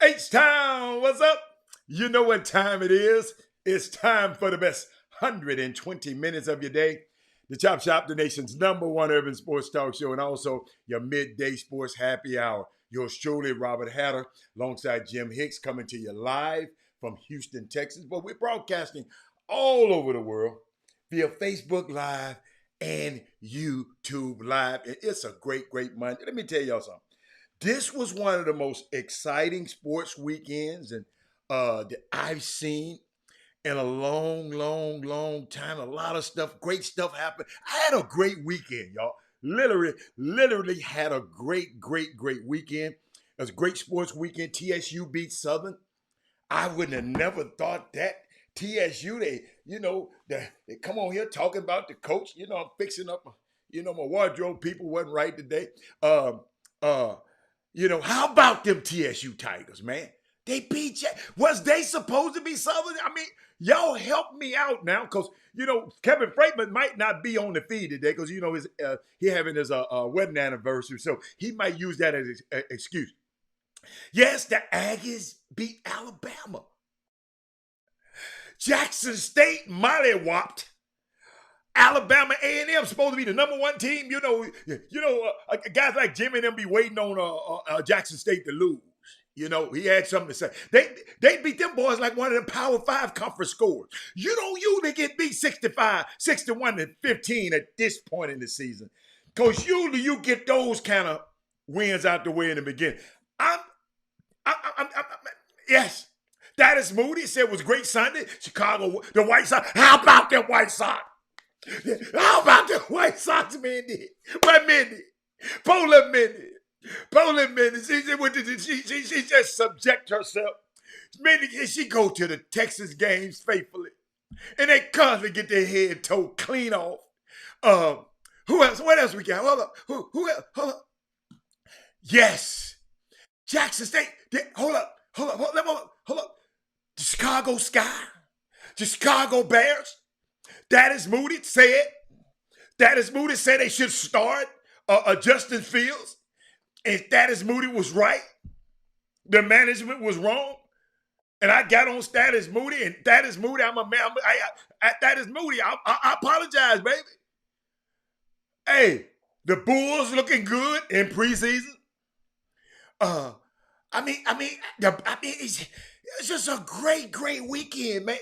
H-Town, what's up? You know what time it is. It's time for the best 120 minutes of your day. The Chop Shop, the nation's number one urban sports talk show, and also your midday sports happy hour. Yours truly, Robert Hatter, alongside Jim Hicks, coming to you live from Houston, Texas. But we're broadcasting all over the world via Facebook Live and YouTube Live. And it's a great, great month. Let me tell y'all something. This was one of the most exciting sports weekends that I've seen in a long, long, long time. A lot of stuff, great stuff happened. I had a great weekend, y'all. Literally had a great, great, great weekend. It was a great sports weekend. TSU beat Southern. I wouldn't have never thought that. TSU, they come on here talking about the coach. I'm fixing up, my wardrobe people wasn't right today. Um, uh, how about them TSU Tigers, man? They beat you. Was they supposed to be Southern? I mean, y'all help me out now, because Kevin Freitman might not be on the feed today, because he having his wedding anniversary, so he might use that as an excuse. Yes, the Aggies beat Alabama. Jackson State mollywopped Alabama. A&M supposed to be the number one team. Guys like Jimmy and them be waiting on Jackson State to lose. He had something to say. They beat them boys like one of the Power 5 conference scores. You don't usually get beat 65, 61 to 15 at this point in the season, because usually you get those kind of wins out the way in the beginning. Yes. That is Moody said it was great Sunday. Chicago, the White Sox. How about the White Sox? How about the White Sox, Mindy? What Mindy? Polar Mindy. Polar Mindy. She just subject herself. Mindy, she go to the Texas games faithfully. And they constantly get their head toe clean off. Who else? What else we got? Hold up. Who else? Hold up. Yes. Jackson State. Hold up. The Chicago Sky. The Chicago Bears. That is Moody said they should start Justin Fields. And that is Moody was right. The management was wrong. And I got on Status Moody, and that is Moody. That is Moody. I apologize, baby. Hey, the Bulls looking good in preseason. It's just a great, great weekend, man.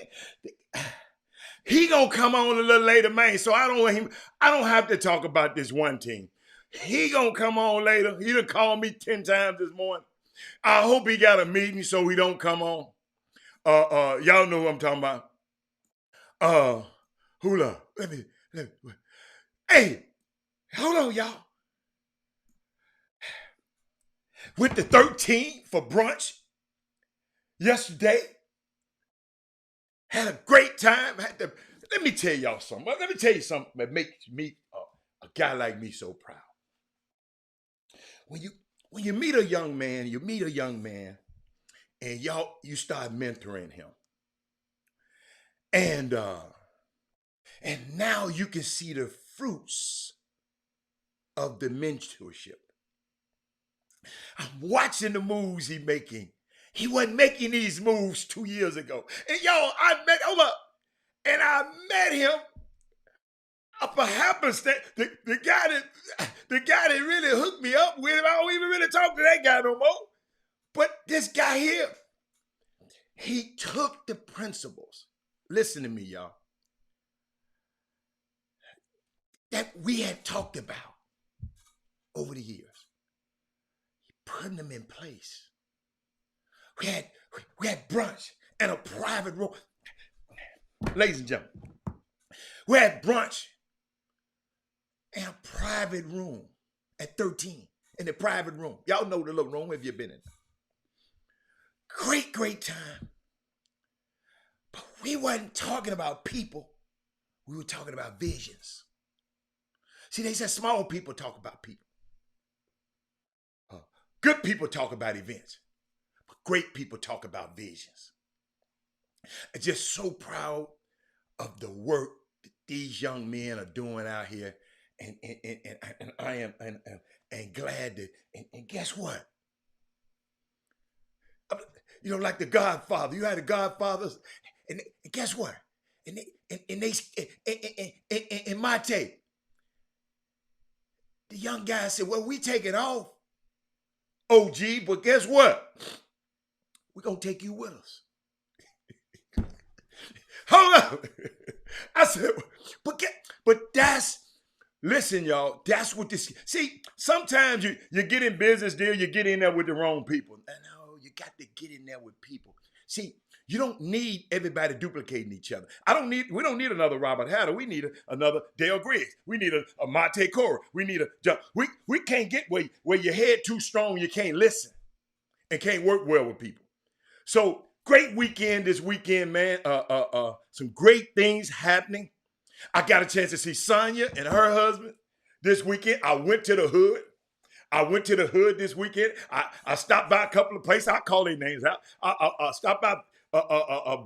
He gonna come on a little later, man. So I don't have to talk about this one team. He gonna come on later. He done called me 10 times this morning. I hope he got a meeting so he don't come on. Y'all know what I'm talking about. Hula. Let me. Hey, hold on, y'all. With the 13 for brunch yesterday. Had a great time. Let me tell y'all something. Let me tell you something that makes me a guy like me so proud. When you meet a young man, and you start mentoring him, and now you can see the fruits of the mentorship. I'm watching the moves he making. He wasn't making these moves 2 years ago. And I met him up a happenstance. The guy that really hooked me up with him, I don't even really talk to that guy no more. But this guy here, he took the principles. Listen to me, y'all. That we had talked about over the years. He putting them in place. We had brunch in a private room. Ladies and gentlemen, we had brunch in a private room at 13, in the private room. Y'all know the little room if you've been in. Great, great time. But we wasn't talking about people. We were talking about visions. See, they said small people talk about people. Good people talk about events. But great people talk about visions. I'm just so proud of the work that these young men are doing out here. And I am and glad that, and guess what? like the Godfather. You had the Godfathers, and guess what? In my tape, the young guy said, "Well, we take it off, OG, but guess what? We're gonna take you with us." Hold up. I said, but that's listen, y'all. That's what this. See, sometimes you get in business deal, you get in there with the wrong people. No, you got to get in there with people. See, you don't need everybody duplicating each other. We don't need another Robert Hatter. We need another Dale Griggs. We need a Monte Cora. We need we can't get where your head too strong, you can't listen and can't work well with people. So great weekend this weekend, man. Some great things happening. I got a chance to see Sonya and her husband this weekend. I went to the hood this weekend. I stopped by a couple of places. I call their names out. I stopped by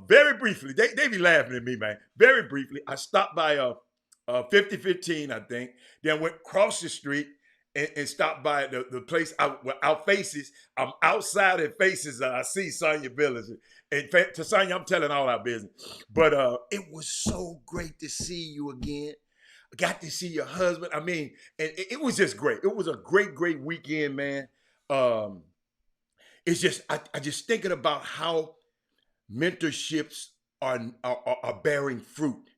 very briefly. They be laughing at me, man. Very briefly, I stopped by 5015, I think. Then went across the street and stopped by the place where our faces. I'm outside of faces and I see Sonya Billings. In fact, to Sonya, I'm telling all our business. But it was so great to see you again. I got to see your husband. I mean, and it was just great. It was a great, great weekend, man. It's just, I just thinking about how mentorships are bearing fruit.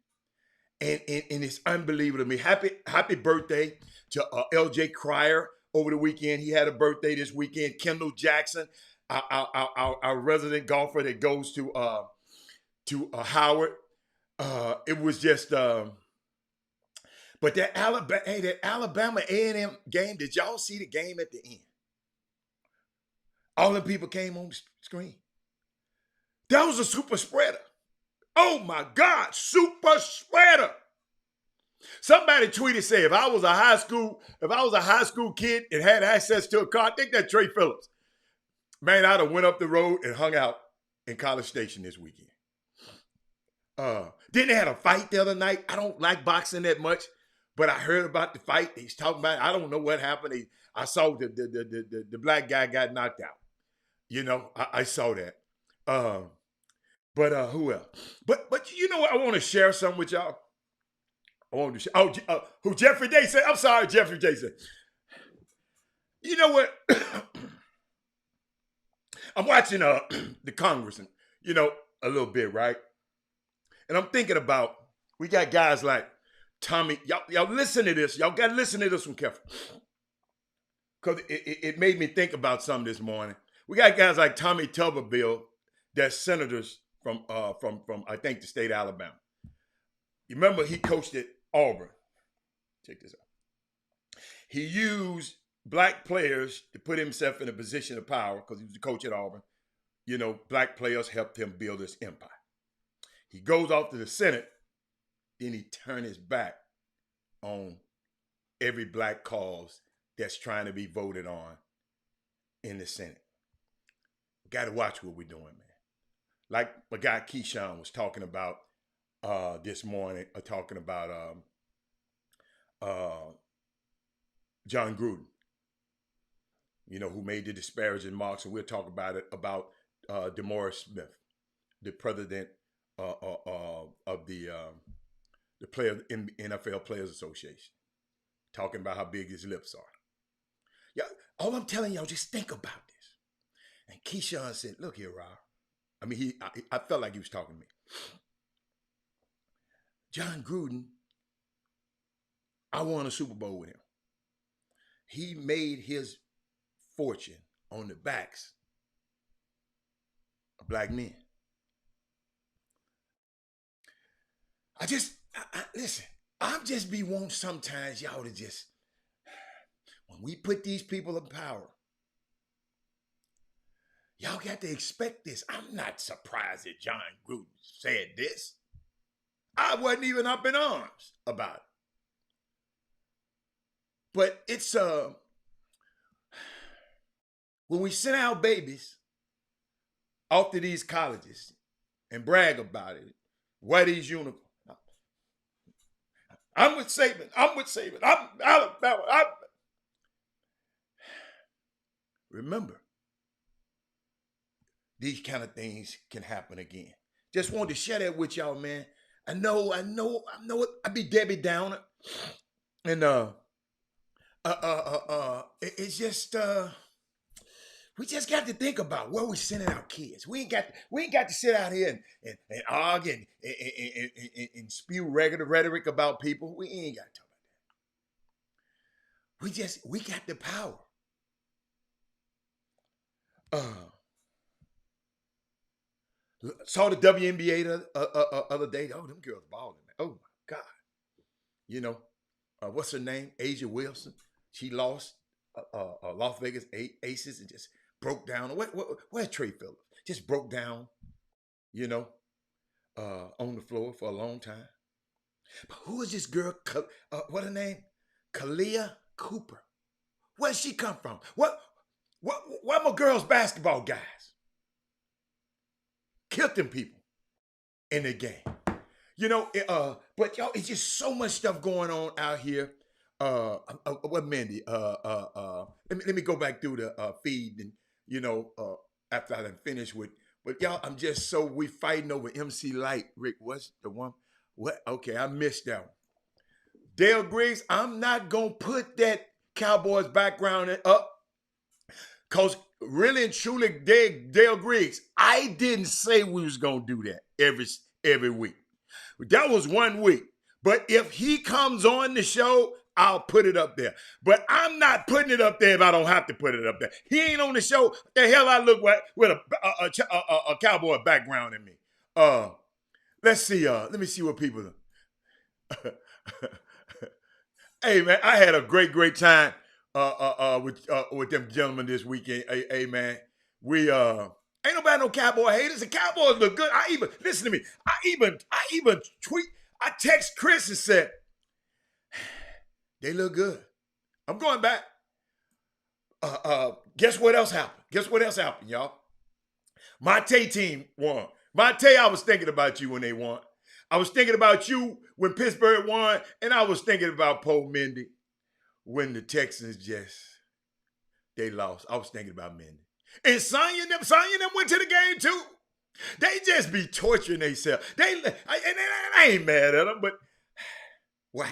And it's unbelievable to me. Happy birthday to LJ Cryer over the weekend. He had a birthday this weekend. Kendall Jackson, our resident golfer that goes to Howard. It was just, but that Alabama A&M game. Did y'all see the game at the end? All the people came on the screen. That was a super spreader. Oh my God, super spreader. Somebody tweeted, say, if I was a high school kid and had access to a car, I think that Trey Phillips, man, I'd have went up the road and hung out in College Station this weekend. Then they had a fight the other night. I don't like boxing that much, but I heard about the fight. He's talking about it. I don't know what happened. I saw the black guy got knocked out. You know, I saw that. But who else? But you know what? I want to share something with y'all. I want to share. Who Jeffrey Day said? I'm sorry, Jeffrey Day said. You know what? I'm watching the Congress, you know, a little bit, right? And I'm thinking about, we got guys like Tommy. Y'all listen to this. Y'all got to listen to this one careful. Because it made me think about something this morning. We got guys like Tommy Tuberville, that's senators from I think the state of Alabama. You remember he coached at Auburn. Check this out. He used black players to put himself in a position of power because he was the coach at Auburn. You know, black players helped him build his empire. He goes off to the Senate, then he turned his back on every black cause that's trying to be voted on in the Senate. We got to watch what we're doing, man. Like my guy Keyshawn was talking about this morning, talking about John Gruden, you know, who made the disparaging remarks, and we'll talk about it, about DeMaurice Smith, the president of the NFL Players Association, talking about how big his lips are. Yeah, all I'm telling y'all, just think about this. And Keyshawn said, "Look here, Rob." I mean, I felt like he was talking to me. John Gruden, I won a Super Bowl with him. He made his fortune on the backs of black men. Listen, I'm just be wanting sometimes y'all to just, when we put these people in power, y'all got to expect this. I'm not surprised that John Gruden said this. I wasn't even up in arms about it. But it's, when we send our babies off to these colleges and brag about it, wear these uniforms. I'm with Saban. I'm Alabama. Remember, these kind of things can happen again. Just wanted to share that with y'all, man. I be Debbie Downer, and it's just we just got to think about where we sending our kids. We ain't got to sit out here and argue and spew regular rhetoric about people. We ain't got to talk about that. We got the power. Saw the WNBA the other day. Oh, them girls balling. Oh my God. You know, what's her name? Asia Wilson. She lost Las Vegas Aces and just broke down. Where's Trey Phillips? Just broke down, you know, on the floor for a long time. But who is this girl? What her name? Kalia Cooper. Where'd she come from? Where my girls basketball guys? Killed them people in the game. You know, but y'all, it's just so much stuff going on out here. What Mindy? Let me go back through the feed and after I done finished with. But y'all, we fighting over MC Light. Rick, what's the one? What? Okay, I missed that one. Dale Griggs, I'm not gonna put that Cowboys background up, cause really and truly, Dale Griggs, I didn't say we was gonna do that every week. That was 1 week. But if he comes on the show, I'll put it up there. But I'm not putting it up there if I don't have to put it up there. He ain't on the show. The hell I look with a cowboy background in me. Let's see. Let me see what people. Hey man, I had a great time with them gentlemen this weekend. Hey man, we ain't nobody no cowboy haters. The Cowboys look good. Listen to me. I even tweet. I text Chris and said, they look good. I'm going back. Guess what else happened? Y'all? My team won. I was thinking about you when they won. I was thinking about you when Pittsburgh won, and I was thinking about Poe Mindy when the Texans they lost. I was thinking about Mindy. And Sonya and them went to the game too. They just be torturing themselves. I ain't mad at them, but wow.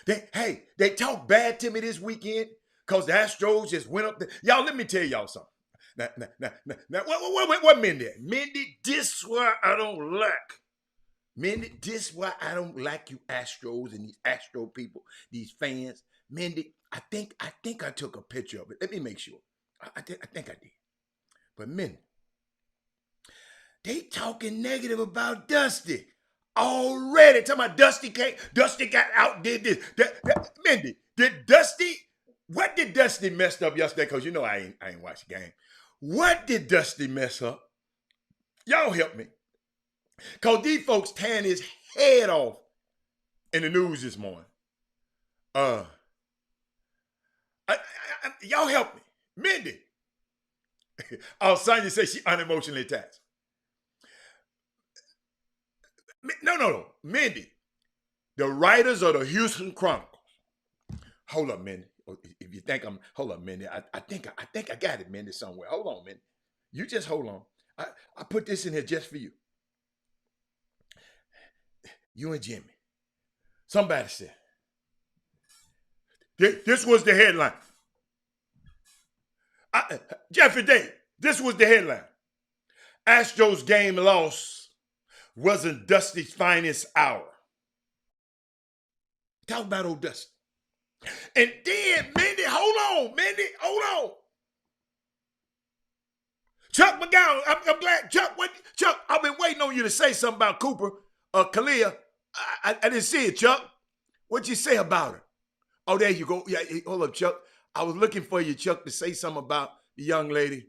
They talk bad to me this weekend because the Astros just went up there. Y'all, let me tell y'all something. Now, what Mindy? Mindy, this why I don't like. Mindy, this why I don't like you Astros and these Astro people, these fans. Mindy, I think I took a picture of it. Let me make sure. I think I did. But Mindy, they talking negative about Dusty already. Talking about Dusty got outdid this. Mindy, what did Dusty mess up yesterday? Because you know I ain't watched the game. What did Dusty mess up? Y'all help me. Because these folks tearing his head off in the news this morning. Y'all help me. Mindy. Sonya says she unemotionally attached. No. Mindy. The writers of the Houston Chronicles. Hold up, Mindy. If you think hold up, Mindy. I think I got it, Mindy, somewhere. Hold on, Mindy. You just hold on. I put this in here just for you. You and Jimmy. Somebody said. This was the headline. Jeffrey Day, this was the headline. Astros game loss wasn't Dusty's finest hour. Talk about old Dusty. And then, Mindy, hold on. Chuck McGowan, I'm glad. Chuck, I've been waiting on you to say something about Cooper, Kalia. I didn't see it, Chuck. What'd you say about her? Oh, there you go. Yeah, hold up, Chuck. I was looking for you, Chuck, to say something about the young lady.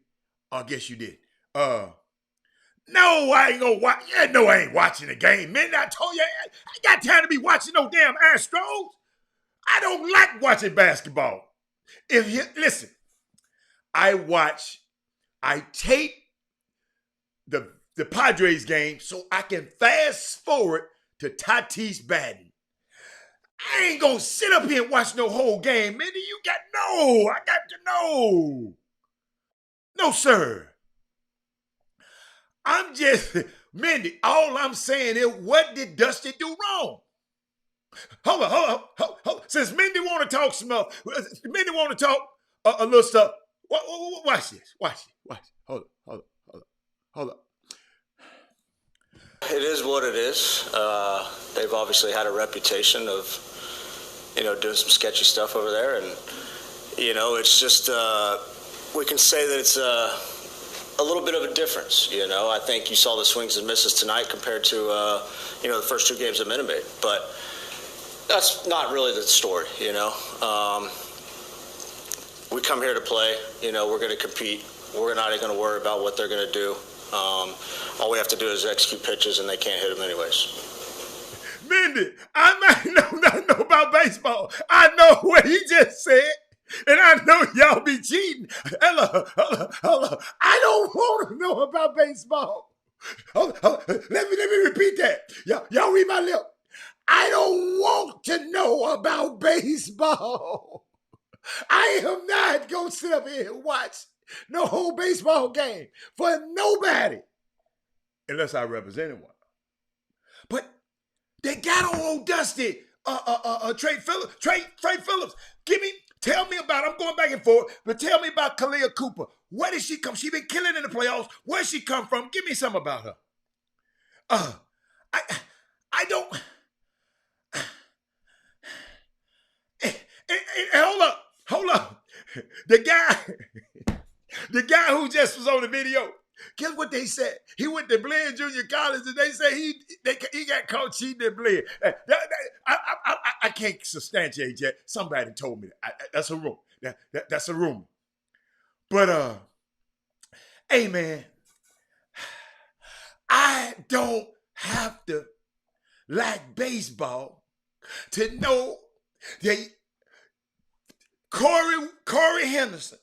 I guess you did. No, I ain't gonna watch. Yeah, no, I ain't watching the game, man. I told you, I ain't got time to be watching no damn Astros. I don't like watching basketball. Listen, I tape the Padres game so I can fast forward to Tatis batting. I ain't gonna sit up here and watch no whole game, man. I got to know. No, sir. I'm just, Mindy, all I'm saying is, what did Dusty do wrong? Hold on. Since Mindy want to talk stuff, Mindy want to talk a little stuff. Watch this. Watch this. Hold up. It is what it is. They've obviously had a reputation of, doing some sketchy stuff over there, and it's just we can say that it's a little bit of a difference. I think you saw the swings and misses tonight compared to the first two games at Minute Maid, but that's not really the story. We come here to play. We're going to compete. We're not going to worry about what they're going to do. All we have to do is execute pitches, and they can't hit them anyways. Mindy, I might know about baseball. I know what he just said, and I know y'all be cheating. Hello. I don't want to know about baseball. Let me repeat that. Y'all read my lip. I don't want to know about baseball. I am not going to sit up here and watch no whole baseball game for nobody unless I represented one. But they got on old Dusty, Trey Phillips. Tell me about, I'm going back and forth, but tell me about Kalia Cooper. Where did she come? She been killing in the playoffs. Where she come from? Give me some about her. I don't. Hold up. The guy who just was on the video, guess what they said? He went to Blair Junior College, and they say he got caught cheating at Blair. I can't substantiate yet. Somebody told me that. That's a rumor. That's a rumor. But hey man, I don't have to like baseball to know that Corey Henderson,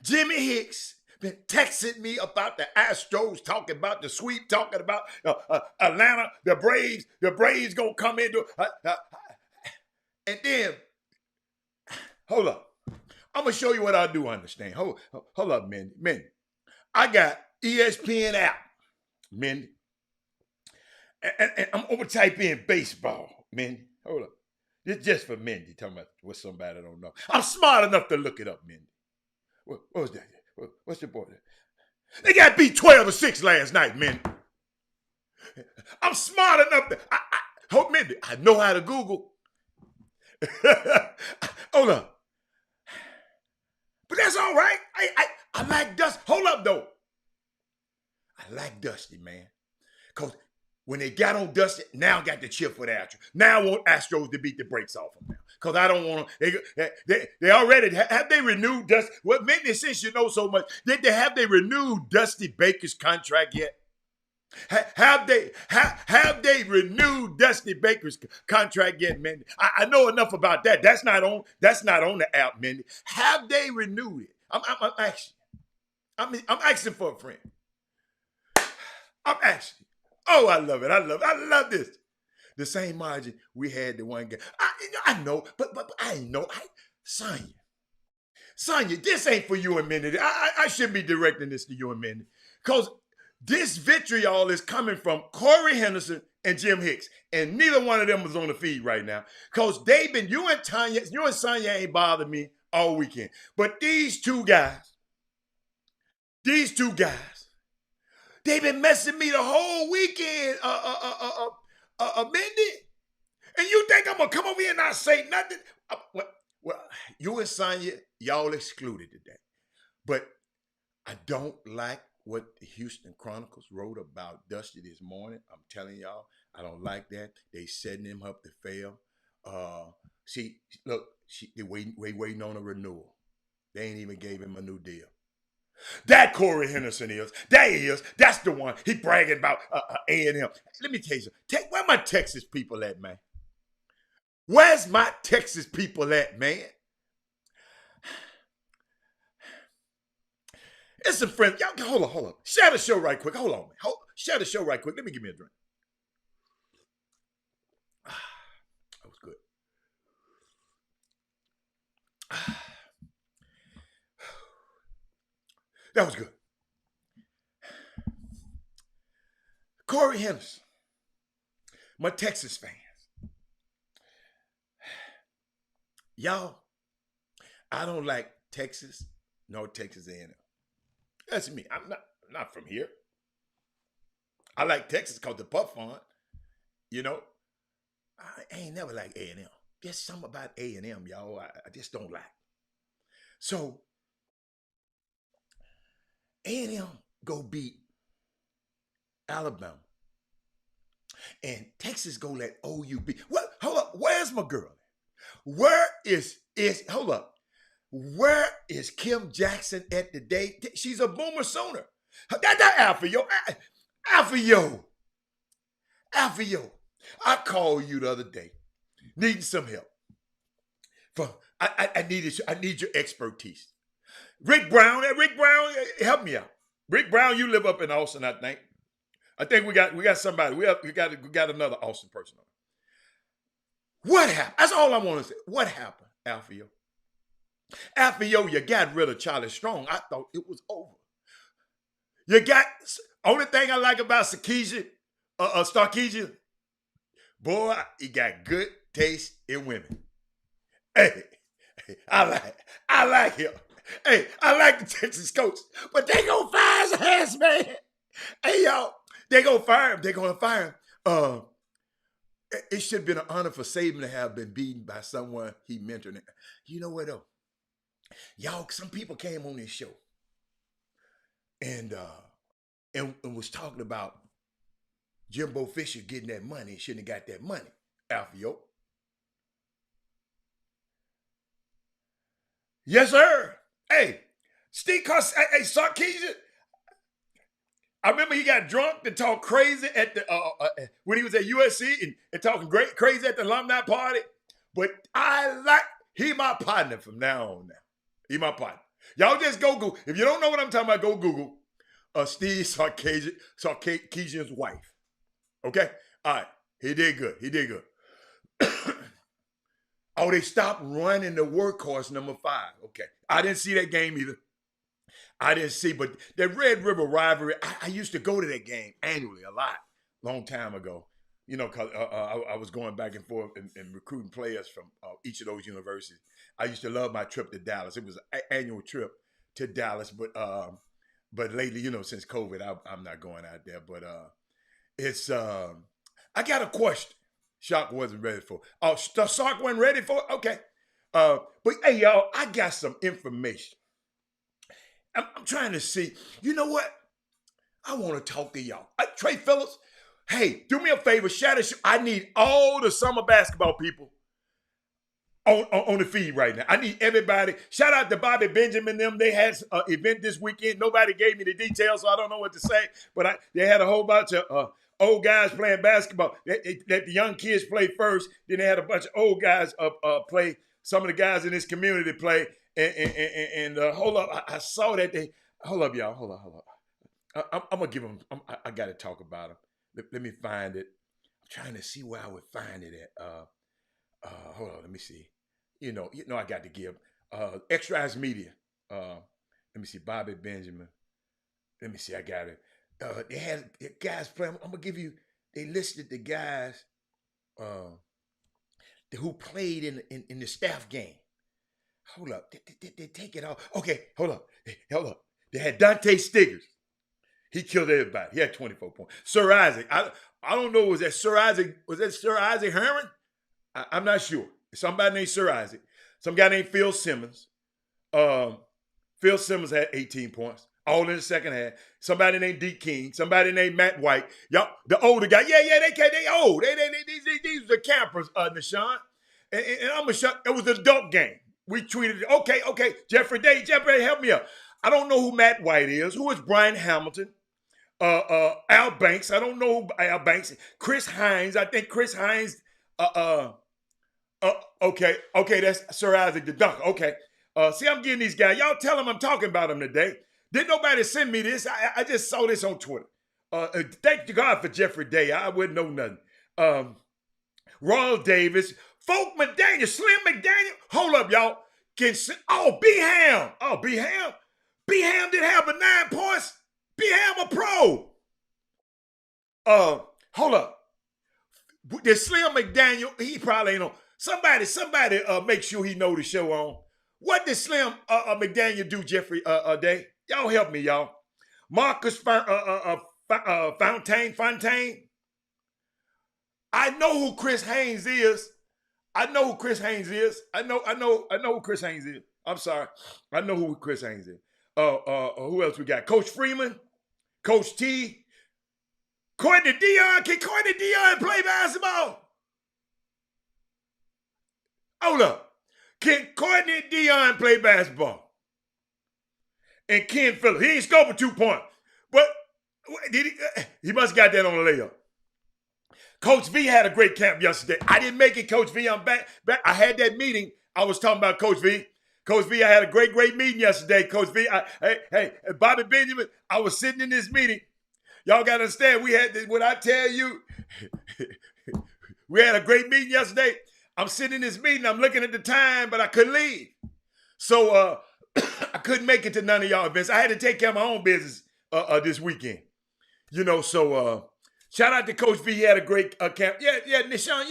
Jimmy Hicks been texting me about the Astros, talking about the sweep, talking about Atlanta, the Braves gonna come into and then hold up. I'm gonna show you what I do understand. Hold up, Mindy. I got ESPN app, Mindy. And I'm gonna type in baseball, Mindy. Hold up. It's just for Mindy, talking about what somebody don't know. I'm smart enough to look it up, Mindy. What was that? What's your boy? They got beat 12-6 last night, Mindy. I'm smart enough to, Mindy, I know how to Google. Hold up. But that's all right. I like Dusty. Hold up, though. I like Dusty, man. Because when they got on Dusty, now got the chip for the Astros. Now I want Astros to beat the brakes off them now. Because I don't want them. They already, have they renewed Dusty? Well, Mindy, since you know so much, have they renewed Dusty Baker's contract yet? Have they renewed Dusty Baker's contract yet, Mindy? I know enough about that. That's not on the app, Mindy. Have they renewed it? I'm asking. I'm asking for a friend. I'm asking. Oh, I love it. I love this. The same margin we had the one game. I know, but I know. Sonya, this ain't for you and Mindy. I shouldn't be directing this to you and Mindy. Because this vitriol is coming from Corey Henderson and Jim Hicks. And neither one of them was on the feed right now. Because they've been, you and Sonya ain't bothered me all weekend. But these two guys, they've been messing me the whole weekend, Mindy. And you think I'm going to come over here and not say nothing? Well, you and Sonya, y'all excluded today. But I don't like what the Houston Chronicles wrote about Dusty this morning. I'm telling y'all, I don't like that. They setting him up to fail. They waiting on a renewal. They ain't even gave him a new deal. That Corey Henderson that's the one. He bragging about A&M. Let me tell you something. Where my Texas people at, man? Where's my Texas people at, man? It's some friends. Y'all, hold on. Share the show right quick. Hold on. Share the show right quick. Let me give me a drink. That was good. That was good. Corey Henderson, my Texas fans. Y'all, I don't like Texas nor Texas A&M. That's me. I'm not from here. I like Texas because the puff fun. You know, I ain't never like A&M. There's something about A&M, y'all, I just don't like. So, A&M go beat Alabama. And Texas go let OU beat. What? Hold up. Where's my girl? Where hold up. Where is Kim Jackson at today? She's a Boomer Sooner. That Alpha Yo. I called you the other day, needing some help. I need your expertise. Rick Brown, help me out. Rick Brown, you live up in Austin, I think. I think we got somebody. We got another Austin person on. What happened? That's all I want to say. What happened, Alpha Yo? Alpha Yo, you got rid of Charlie Strong. I thought it was over. You got only thing I like about Sarkisian, boy, he got good taste in women. Hey, I like him. Hey, I like the Texas coach, but they gonna fire his ass, man. Hey, y'all, they gonna fire him. They gonna fire him. It should have been an honor for Saban to have been beaten by someone he mentored. You know what though? Y'all, some people came on this show and was talking about Jimbo Fisher getting that money. He shouldn't have got that money. Alpha Yo. Yes, sir. Hey, Sarkisian. I remember he got drunk and talked crazy at the when he was at USC and talking crazy at the alumni party. But he my partner from now on. Now he my partner. Y'all just go Google. If you don't know what I'm talking about, go Google Steve Sarkisian's wife. Okay, all right. He did good. Oh, they stopped running the workhorse number 5. Okay, I didn't see that game either. But that Red River rivalry, I used to go to that game annually a lot, long time ago. You know, because I was going back and forth and recruiting players from each of those universities. I used to love my trip to Dallas. It was an annual trip to Dallas, but lately, you know, since COVID, I'm not going out there. But I got a question. Shock wasn't ready for. Sark wasn't ready for it? Okay. But hey, y'all, I got some information. I'm trying to see. You know what? I want to talk to y'all. Trey Phillips, hey, do me a favor. I need all the summer basketball people on the feed right now. I need everybody. Shout out to Bobby Benjamin. They had an event this weekend. Nobody gave me the details, so I don't know what to say. But they had a whole bunch of old guys playing basketball. Let the young kids play first. Then they had a bunch of old guys play. Some of the guys in this community play. And hold up, I saw that they. Hold up, y'all. Hold up. I'm gonna give them. I got to talk about them. Let me find it. I'm trying to see where I would find it at. Hold on. Let me see. You know, I got to give Extra Eyes Media. Let me see. Bobby Benjamin. Let me see. I got it. They had guys playing. I'm gonna give you. They listed the guys who played in the staff game. Hold up. They take it off. Okay, hold up. They had Dante Stiggers. He killed everybody. He had 24 points. Sir Isaac. I don't know. Was that Sir Isaac Herman? I'm not sure. Somebody named Sir Isaac. Some guy named Phil Simmons. Phil Simmons had 18 points. All in the second half. Somebody named D. King. Somebody named Matt White. Y'all, the older guy. Yeah, they old. These are the campers, Nashawn. And I'm going to shut. It was an adult game. We tweeted it. Okay. Jeffrey Day, help me out. I don't know who Matt White is. Who is Brian Hamilton? Al Banks. I don't know who Al Banks is. Chris Hines. I think Chris Hines. Okay. That's Sir Isaac the Dunk. Okay. See, I'm getting these guys. Y'all tell them I'm talking about them today. Didn't nobody send me this? I just saw this on Twitter. Thank God for Jeffrey Day. I wouldn't know nothing. Royal Davis. Folk McDaniel, Slim McDaniel. Hold up, y'all. B-Ham. B-Ham Slim didn't have but 9 points. B. Ham a pro. Hold up. This Slim McDaniel, he probably ain't on. Somebody, make sure he know the show on. What did Slim McDaniel do, Jeffrey Day? Y'all help me, y'all. Marcus Fontaine. I know who Chris Haynes is. I know who Chris Haynes is. I'm sorry. I know who Chris Haynes is. Who else we got? Coach Freeman, Coach T, Courtney Dion. Can Courtney Dion play basketball? Hold up. Can Courtney Dion play basketball? And Ken Phillips, he ain't scored for 2 points. But did he must have got that on the layup. Coach V had a great camp yesterday. I didn't make it, Coach V. I'm back. I had that meeting. I was talking about Coach V. Coach V, I had a great meeting yesterday, Coach V. Hey, Bobby Benjamin, I was sitting in this meeting. Y'all got to understand, we had this, when I tell you, we had a great meeting yesterday. I'm sitting in this meeting. I'm looking at the time, but I couldn't leave. So I couldn't make it to none of y'all events. I had to take care of my own business this weekend. You know, so shout out to Coach V. He had a great camp. Yeah, Nishan,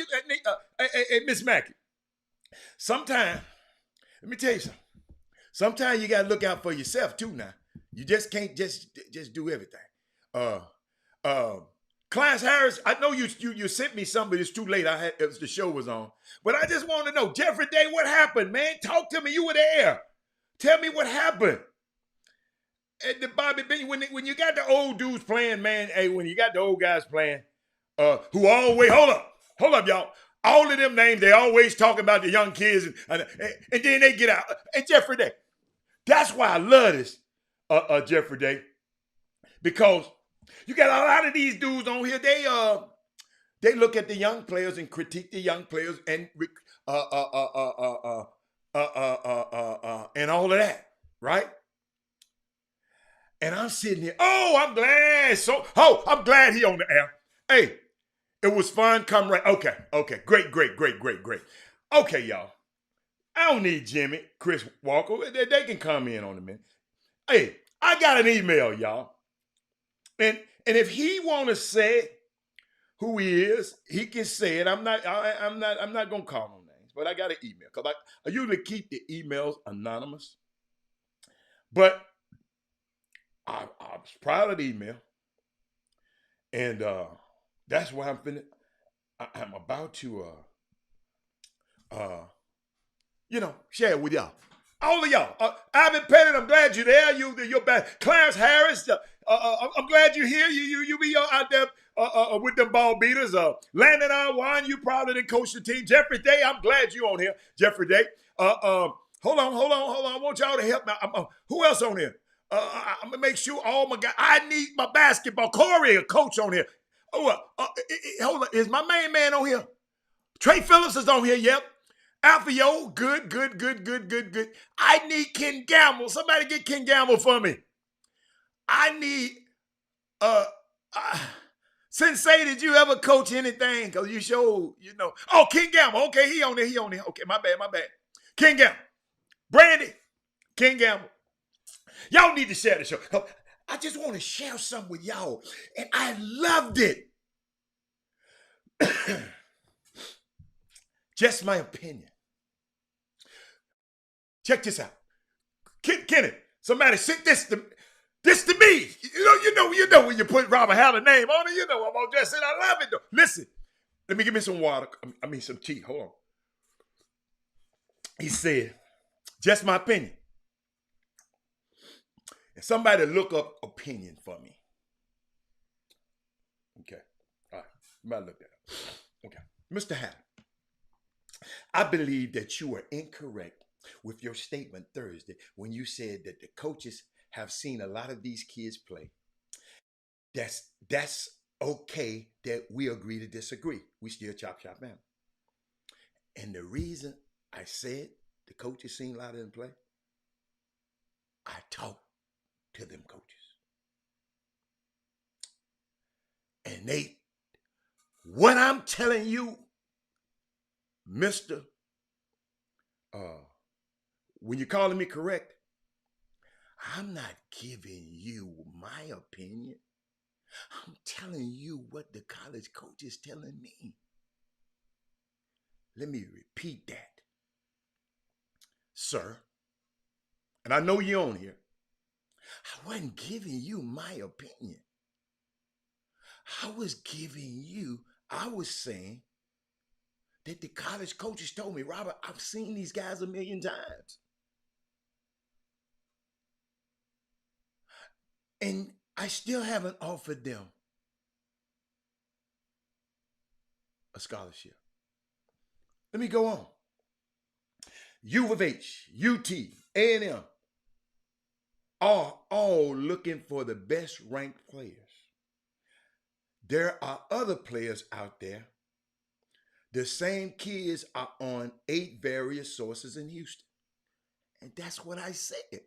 Miss Mackey. Sometimes, let me tell you something. Sometimes you got to look out for yourself too now. You just can't just do everything. Clarence Harris, I know you sent me some, but it's too late. The show was on. But I just want to know, Jeffrey Day, what happened, man? Talk to me. You were there. Tell me what happened. And the Bobby Benjamin, when you got the old dudes playing, man, hey, when you got the old guys playing, who always, hold up, y'all. All of them names, they always talking about the young kids, and then they get out. And Jeffrey Day, that's why I love this, Jeffrey Day, because you got a lot of these dudes on here. They look at the young players and critique the young players and all of that, right? And I'm sitting here. I'm glad. I'm glad he on the air. Hey, it was fun. Come right. Okay. Great. Okay, y'all. I don't need Jimmy, Chris Walker. They can come in on a minute. Hey, I got an email, y'all. And if he want to say who he is, he can say it. I'm not gonna call no names, but I got an email because I usually keep the emails anonymous. But I was proud of the email, and that's why I'm about to share it with y'all. All of y'all. Ivan Pettit, I'm glad you're there. You're back. Clarence Harris, I'm glad you're here. You be out there with them ball beaters. Landon Arwan, you probably didn't coach the team. Jeffrey Day, I'm glad you on here. Jeffrey Day. Hold on. I want y'all to help me. Who else on here? I'm gonna make sure all my guys. I need my basketball. Corey, a coach on here. Hold on. Is my main man on here? Trey Phillips is on here. Yep. Alfio, good. I need Ken Gamble. Somebody get Ken Gamble for me. I need Sensei, did you ever coach anything? Because you showed, Oh, Ken Gamble. Okay, he on there. Okay, my bad. Ken Gamble. Brandy, Ken Gamble. Y'all need to share the show. I just want to share something with y'all. And I loved it. Just my opinion. Check this out. Kenny, somebody sent this to me. You know when you put Robert Haller's name on it, I'm gonna just say I love it though. Listen, let me give me some water. Some tea. Hold on. He said, just my opinion. And somebody look up opinion for me. Okay. All right. Somebody look that up. Okay. Mr. Haller, I believe that you were incorrect with your statement Thursday when you said that the coaches have seen a lot of these kids play. That's okay that we agree to disagree. We still chop man. And the reason I said the coaches seen a lot of them play, I talked to them coaches. And what I'm telling you, Mr. When you're calling me correct, I'm not giving you my opinion. I'm telling you what the college coach is telling me. Let me repeat that. Sir, and I know you're on here, I wasn't giving you my opinion. I was saying that the college coaches told me, Robert, I've seen these guys a million times. And I still haven't offered them a scholarship. Let me go on. U of H, UT, A&M are all looking for the best ranked players. There are other players out there. The same kids are on 8 various sources in Houston. And that's what I said.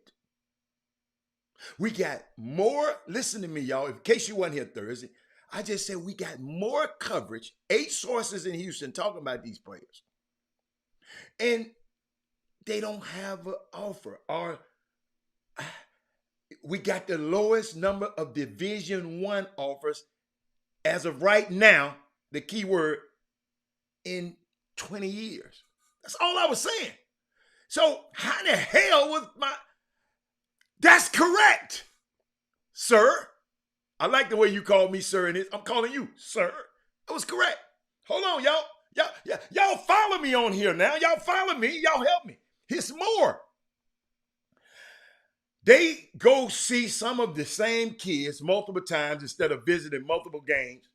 We got more, listen to me, y'all, in case you weren't here Thursday, I just said we got more coverage, 8 sources in Houston talking about these players. And they don't have an offer. Or we got the lowest number of Division I offers as of right now, the key word, in 20 years. That's all I was saying. So how the hell was that's correct, sir. I like the way you called me sir in this. I'm calling you sir. It was correct. Hold on, y'all. Y'all follow me on here now. Y'all follow me. Y'all help me. Here's more. They go see some of the same kids multiple times instead of visiting multiple games.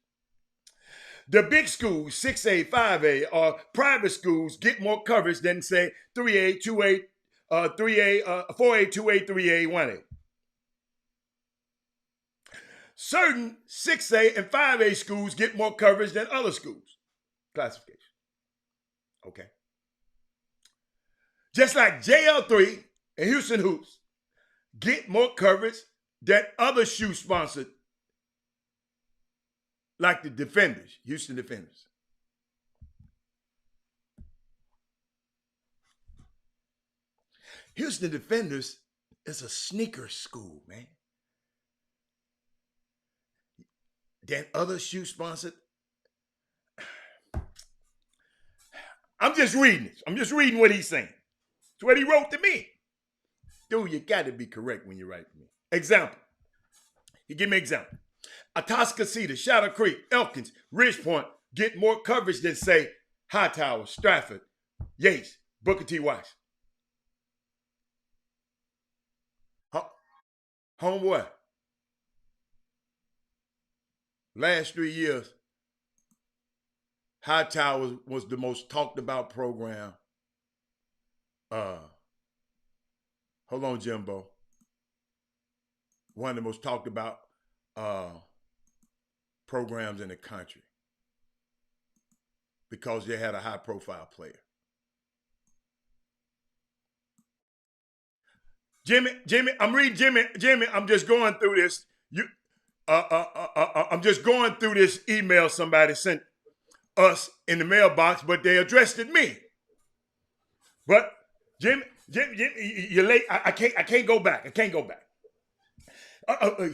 The big schools, 6A, 5A, or private schools get more coverage than, say, 3A, 2A, 3A, 4A, 2A, 3A, 1A. Certain 6A and 5A schools get more coverage than other schools. Classification. Okay. Just like JL3 and Houston Hoops get more coverage than other shoe sponsored, like the Defenders, Houston Defenders. Houston Defenders is a sneaker school, man. Than other shoe sponsored. I'm just reading it. I'm just reading what he's saying. It's what he wrote to me. Dude, you got to be correct when you write to me. Example. He give me an example. Atascocita, Shadow Creek, Elkins, Ridgepoint get more coverage than, say, Hightower, Stratford, Yates, Booker T. Weiss. Homeboy. Last 3 years, Hightower was the most talked about program. Hold on, Jimbo. One of the most talked about programs in the country because they had a high profile player. Jimmy, I'm reading Jimmy, I'm just going through this. I'm just going through this email somebody sent us in the mailbox, but they addressed it me. But Jimmy, you're late. I can't go back. I can't go back.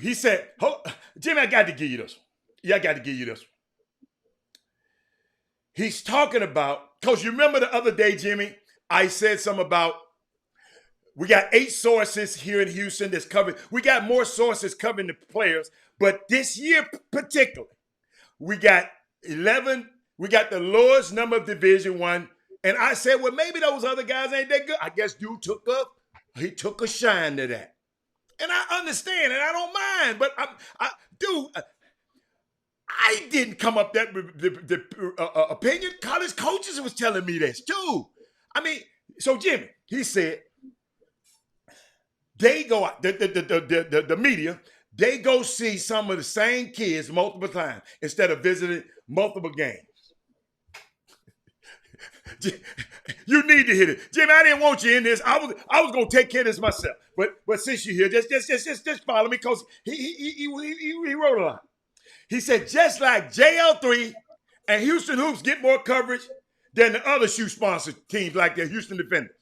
He said, Jimmy, I got to give you this one. Yeah, I got to give you this one. He's talking about, because you remember the other day, Jimmy, I said something about we got 8 sources here in Houston that's covered. We got more sources covering the players, but this year particularly, we got 11. We got the lowest number of Division I. And I said, well, maybe those other guys ain't that good. I guess dude took a shine to that. And I understand, and I don't mind. But I didn't come up that the opinion. College coaches was telling me this too. I mean, so Jimmy, he said, they go out, the media, they go see some of the same kids multiple times instead of visiting multiple games. You need to hit it, Jimmy. I didn't want you in this. I was gonna take care of this myself. But since you're here, just follow me, because he wrote a lot. He said just like JL3 and Houston Hoops get more coverage than the other shoe sponsored teams like the Houston Defenders.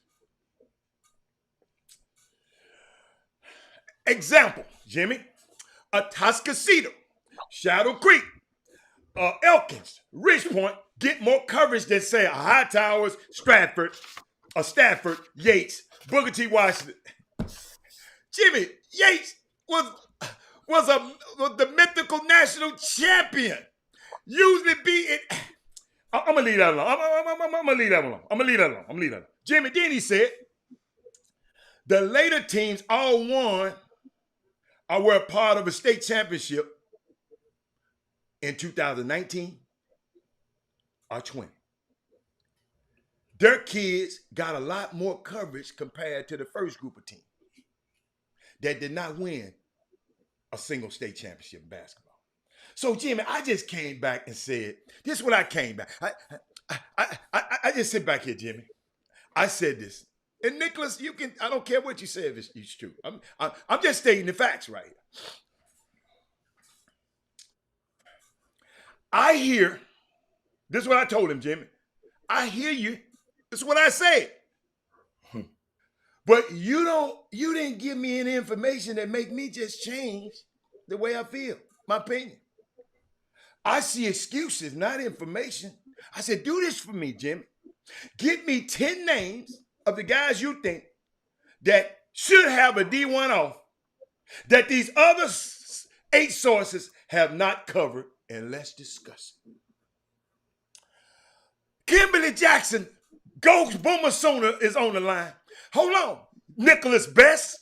Example, Jimmy, Atascocita, Shadow Creek, Elkins, Ridge Point get more coverage than, say, a High Towers, Stratford, a Stafford, Yates, Booker T. Washington. Jimmy, Yates was the mythical national champion. Usually beating. I'm gonna leave that alone. I'm gonna leave that alone. Jimmy, then he said, the later teams all won or were a part of a state championship in 2019 or 20. Their kids got a lot more coverage compared to the first group of teams that did not win a single state championship in basketball. So, Jimmy, I just came back and said, this is what I came back. I just sit back here, Jimmy. I said this. And Nicholas, you can, I don't care what you say if it's true. I'm just stating the facts right here. I hear, this is what I told him, Jimmy. I hear you. This is what I said. But you didn't give me any information that make me just change the way I feel, my opinion. I see excuses, not information. I said, do this for me, Jimmy. Give me 10 names of the guys you think that should have a D1 off that these other 8 sources have not covered, and let's discuss it. Kimberly Jackson, Ghost Boomer Sooner is on the line. Hold on. Nicholas Best,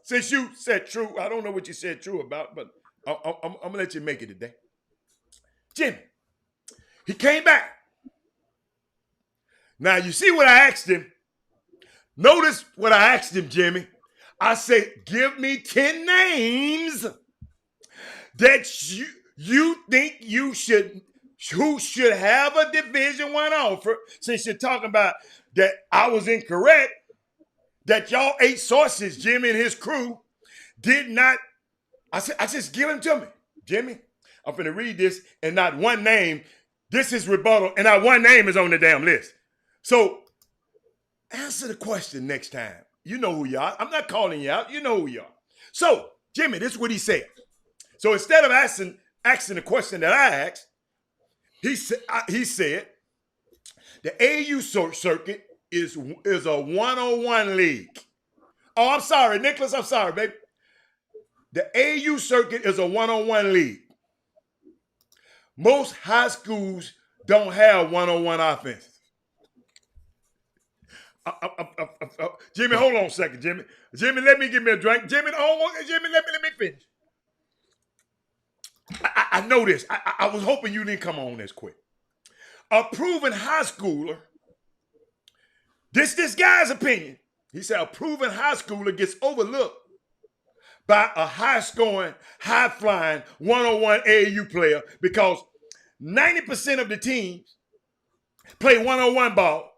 since you said true, I don't know what you said true about, but I'm going to let you make it today. Jimmy, he came back. Now, you see what I asked him. Notice what I asked him, Jimmy. I said, give me 10 names that you think who should have a Division I offer, since you're talking about that I was incorrect, that y'all 8 sources, Jimmy and his crew, did not. I said, I just give them to me. Jimmy, I'm going to read this, and not one name. This is rebuttal, and not one name is on the damn list. So answer the question next time. You know who you are. I'm not calling you out. You know who you are. So, Jimmy, this is what he said. So instead of asking the question that I asked, he said the AAU circuit is a one-on-one league. Oh, I'm sorry, Nicholas. I'm sorry, baby. The AAU circuit is a one-on-one league. Most high schools don't have one-on-one offense. Jimmy, hold on a second, Jimmy. Jimmy, let me give me a drink. Jimmy, let me finish. I know this. I was hoping you didn't come on this quick. A proven high schooler, this guy's opinion, he said a proven high schooler gets overlooked by a high-scoring, high-flying, one-on-one AAU player because 90% of the teams play one-on-one ball.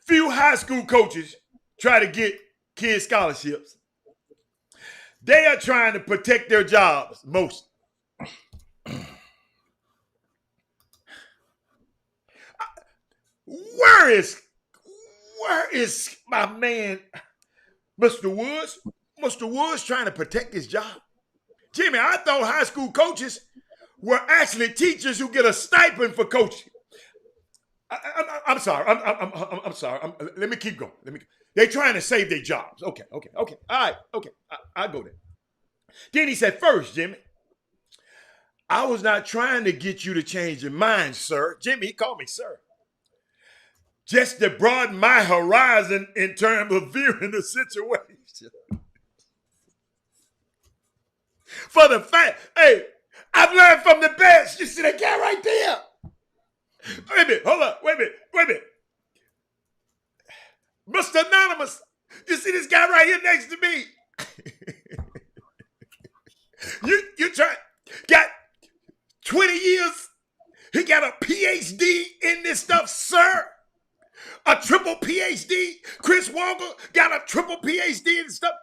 Few high school coaches try to get kids scholarships. They are trying to protect their jobs most. Where is my man, Mr. Woods? Mr. Woods trying to protect his job. Jimmy, I thought high school coaches were actually teachers who get a stipend for coaching. I'm sorry. I'm sorry. Let me keep going. They're trying to save their jobs. Okay. All right. Okay. I'll go there. Then he said, first, Jimmy, I was not trying to get you to change your mind, sir. Jimmy, he called me sir. Just to broaden my horizon in terms of viewing the situation. For the fact, hey, I've learned from the best. You see that guy right there? Wait a minute, hold up, wait a minute. Mr. Anonymous, you see this guy right here next to me? you got 20 years, he got a PhD in this stuff, sir. A triple PhD. Chris Walker got a triple PhD in stuff.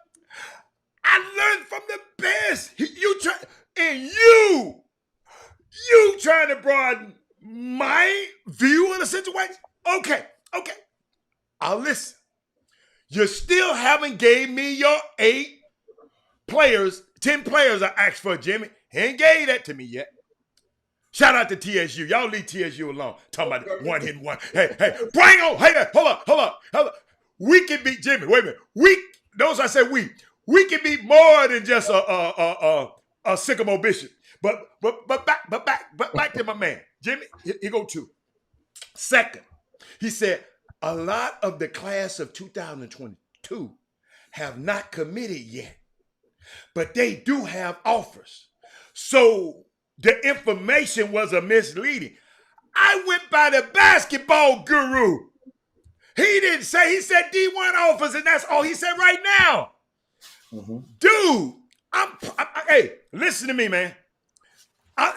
I learned from the best. You trying to broaden my view of the situation? Okay. I'll listen. You still haven't gave me your 8 players are asked for, Jimmy. He ain't gave that to me yet. Shout out to TSU. Y'all leave TSU alone. Talking about one hit one. Hey, bring on. Hey, hold up. We can beat Jimmy. Wait a minute. Those I said we. We can be more than just a Sycamore Bishop. But back to my man. Jimmy, he go two. Second, he said, a lot of the class of 2022 have not committed yet, but they do have offers. So the information was a misleading. I went by the basketball guru. He didn't say, he said D1 offers, and that's all he said right now. Mm-hmm. Dude, hey, listen to me, man.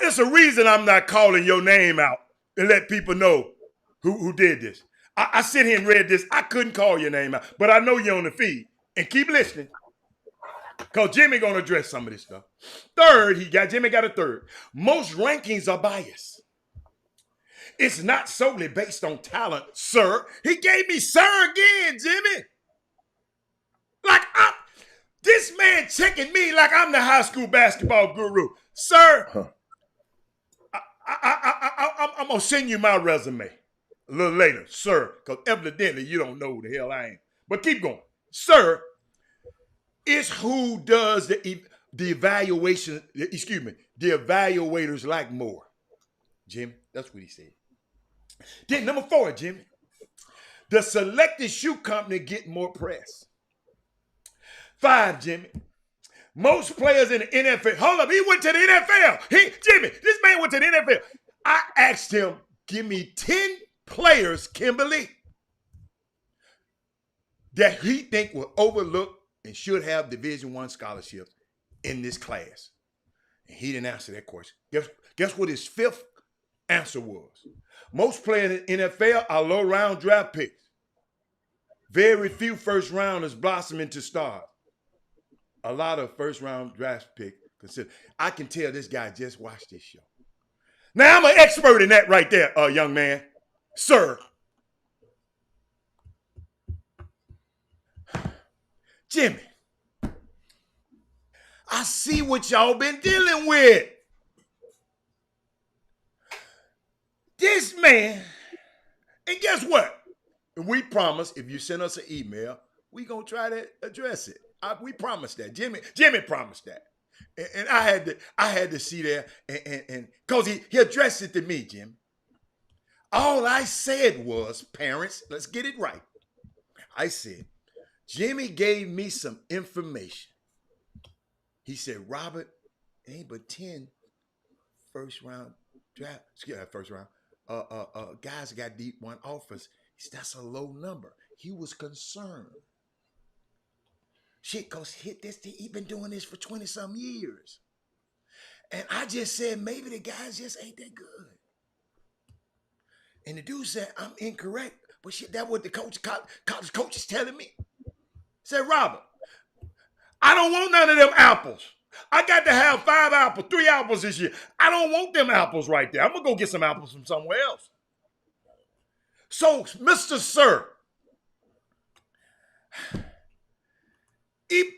It's a reason I'm not calling your name out and let people know who did this. I sit here and read this. I couldn't call your name out, but I know you're on the feed. And keep listening, because Jimmy going to address some of this stuff. Third, Jimmy got a third. Most rankings are biased. It's not solely based on talent, sir. He gave me sir again, Jimmy. Like, this man checking me like I'm the high school basketball guru. Sir, I'm going to send you my resume a little later, sir, because evidently you don't know who the hell I am. But keep going. Sir, it's who does the evaluation, the evaluators like more. Jimmy, that's what he said. Then number 4, Jimmy. The selected shoe company get more press. 5, Jimmy. Most players in the NFL, hold up, he went to the NFL. Jimmy, this man went to the NFL. I asked him, give me 10 players, Kimberly, that he think will overlook and should have Division I scholarships in this class. And he didn't answer that question. Guess what his 5th answer was? Most players in the NFL are low-round draft picks. Very few first-rounders blossom into stars. A lot of first-round draft picks consider. I can tell this guy just watched this show. Now, I'm an expert in that right there, young man. Sir. Jimmy, I see what y'all been dealing with. This man, and guess what? We promise if you send us an email, we gonna try to address it. We promised that. Jimmy promised that. And I had to see that and because he addressed it to me, Jim. All I said was, parents, let's get it right. I said, Jimmy gave me some information. He said, Robert, ain't but 10 first round guys got D1 offers. He said, that's a low number. He was concerned. Shit, because he been doing this for 20-some years. And I just said, maybe the guys just ain't that good. And the dude said, I'm incorrect. But shit, that's what the college coach is telling me. Said, Robert, I don't want none of them apples. I got to have 5 apples, 3 apples this year. I don't want them apples right there. I'm going to go get some apples from somewhere else. So, Mr. Sir,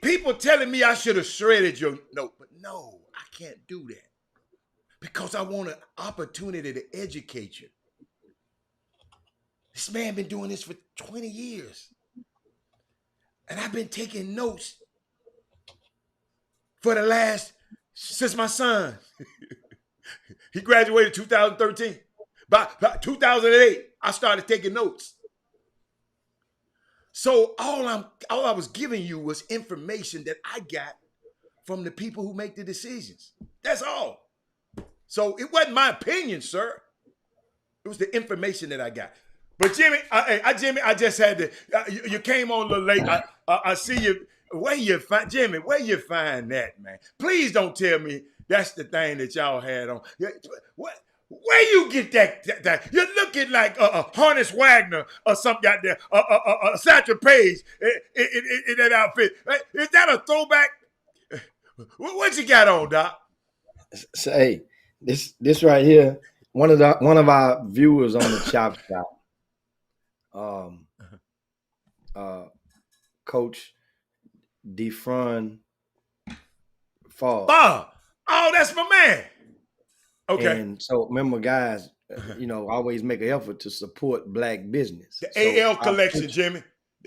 people telling me I should have shredded your note, but no, I can't do that because I want an opportunity to educate you. This man been doing this for 20 years. And I've been taking notes since my son. He graduated 2013. By 2008, I started taking notes. So all I was giving you was information that I got from the people who make the decisions. That's all. So it wasn't my opinion, sir. It was the information that I got. But Jimmy, I just had to. You came on a little late. I see you. Where you find that, man? Please don't tell me that's the thing that y'all had on. Where you get that? You're looking like Harness Wagner or something out there. Satchel Paige in that outfit. Is that a throwback? What you got on, Doc? So, hey, this right here, one of our viewers on the Chop Shop. Coach DeFron Favre. Oh, that's my man. Okay. And so remember, guys, always make an effort to support Black business. The AL collection, Jimmy.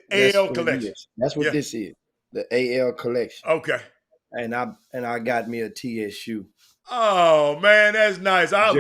The AL collection. That's what this is. The AL collection. Okay. And I got me a TSU. Oh man, that's nice. I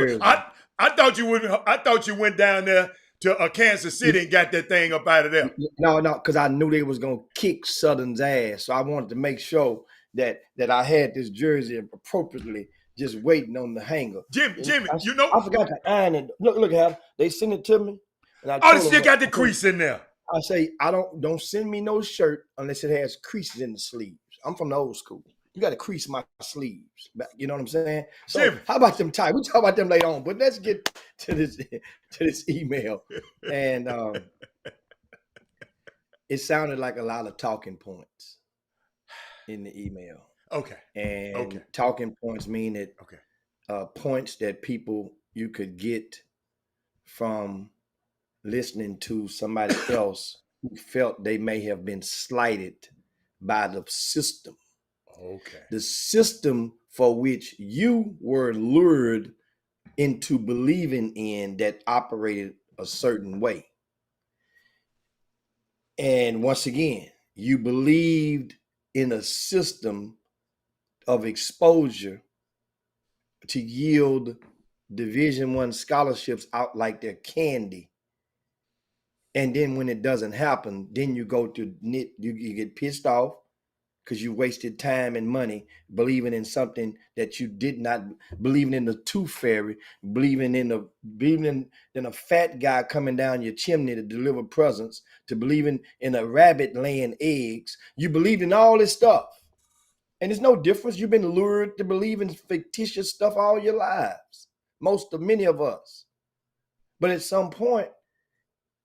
thought you would. I thought you went down there to Kansas City and got that thing up out of there. No, because I knew they was gonna kick Southern's ass, so I wanted to make sure that I had this jersey appropriately, just waiting on the hanger. Jimmy, I forgot to iron it. Look, Hal, they sent it to me. And they still got the crease in there. I say, don't send me no shirt unless it has creases in the sleeves. I'm from the old school. You got to crease my sleeves. You know what I'm saying? So Jimmy, how about them tie? We'll talk about them later on. But let's get to this email. And it sounded like a lot of talking points in the email. Okay. And talking points mean that points that you could get from listening to somebody else who felt they may have been slighted by the system. Okay. The system for which you were lured into believing in that operated a certain way. And once again, you believed in a system of exposure to yield Division I scholarships out like they're candy. And then when it doesn't happen, then you go to you get pissed off because you wasted time and money believing in something that you did not, believing in the tooth fairy, believing in a fat guy coming down your chimney to deliver presents, to believing in a rabbit laying eggs. You believed in all this stuff. And there's no difference. You've been lured to believe in fictitious stuff all your lives. Many of us. But at some point,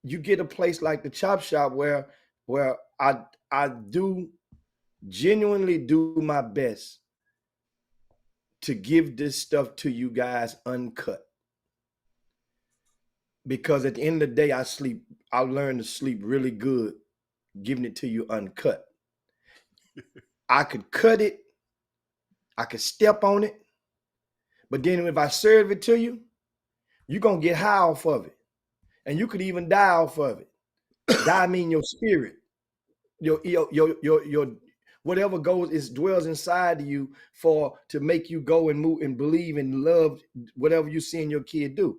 you get a place like the Chop Shop where I do genuinely do my best to give this stuff to you guys uncut. Because at the end of the day, I learned to sleep really good giving it to you uncut. I could cut it, I could step on it, but then if I serve it to you, you're gonna get high off of it. And you could even die off of it. Die mean your spirit, your whatever dwells inside of you to make you go and move and believe and love whatever you seeing your kid do.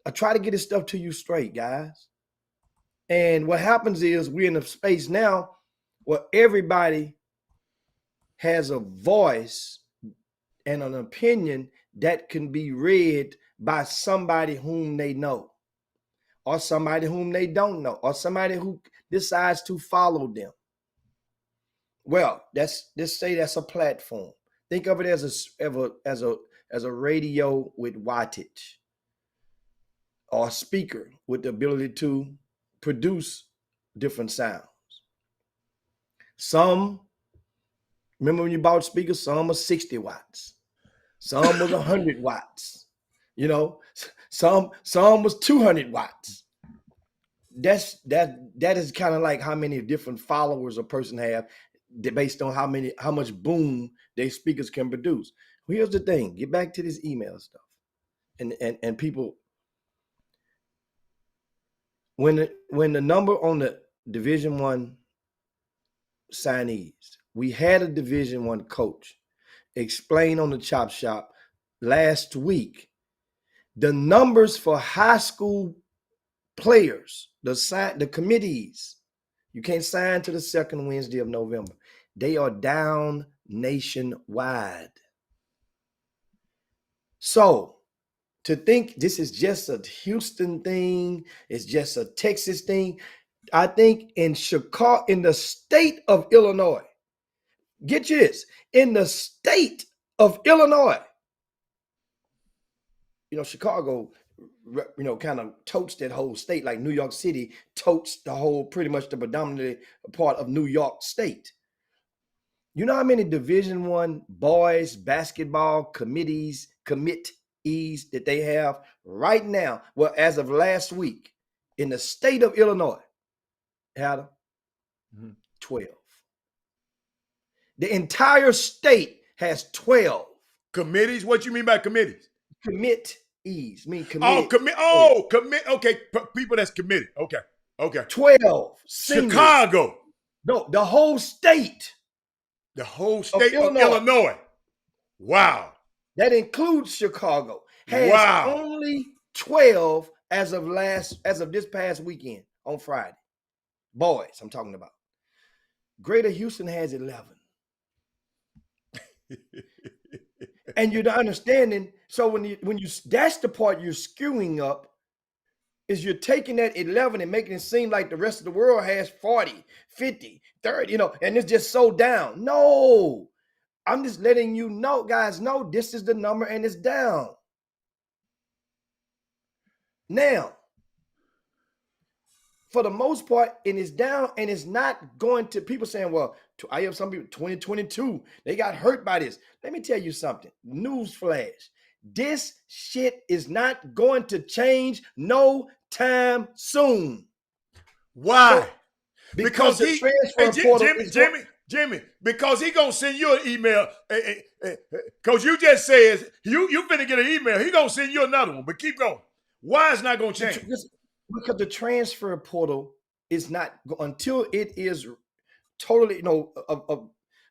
I try to get this stuff to you straight, guys. And what happens is we're in a space now where everybody has a voice and an opinion that can be read by somebody whom they know, or somebody whom they don't know, or somebody who decides to follow them. Well, let's say that's a platform. Think of it as a radio with wattage, or a speaker with the ability to produce different sounds. Remember when you bought speakers, some are 60 watts, some was 100 watts, some was 200 watts. That is kind of like how many different followers a person have based on how much boom their speakers can produce. Well, here's the thing, get back to this email stuff. And people, when the number on the Division I signees, we had a Division I coach explain on the Chop Shop last week the numbers for high school players, the committees. You can't sign to the second Wednesday of November. They are down nationwide. So to think this is just a Houston thing, it's just a Texas thing, I think in Chicago, in the state of Illinois, get you this, in the state of Illinois, Chicago, kind of totes that whole state like New York City totes pretty much the predominantly part of New York State. You know how many Division I boys basketball committees that they have right now? Well, as of last week, in the state of Illinois, Adam, 12. The entire state has 12 Committees? What you mean by committees? committees. Oh, Committed. commit. Okay, people that's committed. Okay. 12 seniors. Chicago. No, the whole state. The whole state of Illinois. Illinois. Wow. That includes Chicago. Has Wow. only 12 as of this past weekend on Friday. Boys, I'm talking about. Greater Houston has 11. And you're understanding. So when you that's the part you're skewing up, is you're taking that 11 and making it seem like the rest of the world has 40, 50, 30, and it's just so down. No, I'm just letting you know, guys, know this is the number and it's down. Now, for the most part, and it's down, and it's not going to, people saying, well, I have some people, 2022, they got hurt by this. Let me tell you something. Newsflash. This shit is not going to change no time soon. Why? So, because the transfer portal Jimmy, because he gonna send you an email. Because you just said you finna get an email. He gonna send you another one. But keep going. Why is not gonna change? Because the transfer portal is not until it is totally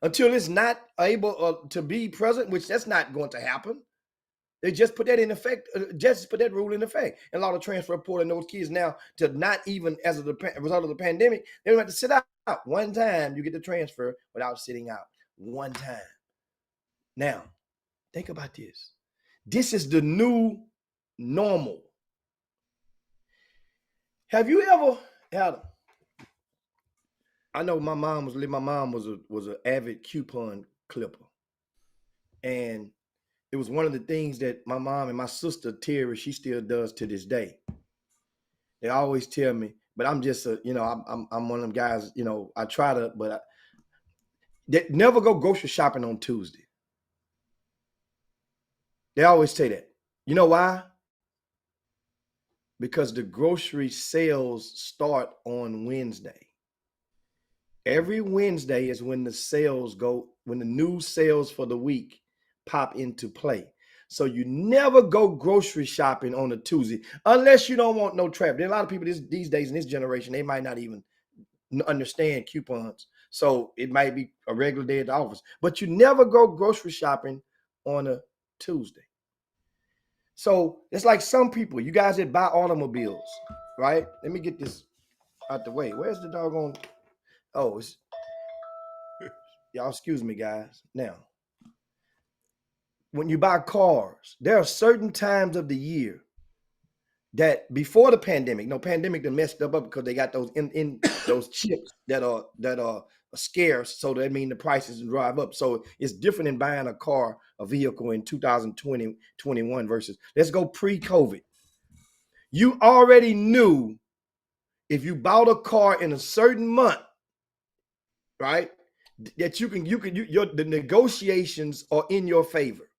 until it's not able to be present, which that's not going to happen. They just put that in effect, just put that rule in effect. And a lot of transfer portal and those kids now to not even as a result of the pandemic, they don't have to sit out. One time you get the transfer without sitting out. One time. Now, think about this. This is the new normal. Have you ever had I know my mom was an avid coupon clipper. And it was one of the things that my mom and my sister Terry, she still does to this day. They always tell me, but I'm just I'm one of them guys, I try to, but they never go grocery shopping on Tuesday. They always say that. You know why? Because the grocery sales start on Wednesday. Every Wednesday is when when the new sales for the week pop into play. So you never go grocery shopping on a Tuesday unless you don't want no traffic. There are a lot of people these days in this generation, they might not even understand coupons. So it might be a regular day at the office, but you never go grocery shopping on a Tuesday. So it's like some people, you guys that buy automobiles, right? Let me get this out the way. Where's the doggone? Oh, it's y'all excuse me, guys. Now, when you buy cars, there are certain times of the year that before the pandemic, pandemic done messed up because they got those in those chips that are scarce. So that means the prices drive up. So it's different in buying a vehicle in 2020, 21 versus let's go pre-COVID. You already knew if you bought a car in a certain month, right, that the negotiations are in your favor.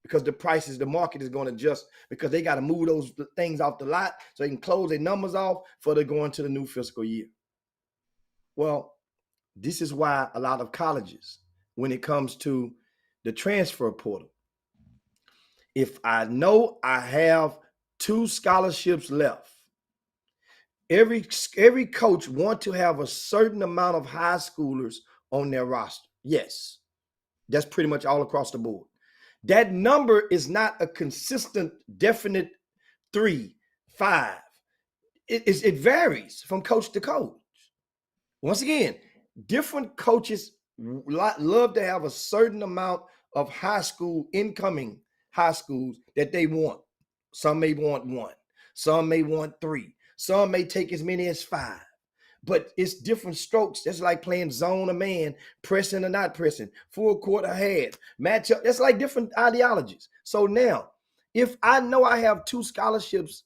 Because the market is going to adjust because they got to move those things off the lot so they can close their numbers off for they go into the new fiscal year. Well, this is why a lot of colleges, when it comes to the transfer portal, if I know I have 2 scholarships left, every coach want to have a certain amount of high schoolers on their roster. Yes, that's pretty much all across the board. That number is not a consistent, definite 3, 5. It varies from coach to coach. Once again, different coaches love to have a certain amount of incoming high schools that they want. Some may want 1. Some may want 3. Some may take as many as 5. But it's different strokes. That's like playing zone or man, pressing or not pressing, full court or half, matchup. That's like different ideologies. So now, if I know I have 2 scholarships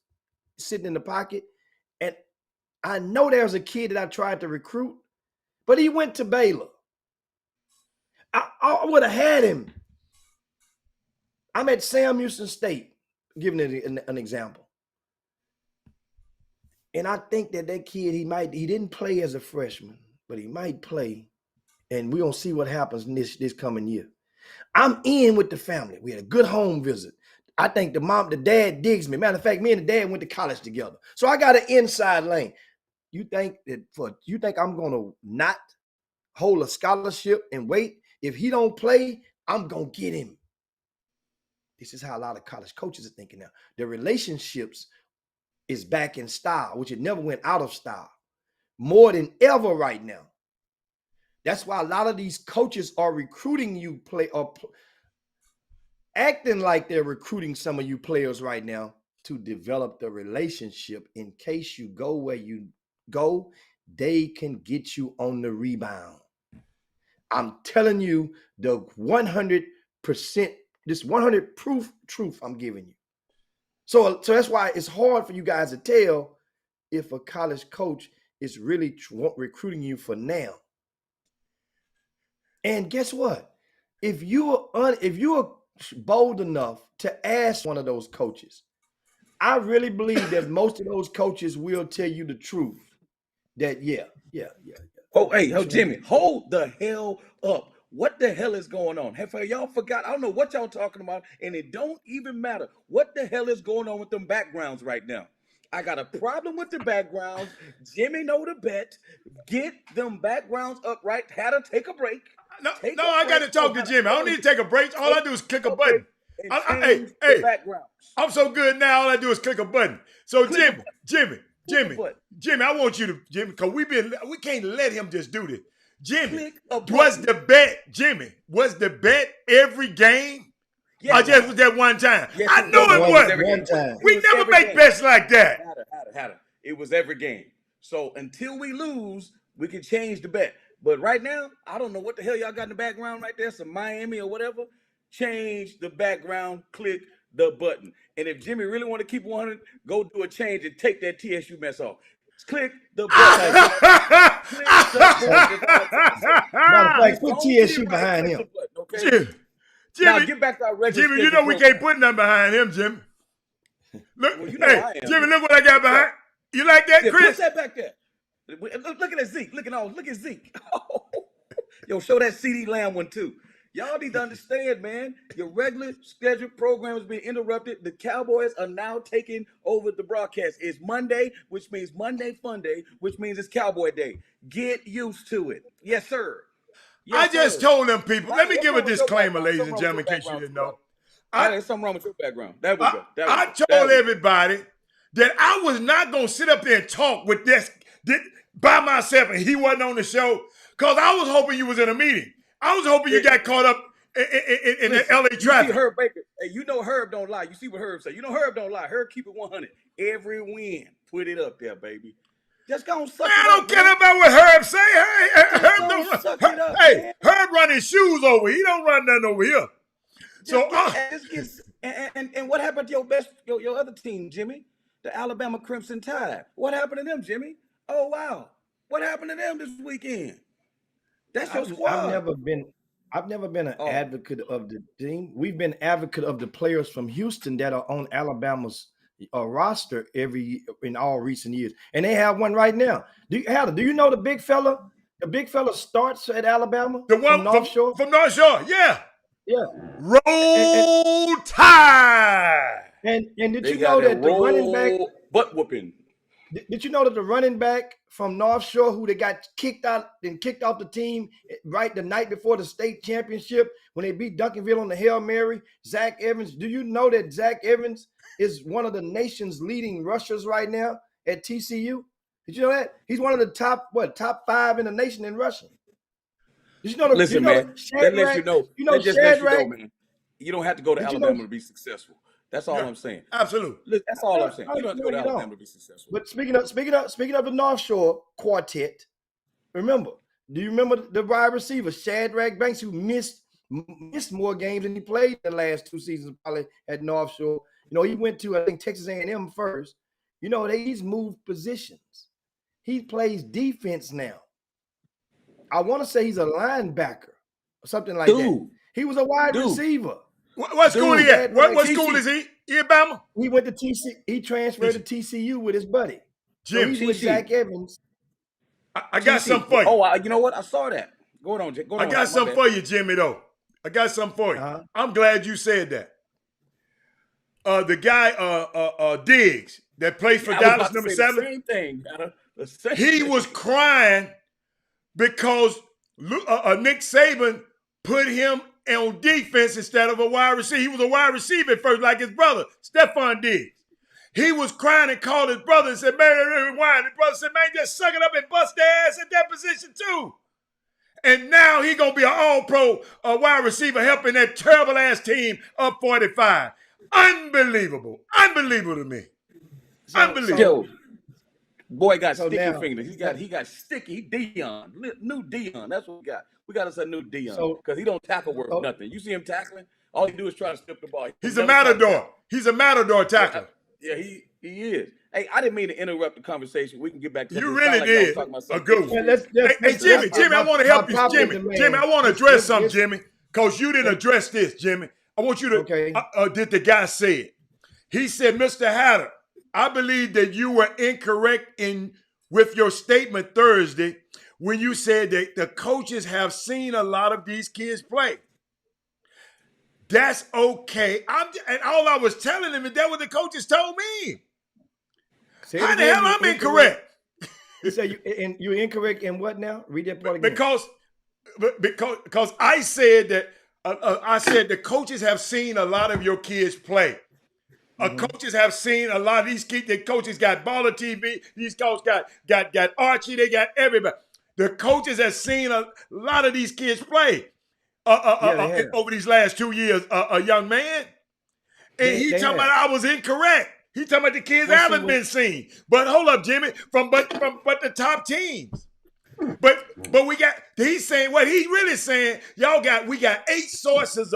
sitting in the pocket, and I know there's a kid that I tried to recruit, but he went to Baylor, I would have had him. I'm at Sam Houston State, giving it an example. And I think that kid, he didn't play as a freshman, but he might play. And we're going to see what happens this coming year. I'm in with the family. We had a good home visit. I think the dad digs me. Matter of fact, me and the dad went to college together. So I got an inside lane. You think I'm gonna not hold a scholarship and wait? If he don't play, I'm gonna get him. This is how a lot of college coaches are thinking now. Their relationships is back in style, which it never went out of style. More than ever right now. That's why a lot of these coaches are recruiting you acting like they're recruiting some of you players right now to develop the relationship in case you go where you go, they can get you on the rebound. I'm telling you the 100%, this 100 proof truth I'm giving you. So that's why it's hard for you guys to tell if a college coach is really recruiting you for now. And guess what? If you're bold enough to ask one of those coaches, I really believe that most of those coaches will tell you the truth. That yeah. Oh, hey, Jimmy, hold the hell up. What the hell is going on? Have y'all forgot? I don't know what y'all talking about, and it don't even matter. What the hell is going on with them backgrounds right now? I got a problem with the backgrounds. Jimmy know the bet. Get them backgrounds up right. Had to take a break. No, I got to talk to Jimmy. I don't need to take a break. All I do is click a button. Hey, I'm so good now. All I do is click a button. So Jimmy, I want you to, because we can't let him just do this. Jimmy, was the bet every game? Yeah, or just was that one time? Yes, I know it was. One time. We never make bets like that. Had it. It was every game. So until we lose, we can change the bet. But right now, I don't know what the hell y'all got in the background right there, some Miami or whatever. Change the background, click the button. And if Jimmy really want to keep 100, go do a change and take that TSU mess off. Click the button. Matter of fact, put TSU behind him. Okay? Now get back to our regular Jimmy, you know we can't put nothing behind him, Jimmy. Look, well, you know Jimmy, look what I got behind. You like that, yeah, Chris? Put that back there. Look at Zeke. Look at Zeke. Yo, show that CD Lamb one too. Y'all need to understand, man. Your regular scheduled program has been interrupted. The Cowboys are now taking over the broadcast. It's Monday, which means Monday Fun Day, which means it's Cowboy Day. Get used to it. Yes, sir. Yes, I just told them people. Let me give a disclaimer, ladies and gentlemen, in case you didn't know. There's something wrong with your background. There we go. I told everybody that I was not going to sit up there and talk with this by myself and he wasn't on the show because I was hoping you was in a meeting. I was hoping you got caught up in the LA traffic. You see Herb Baker. Hey, you know Herb don't lie. You see what Herb say. You know Herb don't lie. Herb keep it 100. Every win. Put it up there, baby. Just go suck it up. I don't care about what Herb say. Herb run his shoes over. He don't run nothing over here. And what happened to your other team, Jimmy? The Alabama Crimson Tide. What happened to them, Jimmy? Oh wow. What happened to them this weekend? That's your squad. I've never been an advocate of the team. We've been advocate of the players from Houston that are on Alabama's roster in all recent years, and they have one right now. Do you know the big fella? The big fella starts at Alabama. The one from North Shore. From North Shore, yeah. Roll Tide. And did you know that the running back butt whooping? Did you know that the running back from North Shore, who they got kicked off the team right the night before the state championship when they beat Duncanville on the Hail Mary, Zach Evans? Do you know that Zach Evans is one of the nation's leading rushers right now at TCU? Did you know that? He's one of the top 5 in the nation in rushing. Did you know? Listen, man, that lets you know. That just lets you know, man. You don't have to go to Alabama to be successful. That's all I'm saying. Absolutely. Look, that's all I'm saying. You don't have to go to Alabama to be successful. But speaking of the North Shore quartet, do you remember the wide receiver, Shadrack Banks, who missed more games than he played the last 2 seasons probably at North Shore? You know, he went to, I think, Texas A&M first. You know, he's moved positions. He plays defense now. I want to say he's a linebacker or something like that. He was a wide receiver. What school he at? What school is he? He at Bama? He went to TCU. He transferred to TCU with his buddy. Jim. So he's with Zach Evans. I got something for you. Oh, you know what? I saw that. Go on. I got something for you, Jimmy, though. I got something for you. Uh-huh. I'm glad you said that. The guy, Diggs, that plays for I was Dallas, about to number say the 7, same thing. Gunna. The same he thing. was crying because Nick Saban put him on defense instead of a wide receiver. He was a wide receiver at first, like his brother, Stephon Diggs. He was crying and called his brother and said, man, why? His brother said, man, just suck it up and bust their ass at that position too. And now he going to be an all-pro wide receiver helping that terrible-ass team up 45. Unbelievable. Unbelievable to me. Unbelievable. Yo, boy got So sticky now- fingers. He got sticky Dion. New Dion. That's what we got. We got us a new Dion. So- Because he don't tackle worth Oh. nothing. You see him tackling, all he do is try to strip the ball. He's a matador. He's a matador tackler. Yeah, he is. Hey, I didn't mean to interrupt the conversation. We can get back to You it. It sound really like y'all did. talking about A something good different. one. Let's- Hey, Jimmy, I want to help you. my Jimmy, problem, Jimmy, I want to Let's- address let's- something, let's- Jimmy, because you didn't address this, Jimmy. I want you to, Okay. did the guy say it? He said, Mr. Hatter, I believe that you were incorrect with your statement Thursday when you said that the coaches have seen a lot of these kids play. That's okay. And all I was telling him is that what the coaches told me. Say it How the again, hell you're I'm incorrect? You say you're incorrect in what now? Read that part again. Because I said that I said the coaches have seen a lot of your kids play. Coaches have seen a lot of these kids. The coaches got Baller TV. These coaches got Archie. They got everybody. The coaches have seen a lot of these kids play have. over these last 2 years. A young man, and he They talking have. about I was incorrect. He talking about the kids Well, see, haven't been seen. But hold up, Jimmy, from the top teams. But we got, he's saying what he really saying. We got 8 sources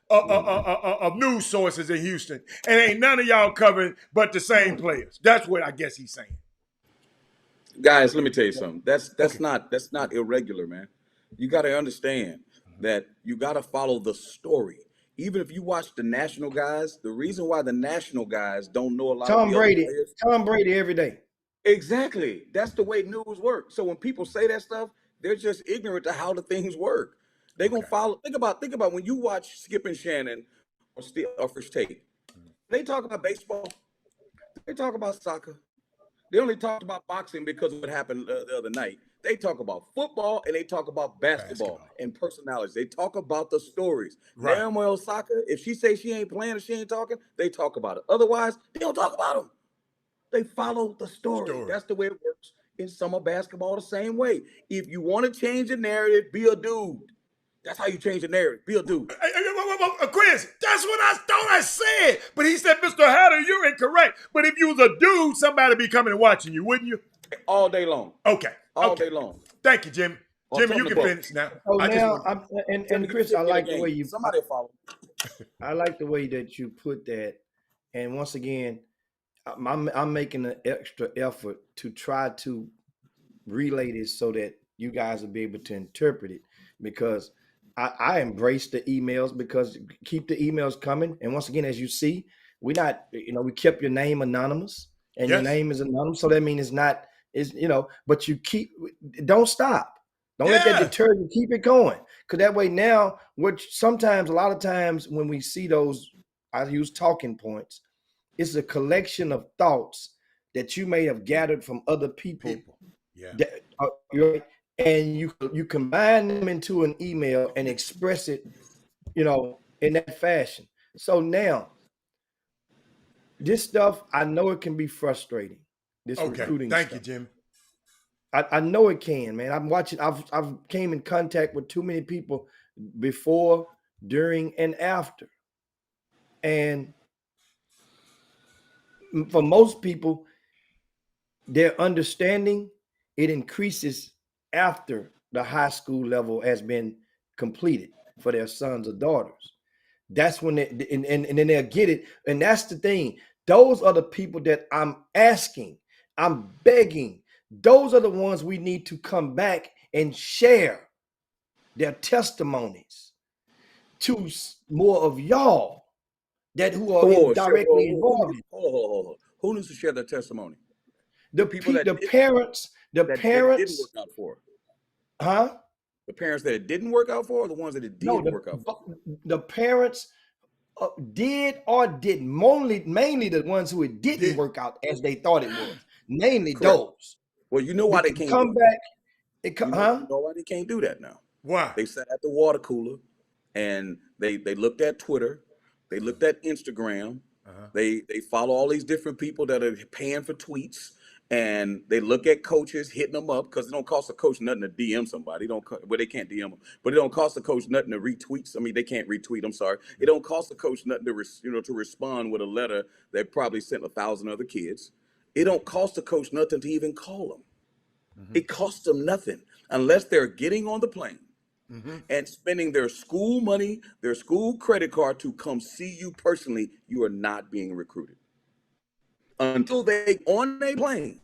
of news sources in Houston, and ain't none of y'all covering but the same players. That's what I guess he's saying. Guys, let me tell you something. That's not irregular, man. You got to understand that you got to follow the story. Even if you watch the national guys, the reason why the national guys don't know a lot Tom of the other Brady. players. Tom Brady every day. Exactly. That's the way news works. So when people say that stuff, they're just ignorant to how the things work. They're gonna follow. Think about when you watch Skip and Shannon or Fish Tate. They talk about baseball. They talk about soccer. They only talked about boxing because of what happened the other night. They talk about football and they talk about basketball and personalities. They talk about the stories. Right. Damn well, soccer. If she say she ain't playing or she ain't talking, they talk about it. Otherwise, they don't talk about them. They follow the story. That's the way it works in summer basketball the same way. If you want to change the narrative, be a dude. That's how you change the narrative. Be a dude. Chris, that's what I thought I said. But he said, Mr. Hatter, you're incorrect. But if you was a dude, somebody be coming and watching you, wouldn't you? All day long. Okay. All day long. Thank you, Jimmy. Well, Jimmy, you tell can me finish now. Oh, I now just and Chris, I like the way you Somebody follow. I like the way that you put that. And once again, I'm making an extra effort to try to relay this so that you guys will be able to interpret it, because I embrace the emails, because keep the emails coming. And once again, as you see, we kept your name anonymous, and your Yes. name is anonymous. So that means but you don't stop. Don't let that Yeah. deter you. Keep it going. Because that way now, a lot of times when we see those, I use talking points, it's a collection of thoughts that you may have gathered from other people. Yeah. And you combine them into an email and express it, in that fashion. So now, this stuff, I know it can be frustrating. This recruiting Thank stuff. you, Jim. I know it can, man. I'm watching. I've came in contact with too many people before, during, and after. And for most people, their understanding, it increases after the high school level has been completed for their sons or daughters. That's when and then they'll get it. And that's the thing. Those are the people that I'm asking, I'm begging. Those are the ones we need to come back and share their testimonies to more of y'all who are directly involved. Who needs to share their testimony? The people that parents, that didn't work out for. huh? The parents that it didn't work out for, or the ones that it No, did work out for? the parents did or didn't. Mainly the ones who it didn't Did. work out as they thought it was. Mainly Correct. those. Well, you know why they The can't do it. comeback. You know why they can't do that now. Why? They sat at the water cooler and they looked at Twitter, they looked at Instagram, they follow all these different people that are paying for tweets, and they look at coaches hitting them up because it don't cost a coach nothing to DM somebody. They can't DM them, but it don't cost a coach nothing to retweet. I mean, they can't retweet. I'm sorry. It don't cost a coach nothing to respond with a letter that probably sent 1,000 other kids. It don't cost a coach nothing to even call them. It costs them nothing unless they're getting on the plane and spending their school money, their school credit card to come see you personally. You are not being recruited until they on a plane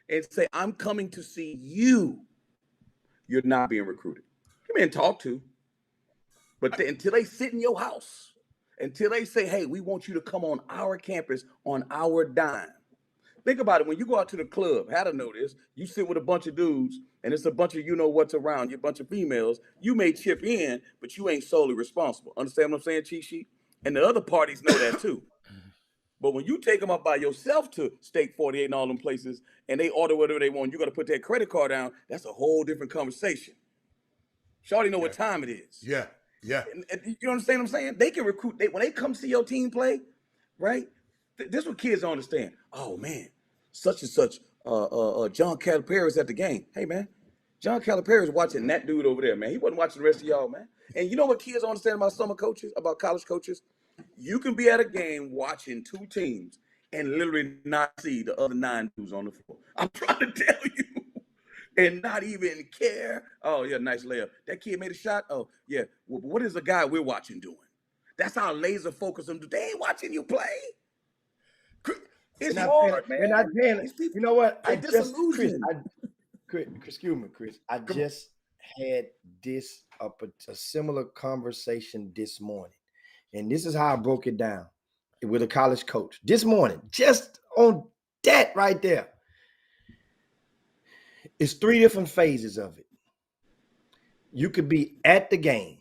and say, "I'm coming to see you." You're not being recruited. You're being talked to, but until they sit in your house, until they say, "Hey, we want you to come on our campus on our dime." Think about it. When you go out to the club, how to know this, you sit with a bunch of dudes and it's a bunch of what's around you, a bunch of females. You may chip in, but you ain't solely responsible. Understand what I'm saying, Cheat Sheet? And the other parties know that too. But when you take them up by yourself to Steak 48 and all them places and they order whatever they want, you got to put that credit card down. That's a whole different conversation. Shawty know what time it is. Yeah. And you understand what I'm saying? They can recruit. When they come see your team play, right? This is what kids don't understand. Oh man, such and such, John Calipari is at the game. Hey man, John Calipari is watching that dude over there, man. He wasn't watching the rest of y'all, man. And you know what kids don't understand about summer coaches, about college coaches? You can be at a game watching two teams and literally not see the other 9 dudes on the floor. I'm trying to tell you. And not even care. Oh yeah, nice layup. That kid made a shot. Oh yeah. Well, what is the guy we're watching doing? That's how laser focused them. They ain't watching you play. It's hard, man. They're not paying. You know what? I just, Chris, excuse me, Chris. I just had a similar conversation this morning, and this is how I broke it down with a college coach this morning. Just on that right there, it's 3 different phases of it. You could be at the game.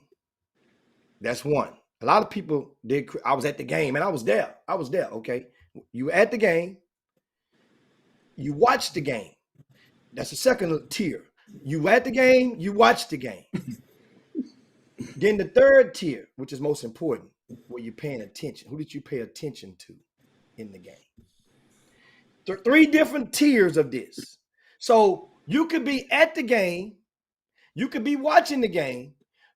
That's one. A lot of people did. I was at the game, and I was there. Okay. You at the game, you watch the game. That's the second tier. You at the game, you watch the game. Then the third tier, which is most important, where you're paying attention. Who did you pay attention to in the game? 3 different tiers of this. So you could be at the game, you could be watching the game,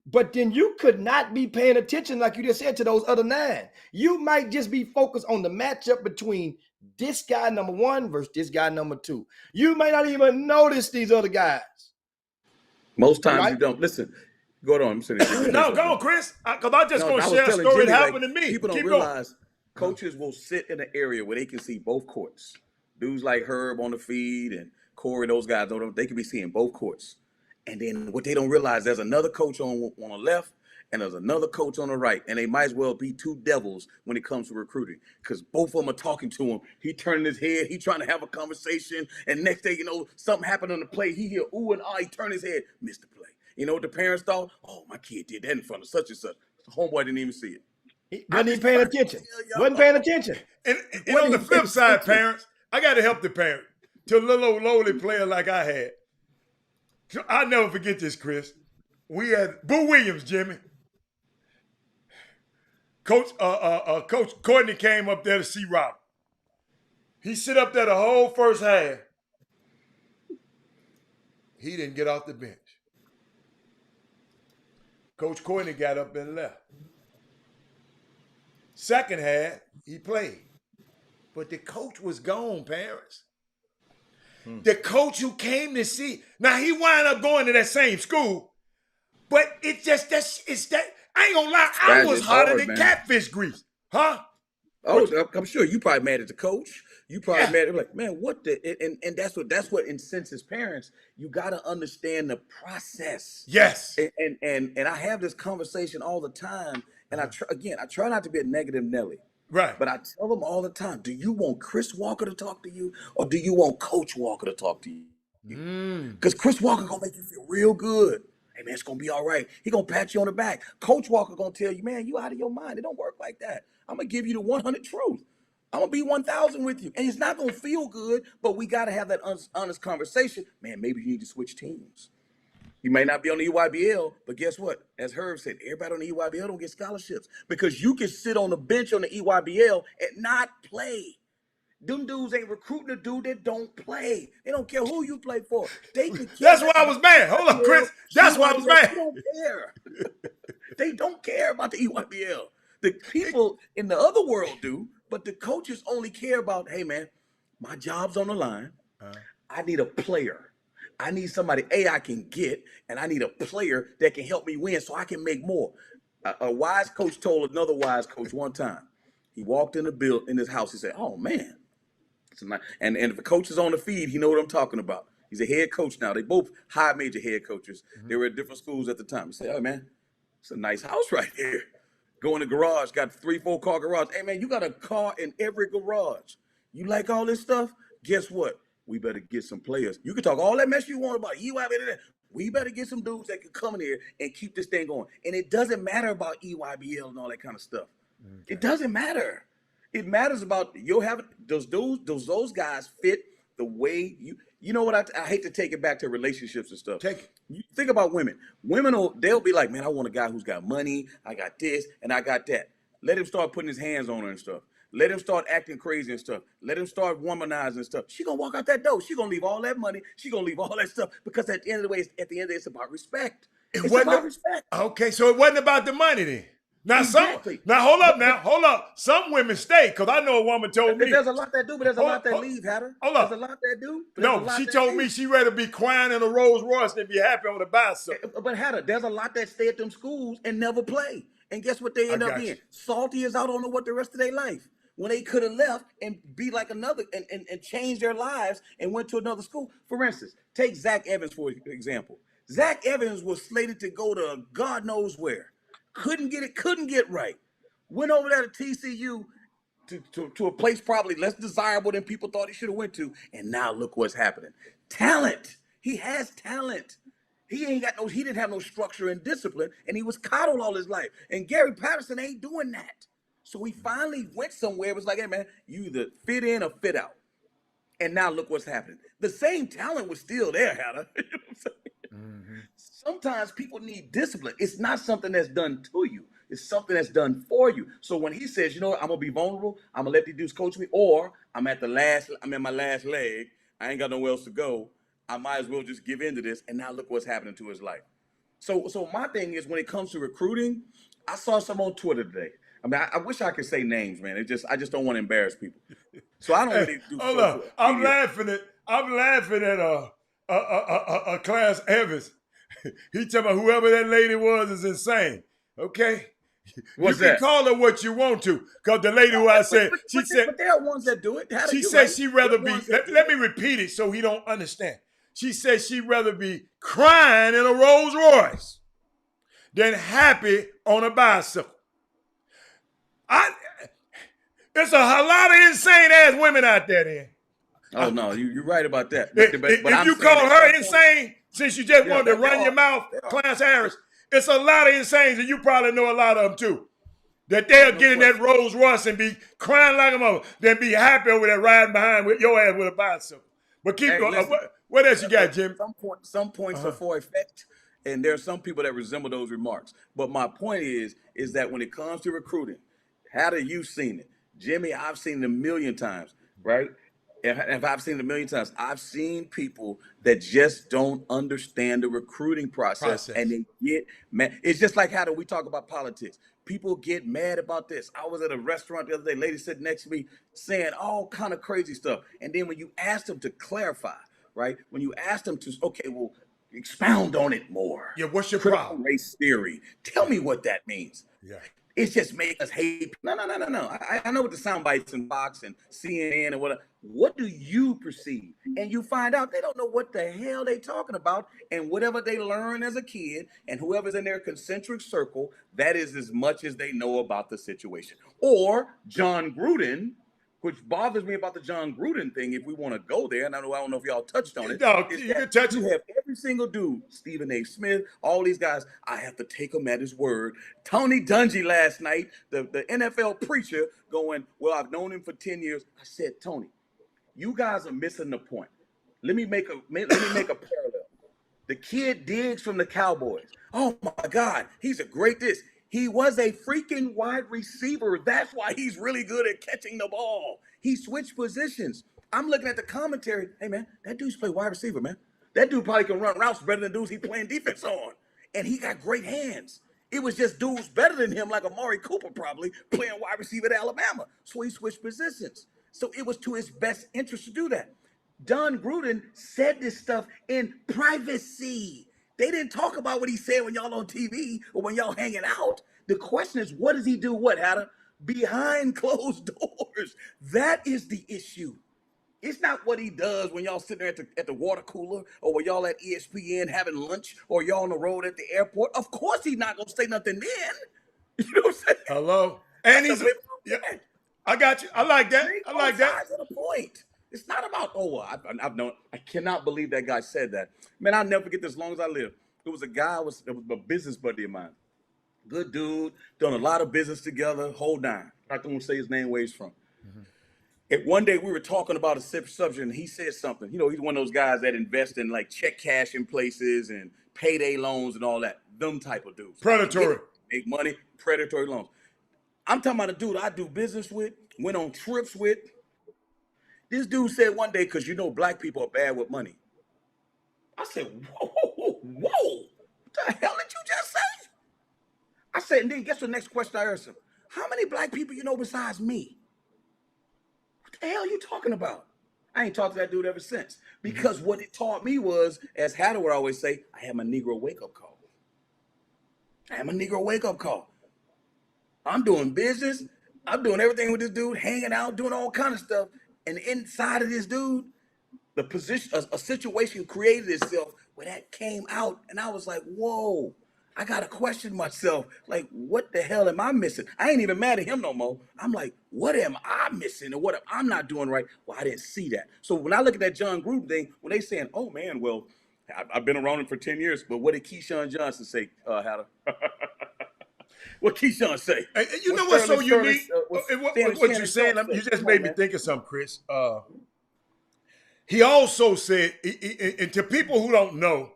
but then you could not be paying attention, like you just said, to those other 9. You might just be focused on the matchup between this guy number 1 versus this guy number 2. You may not even notice these other guys. Most times you don't. Listen, go on. No, go on, Chris. Because I just going to share a story that happened to me. People don't realize coaches will sit in an area where they can see both courts. Dudes like Herb on the feed and Corey, those guys, they can be seeing both courts. And then what they don't realize, there's another coach on the left and there's another coach on the right. And they might as well be 2 devils when it comes to recruiting because both of them are talking to him. He turning his head. He trying to have a conversation. And next day, something happened on the play. He hear ooh and ah. He turn his head, missed the play. You know what the parents thought? Oh, my kid did that in front of such and such. The homeboy didn't even see it. He wasn't even paying attention. Wasn't paying attention. And on the flip side, parents, I got to help the parent to a little old lowly player like I had. I'll never forget this, Chris. We had Boo Williams, Jimmy. Coach Courtney came up there to see Robert. He sit up there the whole first half. He didn't get off the bench. Coach Courtney got up and left. Second half, he played. But the coach was gone, parents. The coach who came to see, now he wound up going to that same school, but it's just I ain't gonna lie, I was hotter than catfish grease, huh? Oh, I'm sure you probably mad at the coach. You probably mad at like, man, what the and that's what incenses parents. You got to understand the process. Yes. And I have this conversation all the time, and I try not to be a negative Nelly. Right. But I tell them all the time, do you want Chris Walker to talk to you or do you want Coach Walker to talk to you? Because Chris Walker going to make you feel real good. Hey, man, it's going to be all right. He going to pat you on the back. Coach Walker going to tell you, man, you out of your mind. It don't work like that. I'm going to give you the 100 truth. I'm going to be 1,000 with you. And it's not going to feel good, but we got to have that honest conversation. Man, maybe you need to switch teams. You may not be on the EYBL, but guess what? As Herb said, everybody on the EYBL don't get scholarships because you can sit on the bench on the EYBL and not play. Them dudes ain't recruiting a dude that don't play. They don't care who you play for. They can That's why I was mad. Hold up, Chris. That's why I was mad. They don't care. They don't care about the EYBL. The people in the other world do, but the coaches only care about, hey, man, my job's on the line. I need a player. I need somebody, I can get, and I need a player that can help me win so I can make more. A wise coach told another wise coach one time. He walked in his house. He said, oh, man. And if the coach is on the feed, he know what I'm talking about. He's a head coach now. They both high major head coaches. They were at different schools at the time. He said, oh, man, it's a nice house right here. Go in the garage, got 3-4 car garage. Hey, man, you got a car in every garage. You like all this stuff? Guess what? We better get some players. You can talk all that mess you want about EYBL. We better get some dudes that can come in here and keep this thing going. And it doesn't matter about EYBL and all that kind of stuff. Okay. It doesn't matter. It matters about those guys fit the way you know what I hate to take it back to relationships and stuff. You think about women. They'll be like, man, I want a guy who's got money. I got this and I got that. Let him start putting his hands on her and stuff. Let him start acting crazy and stuff. Let him start womanizing and stuff. She gonna walk out that door. She gonna leave all that money. She gonna leave all that stuff because at the end of the day, it's about respect. It's about respect. Okay, so it wasn't about the money then. Now, exactly. Hold up. Some women stay, because I know a woman told me. There's a lot that do, but there's a lot that leave, Hatter. Hold up. There's a lot that do. No, she told me she'd rather be crying in a Rolls Royce than be happy on a bicycle. But Hatter, there's a lot that stay at them schools and never play. And guess what they end up being? Salty as I don't know what the rest of their life. When they could have left and be like another and change their lives and went to another school. For instance, take Zach Evans for example. Zach Evans was slated to go to God knows where. Couldn't get right. Went over there to TCU to a place probably less desirable than people thought he should have went to. And now look what's happening. Talent. He has talent. He didn't have no structure and discipline, and he was coddled all his life. And Gary Patterson ain't doing that. So he finally went somewhere. It was like, hey, man, you either fit in or fit out. And now look what's happening. The same talent was still there, Hatter. You know what I'm saying? Mm-hmm. Sometimes people need discipline. It's not something that's done to you. It's something that's done for you. So when he says, you know what, I'm going to be vulnerable. I'm going to let these dudes coach me. Or I'm at my last leg. I ain't got nowhere else to go. I might as well just give in to this. And now look what's happening to his life. So my thing is when it comes to recruiting, I saw some on Twitter today. I mean, I wish I could say names, man. I just don't want to embarrass people. So I don't really do. Hold on, I'm laughing at Clarence Evans. He talking about whoever that lady was is insane. Okay, What's you that? can call her what you want to, because the lady who I said, but there are ones that do it. She said she'd rather be. Let me repeat it so he don't understand. She said she'd rather be crying in a Rolls Royce than happy on a bicycle. There's a lot of insane ass women out there then. Oh no, you're right about that. If you call her insane, since you just wanted to run your mouth, Clarence Harris, it's a lot of insanes, and you probably know a lot of them too. That they'll get in that Rolls Royce and be crying like a mother, then be happy over there riding behind with your ass with a bicycle. But keep going. Listen, what else you got, Jim? Some points are for effect, and there are some people that resemble those remarks. But my point is that when it comes to recruiting, how have you seen it? Jimmy, I've seen it a million times, right? If I've seen it a million times, I've seen people that just don't understand the recruiting process. And they get mad. It's just like how do we talk about politics? People get mad about this. I was at a restaurant the other day, lady sitting next to me saying all kind of crazy stuff. And then when you ask them to clarify, right? When you ask them to, okay, well, expound on it more. Yeah, what's your Critical problem? race theory. Tell me what that means. Yeah. It's just make us hate. No. I know what the sound bites in Fox and CNN and whatever. What do you perceive? And you find out they don't know what the hell they talking about. And whatever they learn as a kid and whoever's in their concentric circle, that is as much as they know about the situation. Or John Gruden, which bothers me about the John Gruden thing, if we want to go there, and I don't know if y'all touched on it. No, is you that can touch you it. have every single dude, Stephen A. Smith, all these guys, I have to take him at his word. Tony Dungy last night, the NFL preacher, going, well, I've known him for 10 years. I said, Tony, you guys are missing the point. Let me make a parallel. The kid Diggs from the Cowboys. Oh my God, he's a great this. He was a freaking wide receiver. That's why he's really good at catching the ball. He switched positions. I'm looking at the commentary. Hey man, that dude's play wide receiver, man. That dude probably can run routes better than dudes he playing defense on. And he got great hands. It was just dudes better than him, like Amari Cooper probably, playing wide receiver at Alabama. So he switched positions. So it was to his best interest to do that. John Gruden said this stuff in privacy. They didn't talk about what he said when y'all on TV or when y'all hanging out. The question is, what does he do? What, Hatter? Behind closed doors. That is the issue. It's not what he does when y'all sitting there at the water cooler or when y'all at ESPN having lunch or y'all on the road at the airport. Of course he's not going to say nothing then. You know what I'm saying? Hello? And That's he's, a yeah, I got you. I like that. I like that. sides of the point. It's not about, I've known, I cannot believe that guy said that. Man, I'll never forget this as long as I live. There was a guy, it was a business buddy of mine. Good dude, done a lot of business together, whole nine. I don't want to say his name, where he's from. And one day we were talking about a subject and he said something. You know, he's one of those guys that invest in like check cash in places and payday loans and all that. Them type of dudes. Predatory. Make money, predatory loans. I'm talking about a dude I do business with, went on trips with. This dude said one day, because you know black people are bad with money. I said, whoa. What the hell did you just say? I said, and then guess the next question I asked him? How many black people you know besides me? What the hell are you talking about? I ain't talked to that dude ever since. Because what it taught me was, as Hatter would always say, I had my Negro wake-up call. I'm doing business. I'm doing everything with this dude, hanging out, doing all kind of stuff. And inside of this dude, the position, a situation created itself where that came out. And I was like, whoa, I got to question myself. Like, what the hell am I missing? I ain't even mad at him no more. I'm like, what am I missing? Or what am I not doing right? Well, I didn't see that. So when I look at that John Gruden thing, when they saying, oh man, well, I've been around him for 10 years, but what did Keyshawn Johnson say, Hatter? What Keyshawn say? And you know what's so unique? What you're saying, you just made me think of something, Chris. He also said, and to people who don't know,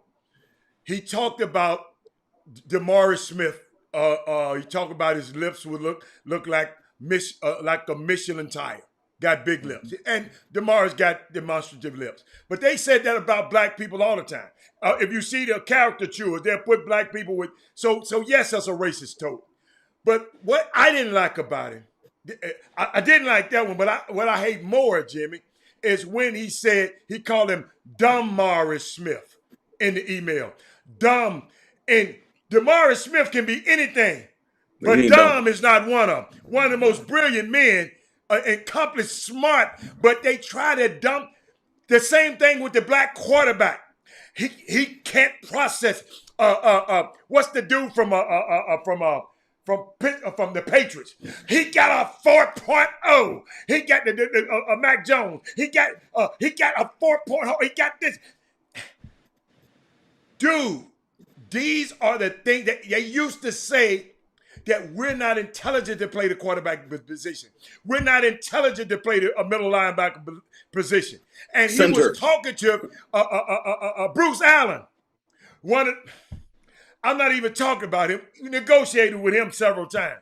he talked about DeMaurice Smith. He talked about his lips would look like a Michelin tire. Got big lips. And DeMaurice got demonstrative lips. But they said that about black people all the time. If you see the caricatures, they'll put black people with. So yes, that's a racist tote. But what I didn't like about him, I didn't like that one, but what I hate more, Jimmy, is when he called him Dumb Morris Smith in the email. Dumb. And DeMaurice Smith can be anything, but dumb is not one of them. One of the most brilliant men, accomplished, smart, but they try to dump. The same thing with the black quarterback. He can't process. What's the dude from the Patriots? He got a 4.0. He got the Mac Jones. He got a 4.0. He got this. Dude, these are the things that they used to say, that we're not intelligent to play the quarterback position. We're not intelligent to play a middle linebacker position. And he was talking to Bruce Allen. I'm not even talking about him. We negotiated with him several times.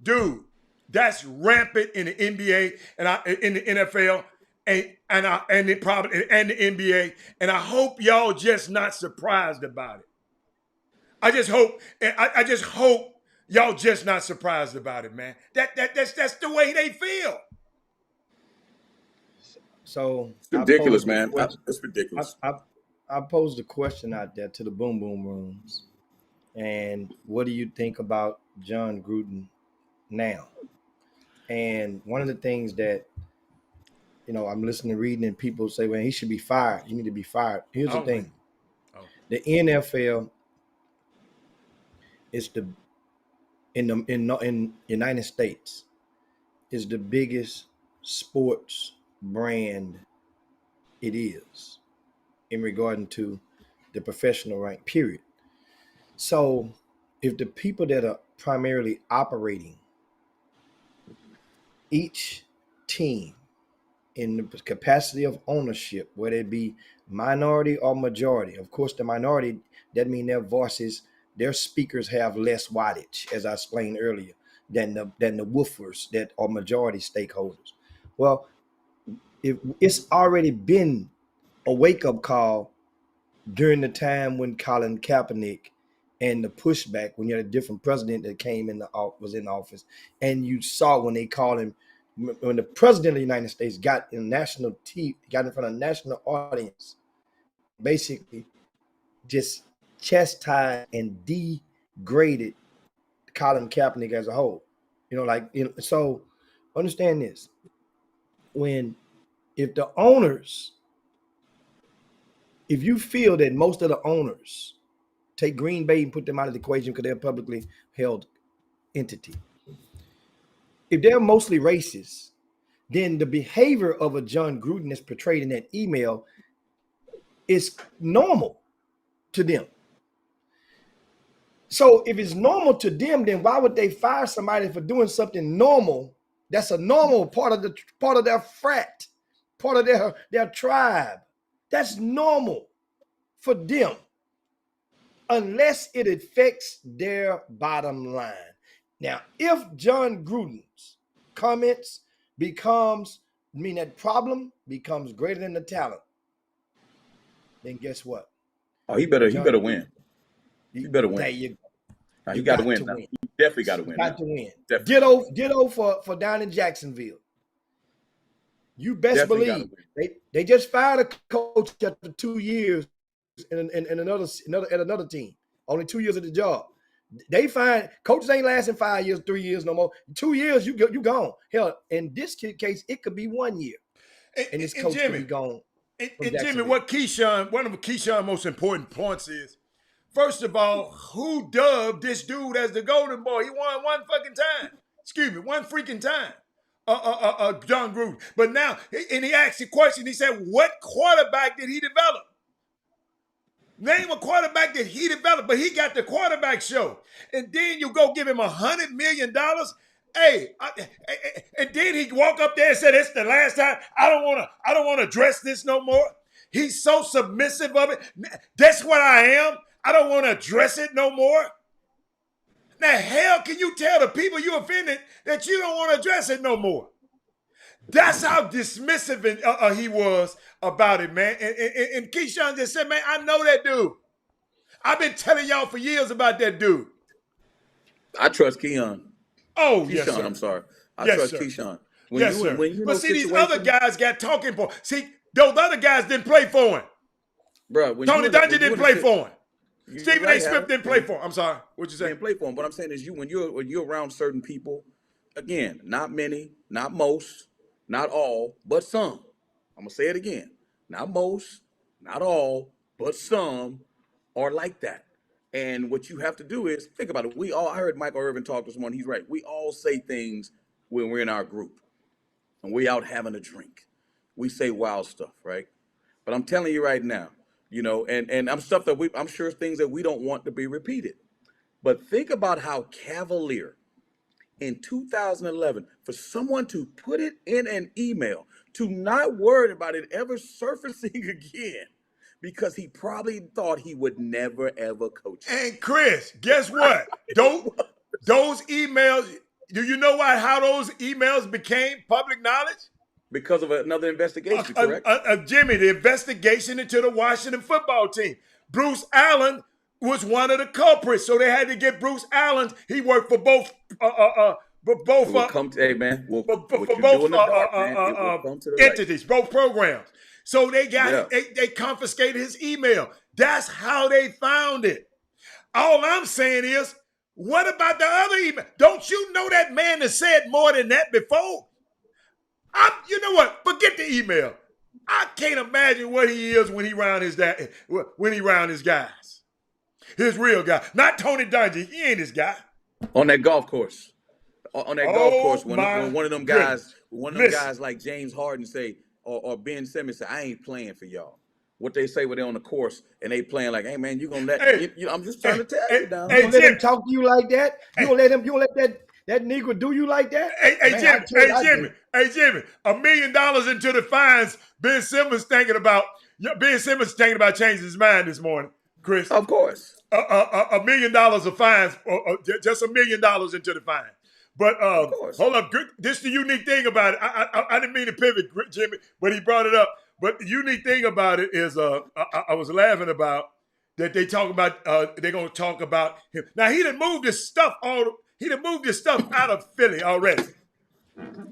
Dude, that's rampant in the NBA and in the NFL and the NBA. And I hope y'all just not surprised about it. I just hope y'all just not surprised about it, man. That's the way they feel. So it's ridiculous, man. It's ridiculous. I posed a question out there to the Boom Boom Rooms. And what do you think about John Gruden now? And one of the things that, I'm listening to reading and people say, well, he should be fired. You need to be fired. Here's the thing. The NFL is in United States is the biggest sports brand it is in regard to the professional rank, period. So if the people that are primarily operating each team in the capacity of ownership, whether it be minority or majority, of course, the minority, that means their voices, their speakers have less wattage, as I explained earlier, than the woofers that are majority stakeholders. Well, it's already been a wake-up call during the time when Colin Kaepernick and the pushback, when you had a different president that came in was in office, and you saw when they called him, when the president of the United States got in national TV, got in front of a national audience, basically just chastised and degraded Colin Kaepernick as a whole. So understand this: if the owners, if you feel that most of the owners take Green Bay and put them out of the equation because they're a publicly held entity, if they're mostly racist, then the behavior of a John Gruden that's portrayed in that email is normal to them. So if it's normal to them, then why would they fire somebody for doing something normal? That's a normal part of their frat, part of their tribe. That's normal for them, unless it affects their bottom line. Now, if John Gruden's comments that problem becomes greater than the talent, then guess what? Oh, he better win. You better win. There you go. You got to win now. You definitely got to win. Got to win. Definitely. Ditto for down in Jacksonville. You best believe they just fired a coach after 2 years in another team. Only 2 years at the job. They find coaches ain't lasting 5 years, 3 years no more. 2 years, you gone. Hell, in this case, it could be 1 year, and this coach could be gone. And Jimmy, one of Keyshawn's most important points is, first of all, who dubbed this dude as the Golden Boy? He won one freaking time. John Gruden. But now, and he asked the question, he said, what quarterback did he develop? Name a quarterback that he developed, but he got the quarterback show. And then you go give him $100 million. And then he walk up there and said, it's the last time. I don't want to address this no more. He's so submissive of it. That's what I am. I don't want to address it no more. Now, hell can you tell the people you offended that you don't want to address it no more? That's how dismissive he was about it, man. And Keyshawn just said, man, I know that dude. I've been telling y'all for years about that dude. I trust Keyshawn. Oh, Keyshawn, yes, sir. I'm sorry. I yes, trust sir. Keyshawn. But see, these other guys got talking for. See, those other guys didn't play for him. Bro, Tony Dungy didn't play for him. Stephen A. Smith didn't play for him. I'm sorry. What'd you say? Didn't play for him. What I'm saying is when you're around certain people, again, not many, not most, not all, but some. I'm gonna say it again. Not most, not all, but some are like that. And what you have to do is think about it. I heard Michael Irvin talk this morning. He's right. We all say things when we're in our group and we out having a drink. We say wild stuff, right? But I'm telling you right now, and I'm stuff that I'm sure things that we don't want to be repeated. But think about how cavalier in 2011 for someone to put it in an email, to not worry about it ever surfacing again, because he probably thought he would never, ever coach. And Chris, guess what? those emails, do you know how those emails became public knowledge? Because of another investigation, correct? Jimmy, the investigation into the Washington football team. Bruce Allen was one of the culprits, so they had to get Bruce Allen. He worked for both entities, both programs. So they they confiscated his email. That's how they found it. All I'm saying is, what about the other email? Don't you know that man has said more than that before? You know what? Forget the email. I can't imagine what he is when he round his guys. His real guy. Not Tony Dungy. He ain't his guy. On that golf course. on that golf Oh course my when one of them goodness. Listen. guys like James Harden say or Ben Simmons say, I ain't playing for y'all. What they say when they're on the course and they playing like, hey man, you gonna let Hey, I'm just trying to tell you now. You hey, gonna let him Jim. talk to you like that? You Hey, gonna let him? You gonna let that Negro do you like that? hey, Man, I Jimmy. tell you, Hey, I Jimmy. do. Hey, Jimmy. $1 million into the fines. Ben Simmons thinking about. Ben Simmons thinking about changing his mind this morning, Chris. Of course. $1 million of fines, just $1 million into the fine. But Of course. hold up, this is the unique thing about it. I didn't mean to pivot, Jimmy, but he brought it up. But the unique thing about it is, I was laughing about that they talk about. They're gonna talk about him. Now he done moved his stuff out of Philly already.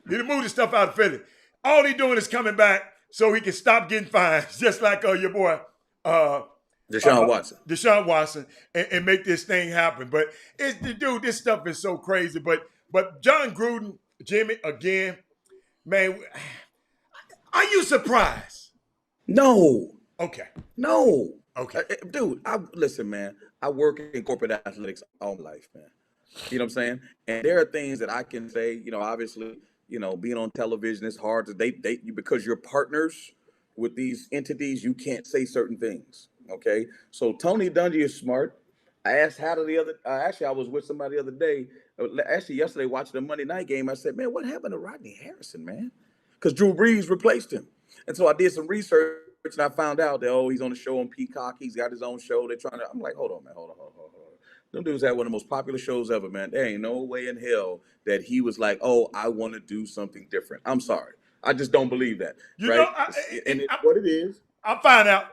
He done moved his stuff out of Philly. All he doing is coming back so he can stop getting fines, just like your boy. Deshaun Watson. Deshaun Watson, and make this thing happen. But dude, this stuff is so crazy. But John Gruden, Jimmy, again, man, are you surprised? No. Okay. No. Okay. Dude, listen, man. I work in corporate athletics all my life, man. You know what I'm saying? And there are things that I can say, obviously, being on television is hard to because you're partners with these entities, you can't say certain things. Okay. So Tony Dungy is smart. I asked actually I was with somebody the other day, actually yesterday watching the Monday night game. I said, man, what happened to Rodney Harrison, man? Because Drew Brees replaced him. And so I did some research and I found out that, he's on the show on Peacock. He's got his own show. I'm like, hold on, man, hold on. Them dudes had one of the most popular shows ever, man. There ain't no way in hell that he was like, oh, I want to do something different. I'm sorry. I just don't believe that. And it's what it is. I'll find out.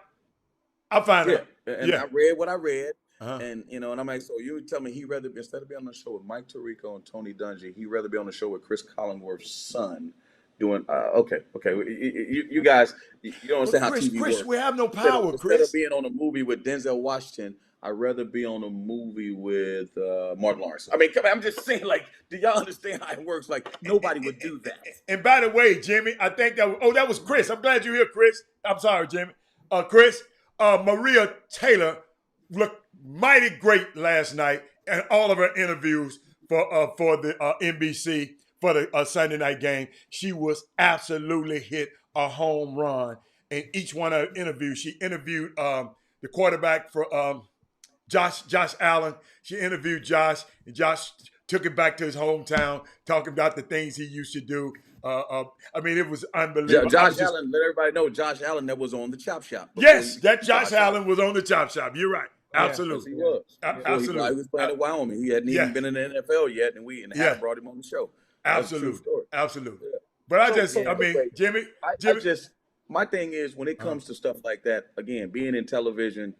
And I read what I read. Uh-huh. And and I'm like, so you tell me instead of being on the show with Mike Tirico and Tony Dungy, he'd rather be on the show with Chris Collinsworth's son doing okay. You guys, you don't understand how TV Chris, works. we have no power, Instead Chris. of being on a movie with Denzel Washington, I'd rather be on a movie with Martin Lawrence. I mean, come on, I'm just saying, like, do y'all understand how it works? Like, nobody would do that. And by the way, Jimmy, I think that was Chris. I'm glad you're here, Chris. I'm sorry, Jimmy. Chris, Maria Taylor looked mighty great last night and all of her interviews for the NBC for the Sunday night game. She was absolutely hit a home run. In each one of her interviews, she interviewed the quarterback for Josh Allen. She interviewed Josh, and Josh took him back to his hometown, talking about the things he used to do. I mean, it was unbelievable. Josh Allen, let everybody know, Josh Allen that was on the Chop Shop. Yes, that Josh Allen was on the Chop Shop. You're right. Absolutely. Yes, he was. Absolutely. He was playing at Wyoming. He hadn't even been in the NFL yet, and Hannah brought him on the show. Absolutely. Absolutely. Yeah. But Jimmy, my thing is when it comes to stuff like that, again, being in television,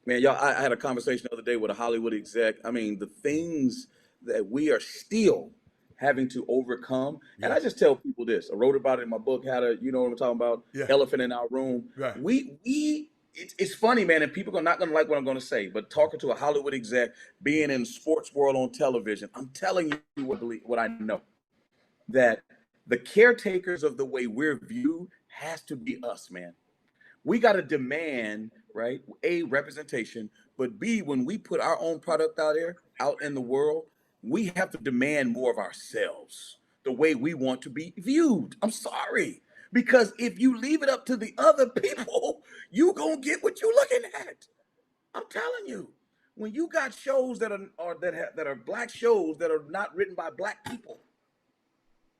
man, y'all, I had a conversation the other day with a Hollywood exec. I mean, the things that we are still having to overcome. And I just tell people this. I wrote about it in my book, How to, you know what I'm talking about? Yeah. Elephant in Our Room. Right. It's funny, man, and people are not going to like what I'm going to say, but talking to a Hollywood exec, being in the sports world on television, I'm telling you what I know, that the caretakers of the way we're viewed has to be us, man. We got to demand, right, A, representation, but B, when we put our own product out in the world, we have to demand more of ourselves, the way we want to be viewed. I'm sorry. Because if you leave it up to the other people, you gonna get what you're looking at. I'm telling you, when you got shows that are black shows that are not written by black people,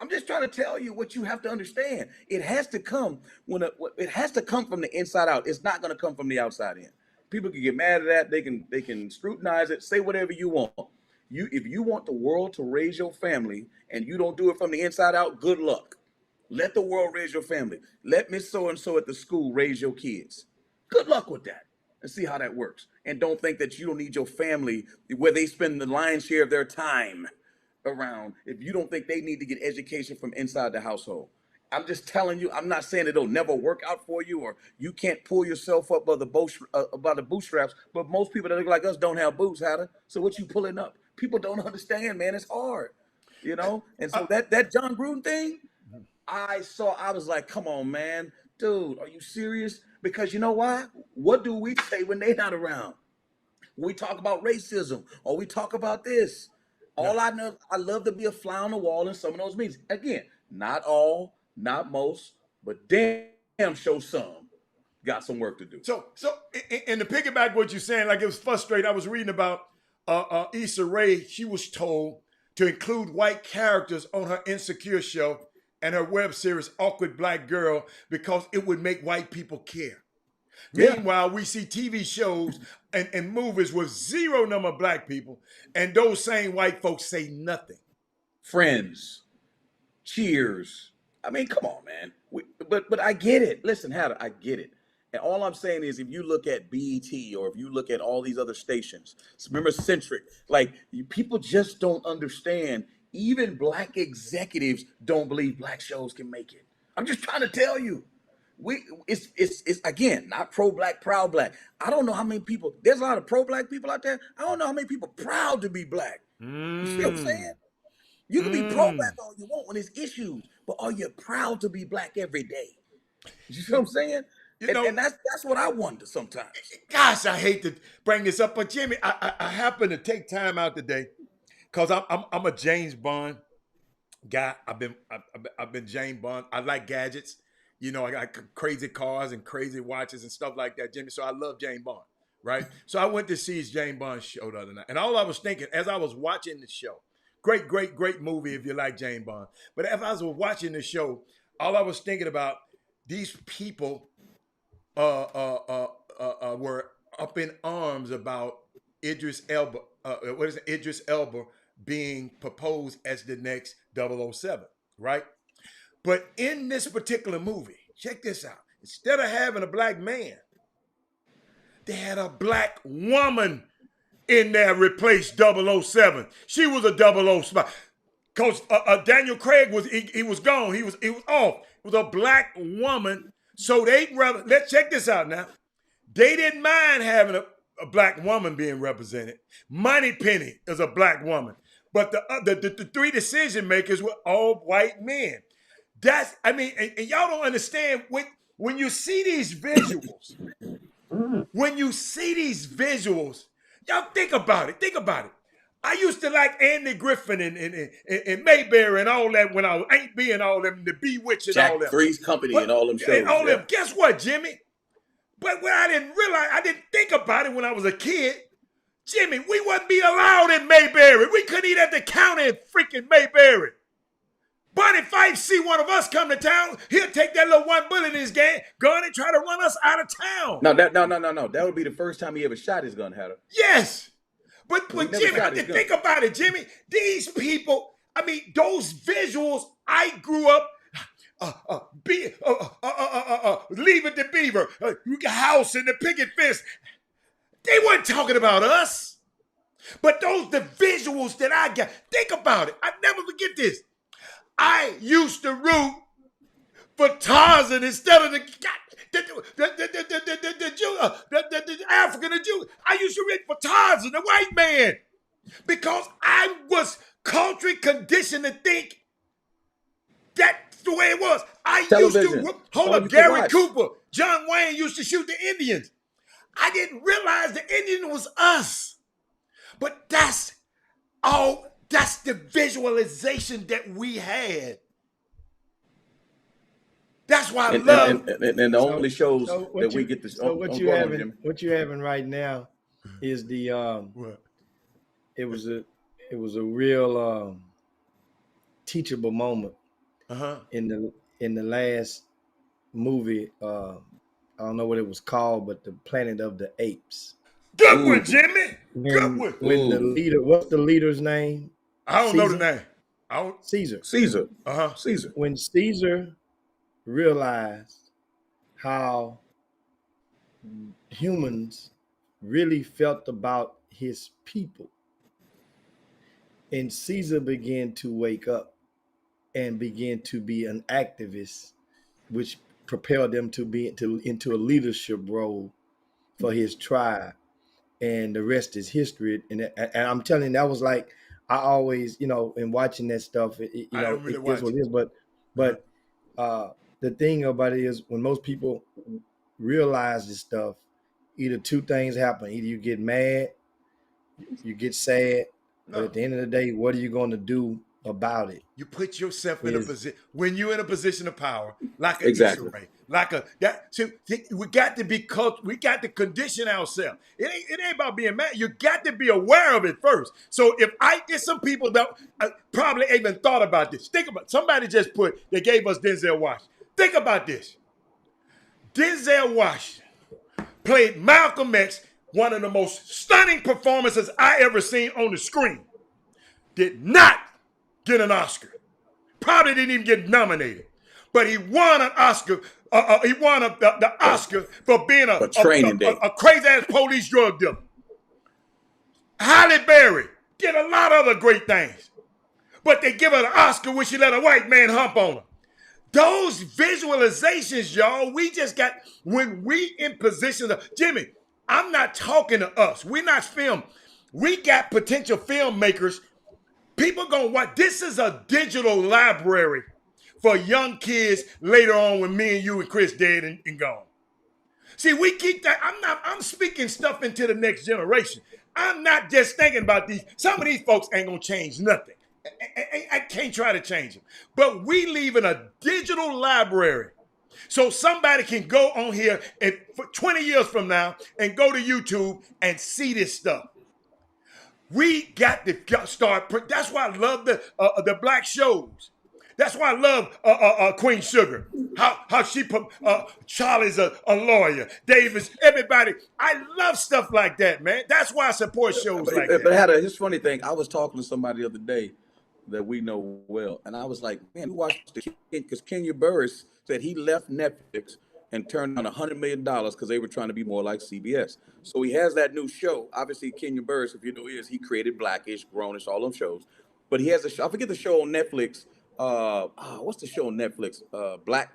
I'm just trying to tell you what you have to understand. It has to come it has to come from the inside out. It's not gonna come from the outside in. People can get mad at that. They can scrutinize it. Say whatever you want. If you want the world to raise your family and you don't do it from the inside out, good luck. Let the world raise your family. Let Miss So-and-so at the school raise your kids. Good luck with that and see how that works. And don't think that you don't need your family where they spend the lion's share of their time around. If you don't think they need to get education from inside the household. I'm just telling you, I'm not saying it'll never work out for you or you can't pull yourself up by the bootstraps, but most people that look like us don't have boots, Hatter. So what you pulling up? People don't understand, man. It's hard, And so that John Gruden thing, I was like, come on, man. Dude, are you serious? Because you know why? What do we say when they're not around? We talk about racism or we talk about this. All I know, I love to be a fly on the wall in some of those meetings. Again, not all, not most, but damn sure some got some work to do. So, and to piggyback what you're saying, like it was frustrating. I was reading about Issa Rae. She was told to include white characters on her Insecure show and her web series Awkward Black Girl because it would make white people care. Yeah. Meanwhile, we see TV shows and movies with zero number of black people, and those same white folks say nothing. Friends, Cheers. I mean, come on, man. But I get it. Listen, Hatter, I get it. And all I'm saying is, if you look at BET or if you look at all these other stations, remember Centric, like people just don't understand. Even black executives don't believe black shows can make it. I'm just trying to tell you. It's again not pro-black, proud black. I don't know how many people. There's a lot of pro-black people out there. I don't know how many people proud to be black. You see what I'm saying? You can be pro-black all you want when there's issues, but are you proud to be black every day? You see what I'm saying? And that's what I wonder sometimes. Gosh, I hate to bring this up, but Jimmy, I happen to take time out today because I'm a James Bond guy. I've been James Bond. I like gadgets. You know, I got crazy cars and crazy watches and stuff like that, Jimmy. So I love James Bond, right? So I went to see his James Bond show the other night, and all I was thinking as I was watching the show, great movie if you like James Bond. But as I was watching the show, all I was thinking about, these people were up in arms about Idris Elba. Idris Elba being proposed as the next 007, right? But in this particular movie, check this out. Instead of having a black man, they had a black woman in there replace 007. She was a 00 spy. Because Daniel Craig was gone. He was off. It was a black woman. So let's check this out now. They didn't mind having a black woman being represented. Moneypenny is a black woman. But the three decision makers were all white men. And y'all don't understand when you see these visuals, y'all think about it. I used to like Andy Griffin and Mayberry and all that when I was Ain't B and all them, the Bewitched and all Jack them. Three's Company and all them shows. And all them. Guess what, Jimmy? But when I didn't think about it when I was a kid. Jimmy, we wasn't being allowed in Mayberry. We couldn't eat at the counter in freaking Mayberry. Barney Fife see one of us come to town, he'll take that little one bullet in his gun and try to run us out of town. No. That would be the first time he ever shot his gun, Hatter. Yes. But Jimmy, I didn't think about it, Jimmy. These people, those visuals, I grew up, Leave It to Beaver, House and the Picket Fence. They weren't talking about us. But the visuals that I got, think about it. I never forget this. I used to root for Tarzan instead of the African Jew. I used to root for Tarzan, the white man, because I was culturally conditioned to think that's the way it was. Gary Cooper, John Wayne used to shoot the Indians. I didn't realize the Indian was us. But that's the visualization that we had. That's why I love. And the only shows that we get to. So what you're having right now is the it was a real teachable moment in the last movie. I don't know what it was called, but the Planet of the Apes. Good one, Jimmy. Good one. When the leader, what's the leader's name? I don't know the name. Caesar. Caesar. When Caesar realized how humans really felt about his people, and Caesar began to wake up and began to be an activist, which propelled them to be into a leadership role for his tribe. And the rest is history. And I'm telling you, that was like, I always, in watching that stuff, it is what it is. But the thing about it is, when most people realize this stuff, either two things happen. Either you get mad, you get sad, But No. at the end of the day, what are you going to do about it? You put yourself in a Is position when you're in a position of power, like a Exactly. Issa Rae, like a that. So we got to be we got to condition ourselves. It ain't about being mad. You got to be aware of it first. So if there's some people that probably even thought about this. Think about somebody just they gave us Denzel Washington. Think about this. Denzel Washington played Malcolm X, one of the most stunning performances I ever seen on the screen. Did not get an Oscar. Probably didn't even get nominated. But he won an Oscar. He won the Oscar for being a crazy ass police drug dealer. Halle Berry did a lot of other great things. But they give her an Oscar when she let a white man hump on her. Those visualizations, y'all, we just got, when we in positions of, Jimmy, I'm not talking to us. We're not film. We got potential filmmakers. People gonna watch. This is a digital library for young kids later on when me and you and Chris dead and gone. See, we keep that. I'm speaking stuff into the next generation. I'm not just thinking about these. Some of these folks ain't gonna change nothing. I can't try to change them. But we leaving a digital library so somebody can go on here and for 20 years from now and go to YouTube and see this stuff. We got to start. That's why I love the black shows. That's why I love Queen Sugar. How she Charlie's a lawyer. Davis, everybody. I love stuff like that, man. That's why I support shows like that. But it's funny thing. I was talking to somebody the other day that we know well, and I was like, man, we watched because Kenya Burris said he left Netflix and turned down $100 million because they were trying to be more like CBS. So he has that new show. Obviously, Kenya Burris, if you know who he is, he created Blackish, Grownish, all them shows. But he has a show. I forget the show on Netflix. What's the show on Netflix? Black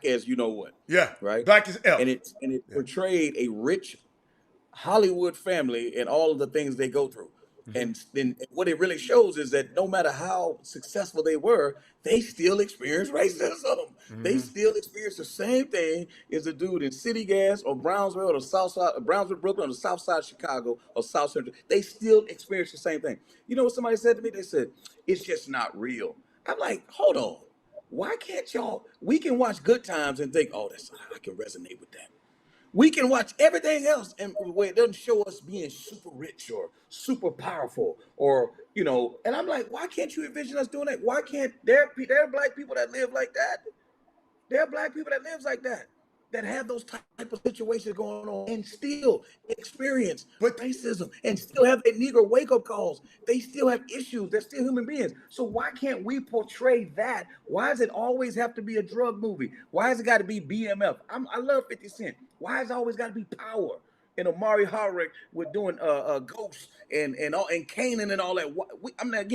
as you know what. Yeah, right. Black as L. And it portrayed a rich Hollywood family and all of the things they go through. And then what it really shows is that no matter how successful they were, they still experience racism. They still experience the same thing as a dude in City Gas or Brownsville or South Side, Brownsville, Brooklyn, or the South Side of Chicago or South Central. They still experience the same thing. You know what somebody said to me? They said, it's just not real. I'm like, hold on. Why can't y'all? We can watch Good Times and think, oh, I can resonate with that. We can watch everything else and where it doesn't show us being super rich or super powerful or, and I'm like, why can't you envision us doing that? Why can't there are black people that live like that? There are black people that live like that have those type of situations going on and still experience racism and still have their Negro wake-up calls. They still have issues. They're still human beings. So why can't we portray that? Why does it always have to be a drug movie? Why has it got to be BMF? I love 50 Cent. Why has it always got to be power? And Omari Hardwick with doing Ghost and Kanan and all that. I'm not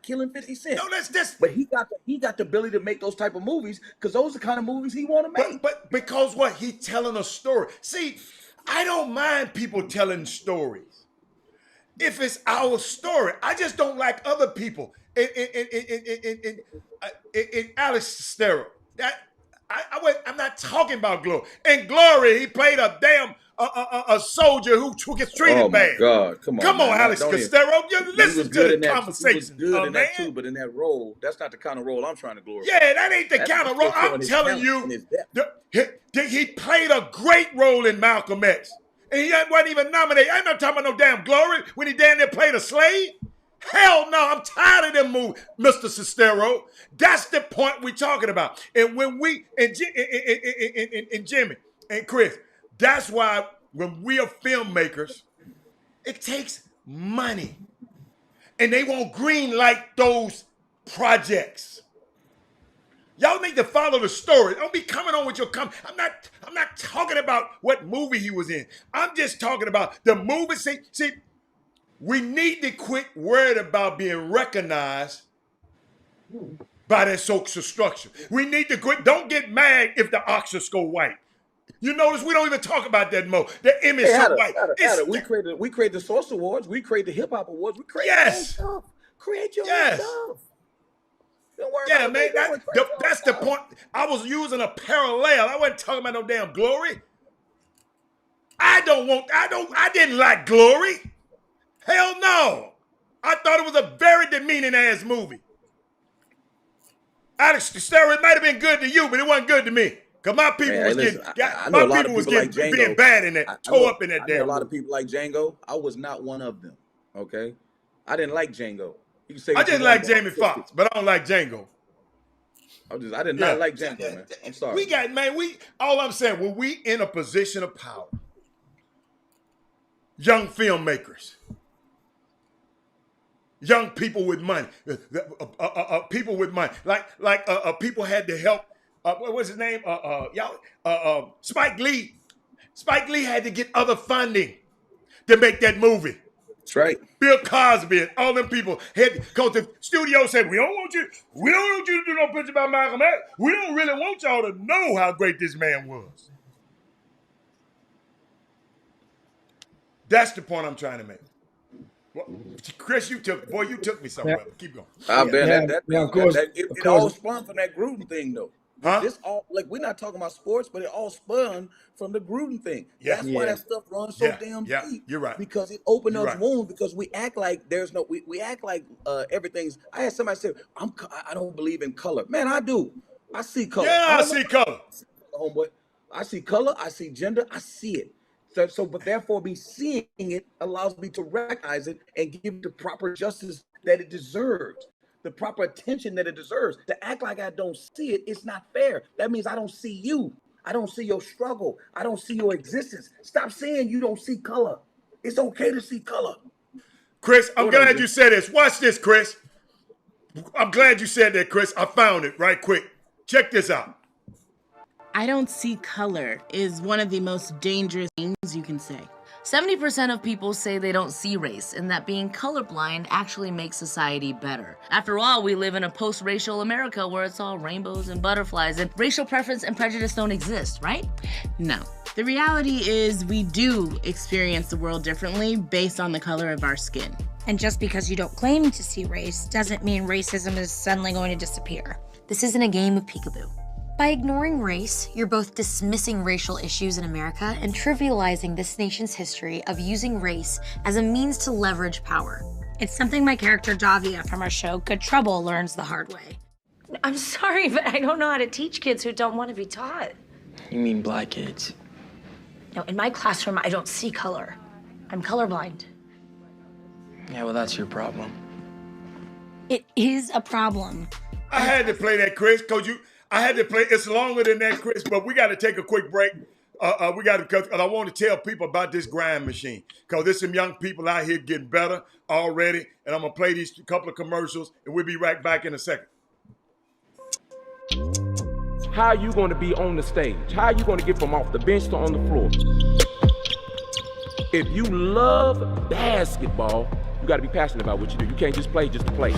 killing 50 Cent. No, that's. But he got the ability to make those type of movies because those are the kind of movies he want to make. But because what he telling a story. See, I don't mind people telling stories if it's our story. I just don't like other people. In Alex Sestero, I'm not talking about Glory. In Glory, he played a damn a soldier who gets treated bad. Oh my God! Come on, Alex Costero. You listen to the conversation. He was good in that too, but in that role, that's not the kind of role I'm trying to glorify. Yeah, that ain't the kind of role. I'm telling you, he played a great role in Malcolm X, and he wasn't even nominated. I'm not talking about no damn Glory when he down there played a slave. Hell no, I'm tired of them movies, Mr. Cestero. That's the point we're talking about. And when we, and Jimmy and Chris, that's why when we are filmmakers, it takes money. And they won't green light those projects. Y'all need to follow the story. Don't be coming on with your I'm not talking about what movie he was in. I'm just talking about the movie. See, we need to quit worried about being recognized by that social structure. We need to quit. Don't get mad if the Oscars go white. You notice we don't even talk about that more. The image so white. We create the Source Awards. We create the Hip Hop Awards. We create your own stuff. Create your own stuff. Don't worry about man. That's the point. I was using a parallel. I wasn't talking about no damn Glory. I didn't like Glory. Hell no. I thought it was a very demeaning ass movie. Alex Costello, it might have been good to you, but it wasn't good to me. Cause my people Man, was listen, getting, I know a my lot people of was people getting like being Django. bad in that, I tore know, up in that I know a damn lot movie. of people like Django. I was not one of them. Okay, I didn't like Django. You can say I what you just want like about Jamie artistic. Foxx, but I don't like Django. I did not like Django, man. I'm sorry. We got, man, all I'm saying, when we in a position of power, young filmmakers, young people with money, people with money, like people had to help. What was his name? Spike Lee. Spike Lee had to get other funding to make that movie. That's right. Bill Cosby, all them people had, because the studio said, we don't want you to do no picture about Malcolm X. We don't really want y'all to know how great this man was. That's the point I'm trying to make. Well, Chris, you took me somewhere. But keep going. Of course, It all spun from that Gruden thing, though. Huh? This all, like, we're not talking about sports, but it all spun from the Gruden thing. Yeah. That's why that stuff runs so damn deep. You're right. Because it opened You're up right. wounds. Because we act like there's no, we act like everything's. I had somebody say, I don't believe in color. Man, I do. I see color. Yeah, I see color. Homeboy. I see color. I see gender. I see it. But therefore, me seeing it allows me to recognize it and give the proper justice that it deserves, the proper attention that it deserves. To act like I don't see it, it's not fair. That means I don't see you. I don't see your struggle. I don't see your existence. Stop saying you don't see color. It's okay to see color. Chris, I'm glad you said this. Watch this, Chris. I'm glad you said that, Chris. I found it right quick. Check this out. I don't see color is one of the most dangerous things you can say. 70% of people say they don't see race, and that being colorblind actually makes society better. After all, we live in a post-racial America where it's all rainbows and butterflies, and racial preference and prejudice don't exist, right? No. The reality is we do experience the world differently based on the color of our skin. And just because you don't claim to see race doesn't mean racism is suddenly going to disappear. This isn't a game of peekaboo. By ignoring race, you're both dismissing racial issues in America and trivializing this nation's history of using race as a means to leverage power. It's something my character Davia from our show Good Trouble learns the hard way. I'm sorry, but I don't know how to teach kids who don't want to be taught. You mean black kids? No, in my classroom, I don't see color. I'm colorblind. Yeah, well, that's your problem. It is a problem. I had to play that, Chris, because I had to play. It's longer than that, Chris, but we got to take a quick break. We got to, because I want to tell people about this grind machine, because there's some young people out here getting better already, and I'm going to play these couple of commercials, and we'll be right back in a second. How are you going to be on the stage? How are you going to get from off the bench to on the floor? If you love basketball, you got to be passionate about what you do. You can't just play just to play.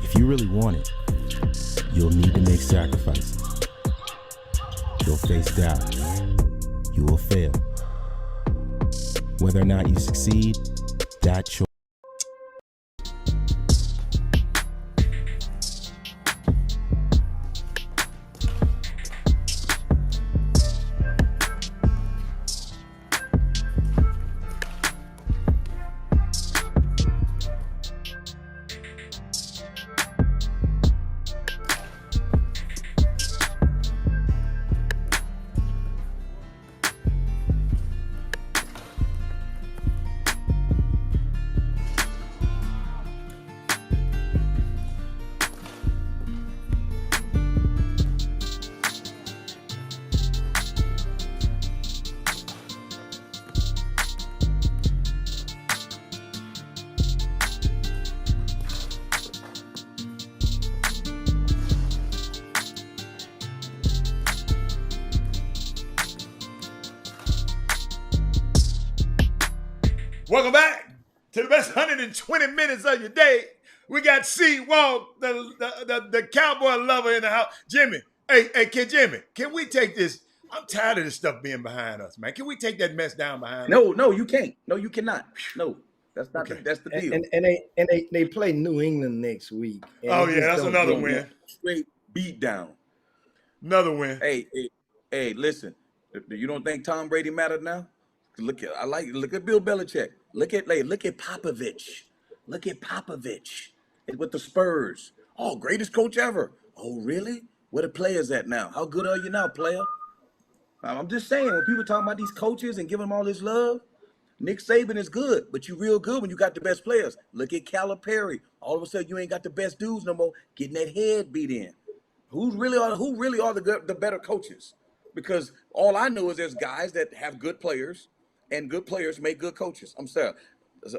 If you really want it, you'll need to make sacrifices. You'll face doubt. You will fail. Whether or not you succeed, that choice. Welcome back to the best 120 minutes of your day. We got C. Walt, the cowboy lover in the house. Jimmy, Jimmy, can we take this? I'm tired of this stuff being behind us, man. Can we take that mess down behind us? No, you can't. No, you cannot. No, that's not. Okay. That's the deal. And they play New England next week. Oh yeah, that's another win. Straight beat down. Another win. Hey, listen. You don't think Tom Brady mattered now? Look at Bill Belichick. Look at Popovich. Look at Popovich with the Spurs. Oh, greatest coach ever. Oh, really? Where the players at now? How good are you now, player? I'm just saying, when people talking about these coaches and giving them all this love, Nick Saban is good, but you real good when you got the best players. Look at Calipari. All of a sudden, you ain't got the best dudes no more, getting that head beat in. Who really are the better coaches? Because all I know is there's guys that have good players, and good players make good coaches. I'm sorry.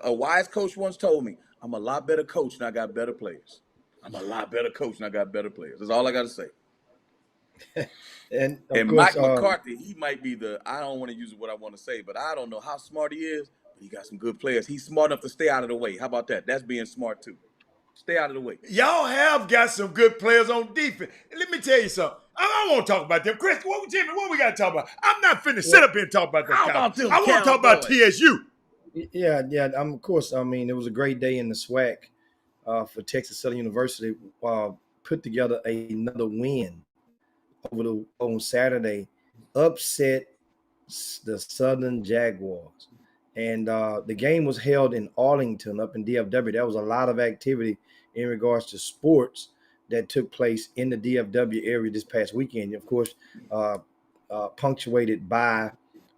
A wise coach once told me, I'm a lot better coach and I got better players. I'm a lot better coach and I got better players. That's all I got to say. And Mike McCarthy, he might be I don't want to use what I want to say, but I don't know how smart he is, but he got some good players. He's smart enough to stay out of the way. How about that? That's being smart too. Stay out of the way. Y'all have got some good players on defense. Let me tell you something. I don't want to talk about them. Chris, Jimmy, what we got to talk about? I'm not finna sit up here and talk about that. I want to talk about TSU. Yeah. Of course, I mean, it was a great day in the SWAC for Texas Southern University. Put together another win on Saturday, upset the Southern Jaguars. And the game was held in Arlington up in DFW. There was a lot of activity in regards to sports that took place in the DFW area this past weekend. Of course, punctuated by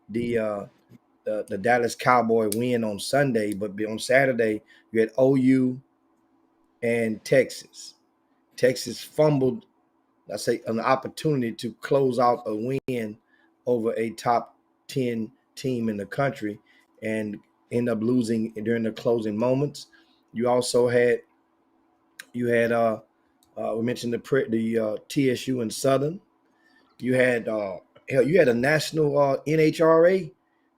the Dallas Cowboy win on Sunday. But on Saturday, you had OU and Texas. Texas fumbled, an opportunity to close out a win over a top 10 team in the country and end up losing during the closing moments. You also had we mentioned the TSU and Southern. You had a national NHRA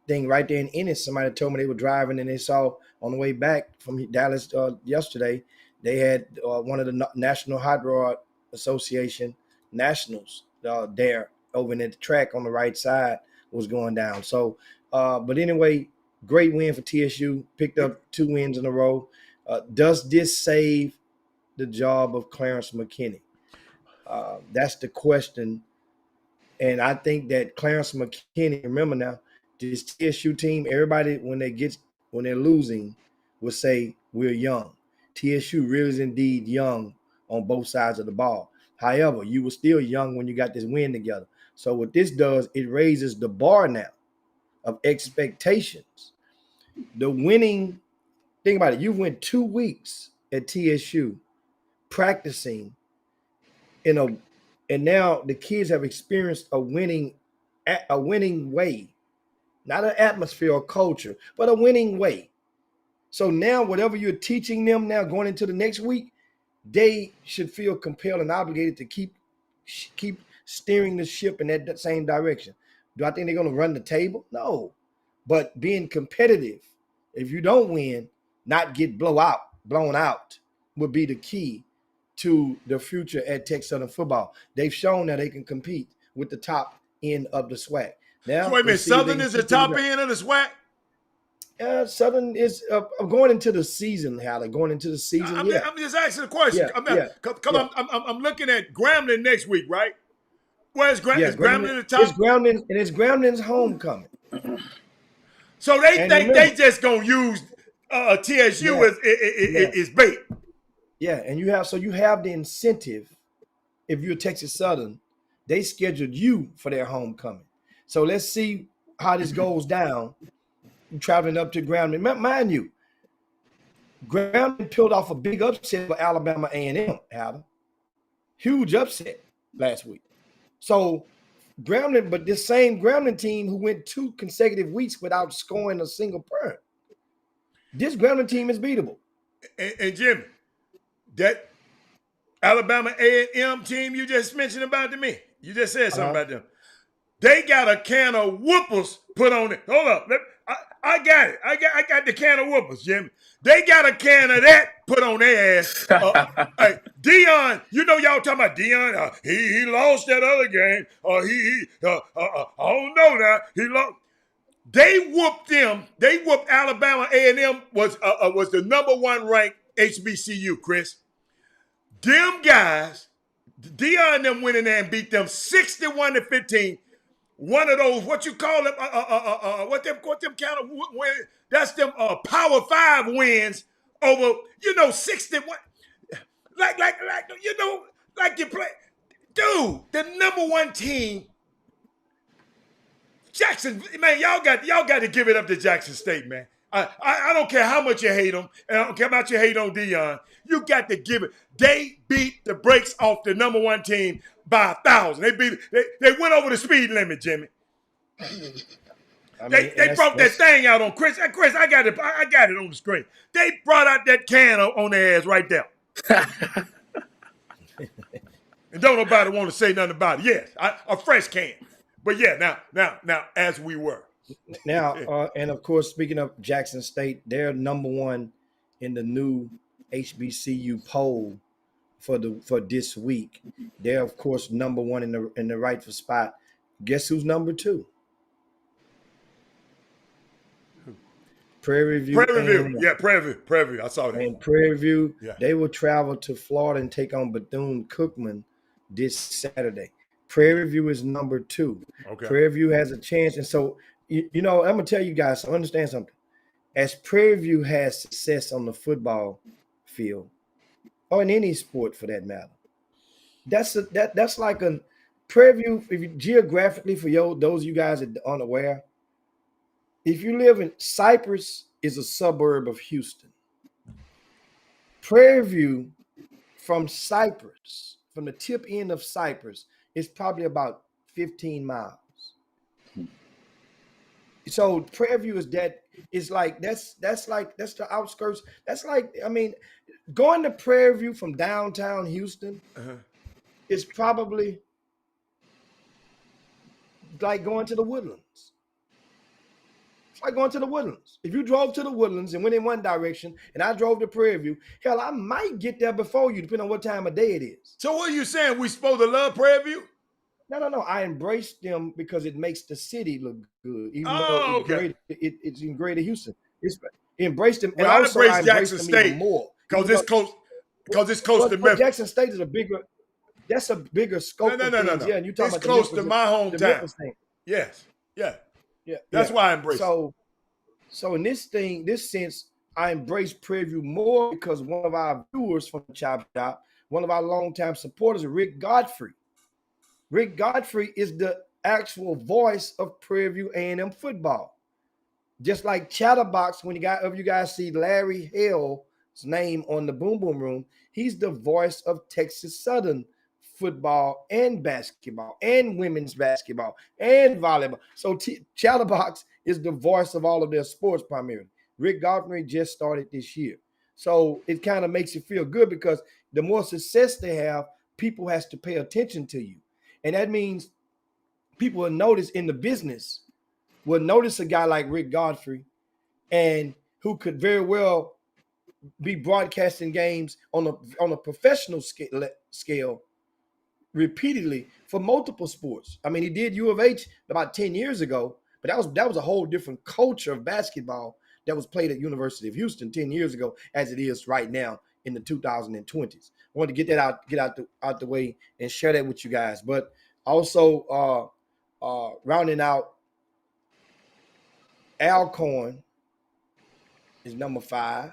thing right there in Ennis. Somebody told me they were driving and they saw on the way back from Dallas yesterday, they had one of the National Hot Rod Association Nationals there over in the track on the right side was going down. So, but anyway, great win for TSU. Picked up 2 wins in a row. Does this save the job of Clarence McKinney? That's the question. And I think that Clarence McKinney, remember now, this TSU team, everybody when they're losing will say we're young. TSU really is indeed young on both sides of the ball. However, you were still young when you got this win together. So what this does, it raises the bar now of expectations. The winning, think about it, you went 2 weeks at TSU practicing and now the kids have experienced a winning way, not an atmosphere or culture, but a winning way. So now whatever you're teaching them now going into the next week, they should feel compelled and obligated to keep steering the ship in that same direction. Do I think they're going to run the table? No. But being competitive, if you don't win, not get blown out would be the key to the future at Texas Southern football. They've shown that they can compete with the top end of the SWAC. Now, wait a minute, Southern is the top end of the SWAC? Southern is going into the season, Halle. Going into the season, I'm just asking the question. I'm looking at Grambling next week, right? Where's Grambling? Is Grambling the top? It's Grambling's homecoming. So they think they just gonna use TSU as bait. Yeah, and you have the incentive. If you're Texas Southern, they scheduled you for their homecoming. So let's see how this goes down. Traveling up to Grambling, mind you, Grambling peeled off a big upset for Alabama A&M. Adam, huge upset last week. So Grambling, but this same Grambling team who went 2 consecutive weeks without scoring a single point, this Grambling team is beatable. And Jimmy, that Alabama A&M team you just mentioned about to me, you just said something about them. They got a can of whoopers put on it. Hold up. I got it. I got the can of whoopers, Jimmy. They got a can of that put on their ass. Hey, Deion, you know y'all talking about Deion. He lost that other game. I don't know now. He lost. They whooped them. They whooped Alabama. A&M was the #1 ranked HBCU, Chris. Them guys, Deion them went in there and beat them 61-15. one of those, what you call them, what them kind of win, that's them Power 5 wins over, 61, like you play. Dude, the number one team, Jackson, man, y'all got to give it up to Jackson State, man. I don't care how much you hate them, and I don't care how much you hate on Deion. You got to give it. They beat the brakes off the number one team by 1,000. They went over the speed limit, Jimmy. They brought that thing out on Chris. Chris, I got it on the screen. They brought out that can on their ass right there. And don't nobody want to say nothing about it. Yes, a fresh can. But yeah, now, as we were. Now, and of course, speaking of Jackson State, they're number one in the new HBCU poll for this week. They're of course number one in the rightful spot. Guess who's number two? Prairie View. Yeah, Prairie View. I saw that. And Prairie View, they will travel to Florida and take on Bethune-Cookman this Saturday. Prairie View is number two. Okay. Prairie View has a chance. And so, I'm going to tell you guys, so understand something. As Prairie View has success on the football field, or in any sport for that matter, that's like a Prairie View, if you, geographically, for those of you guys that are unaware, if you live in Cypress, is a suburb of Houston. Prairie View from Cypress, from the tip end of Cypress, is probably about 15 miles. So Prairie View that's the outskirts. That's like, going to Prairie View from downtown Houston is probably like going to the Woodlands. It's like going to the Woodlands. If you drove to the Woodlands and went in one direction, and I drove to Prairie View, hell, I might get there before you, depending on what time of day it is. So what are you saying? We supposed to love Prairie View? No. I embrace them because it makes the city look good. Even though it's in Greater Houston. Embrace them. Well, and also I embrace Jackson State more because it's close. Because it's close to Memphis. Jackson State is a bigger scope. No. Yeah, and you talking it's about close to my hometown. Yes. Yeah. That's why I embrace it. So in this sense, I embrace Prairie View more because one of our viewers from the Chop Shop, one of our longtime supporters, Rick Godfrey. Rick Godfrey is the actual voice of Prairie View A&M football. Just like Chatterbox, when you guys see Larry Hale's name on the Boom Boom Room, he's the voice of Texas Southern football and basketball and women's basketball and volleyball. So Chatterbox is the voice of all of their sports primarily. Rick Godfrey just started this year. So it kind of makes you feel good because the more success they have, people has to pay attention to you. And that means people will notice in the business, will notice a guy like Rick Godfrey and who could very well be broadcasting games on a professional scale repeatedly for multiple sports. I mean, he did U of H about 10 years ago, but that was a whole different culture of basketball that was played at University of Houston 10 years ago as it is right now in the 2020s. I wanted to get that out the way and share that with you guys. But also rounding out, Alcorn is number 5.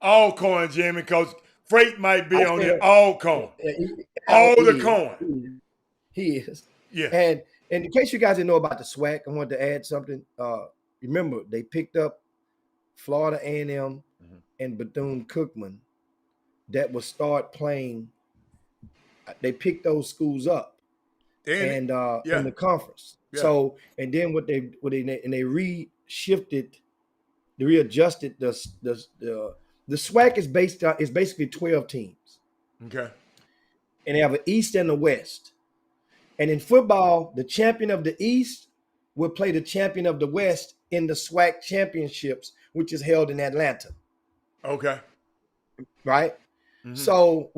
Alcorn, Jimmy, because Freight might be on there. Alcorn. All the corn. He is. Yeah. And in case you guys didn't know about the SWAC, I wanted to add something. Remember, they picked up Florida A&M and Bethune-Cookman that will start playing. They picked those schools up in the conference. Yeah. So, and then they readjusted the SWAC is basically 12 teams. Okay. And they have an East and a West. And in football, the champion of the East will play the champion of the West in the SWAC championships, which is held in Atlanta. Okay. Right? Mm-hmm. So,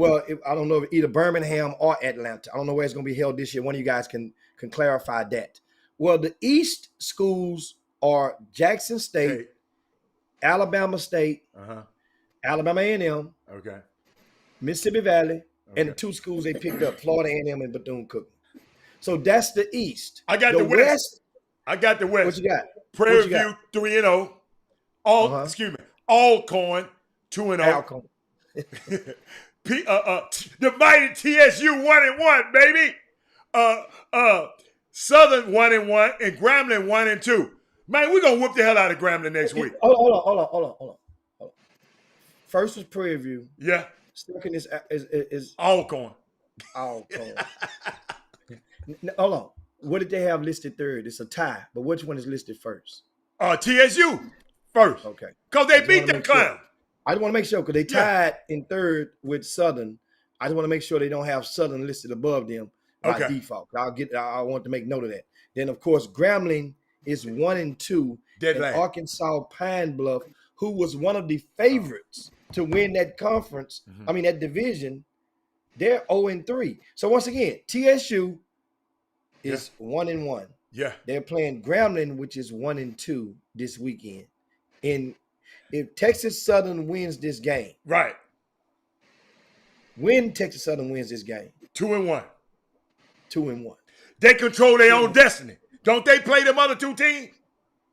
I don't know if either Birmingham or Atlanta. I don't know where it's going to be held this year. One of you guys can clarify that. Well, the East schools are Jackson State, Alabama State, Alabama A&M, Mississippi Valley, and the 2 schools they picked up, Florida A&M and Bethune-Cookman. So that's the East. I got the West. I got the West. What you got? Prairie View 3-0. Excuse me. Alcorn 2-0. Alcorn. The mighty TSU 1-1, baby. Southern 1-1 and Grambling 1-2. Man, we're gonna whoop the hell out of Grambling next week. Hold on. First was Prairie View. Yeah. Second is Alcorn. Alcorn. Hold on. What did they have listed third? It's a tie, but which one is listed first? TSU first. Okay. Because they beat them clowns. I just want to make sure because they tied in third with Southern. I just want to make sure they don't have Southern listed above them by default. I want to make note of that. Then of course Grambling is 1-2. And Arkansas Pine Bluff, who was one of the favorites to win that conference, that division, they're 0-3. So once again, TSU is 1-1. Yeah. They're playing Grambling, which is 1-2 this weekend. And if Texas Southern wins this game, right? When Texas Southern wins this game, 2-1. 2-1. They control their own destiny. Don't they play them other two teams?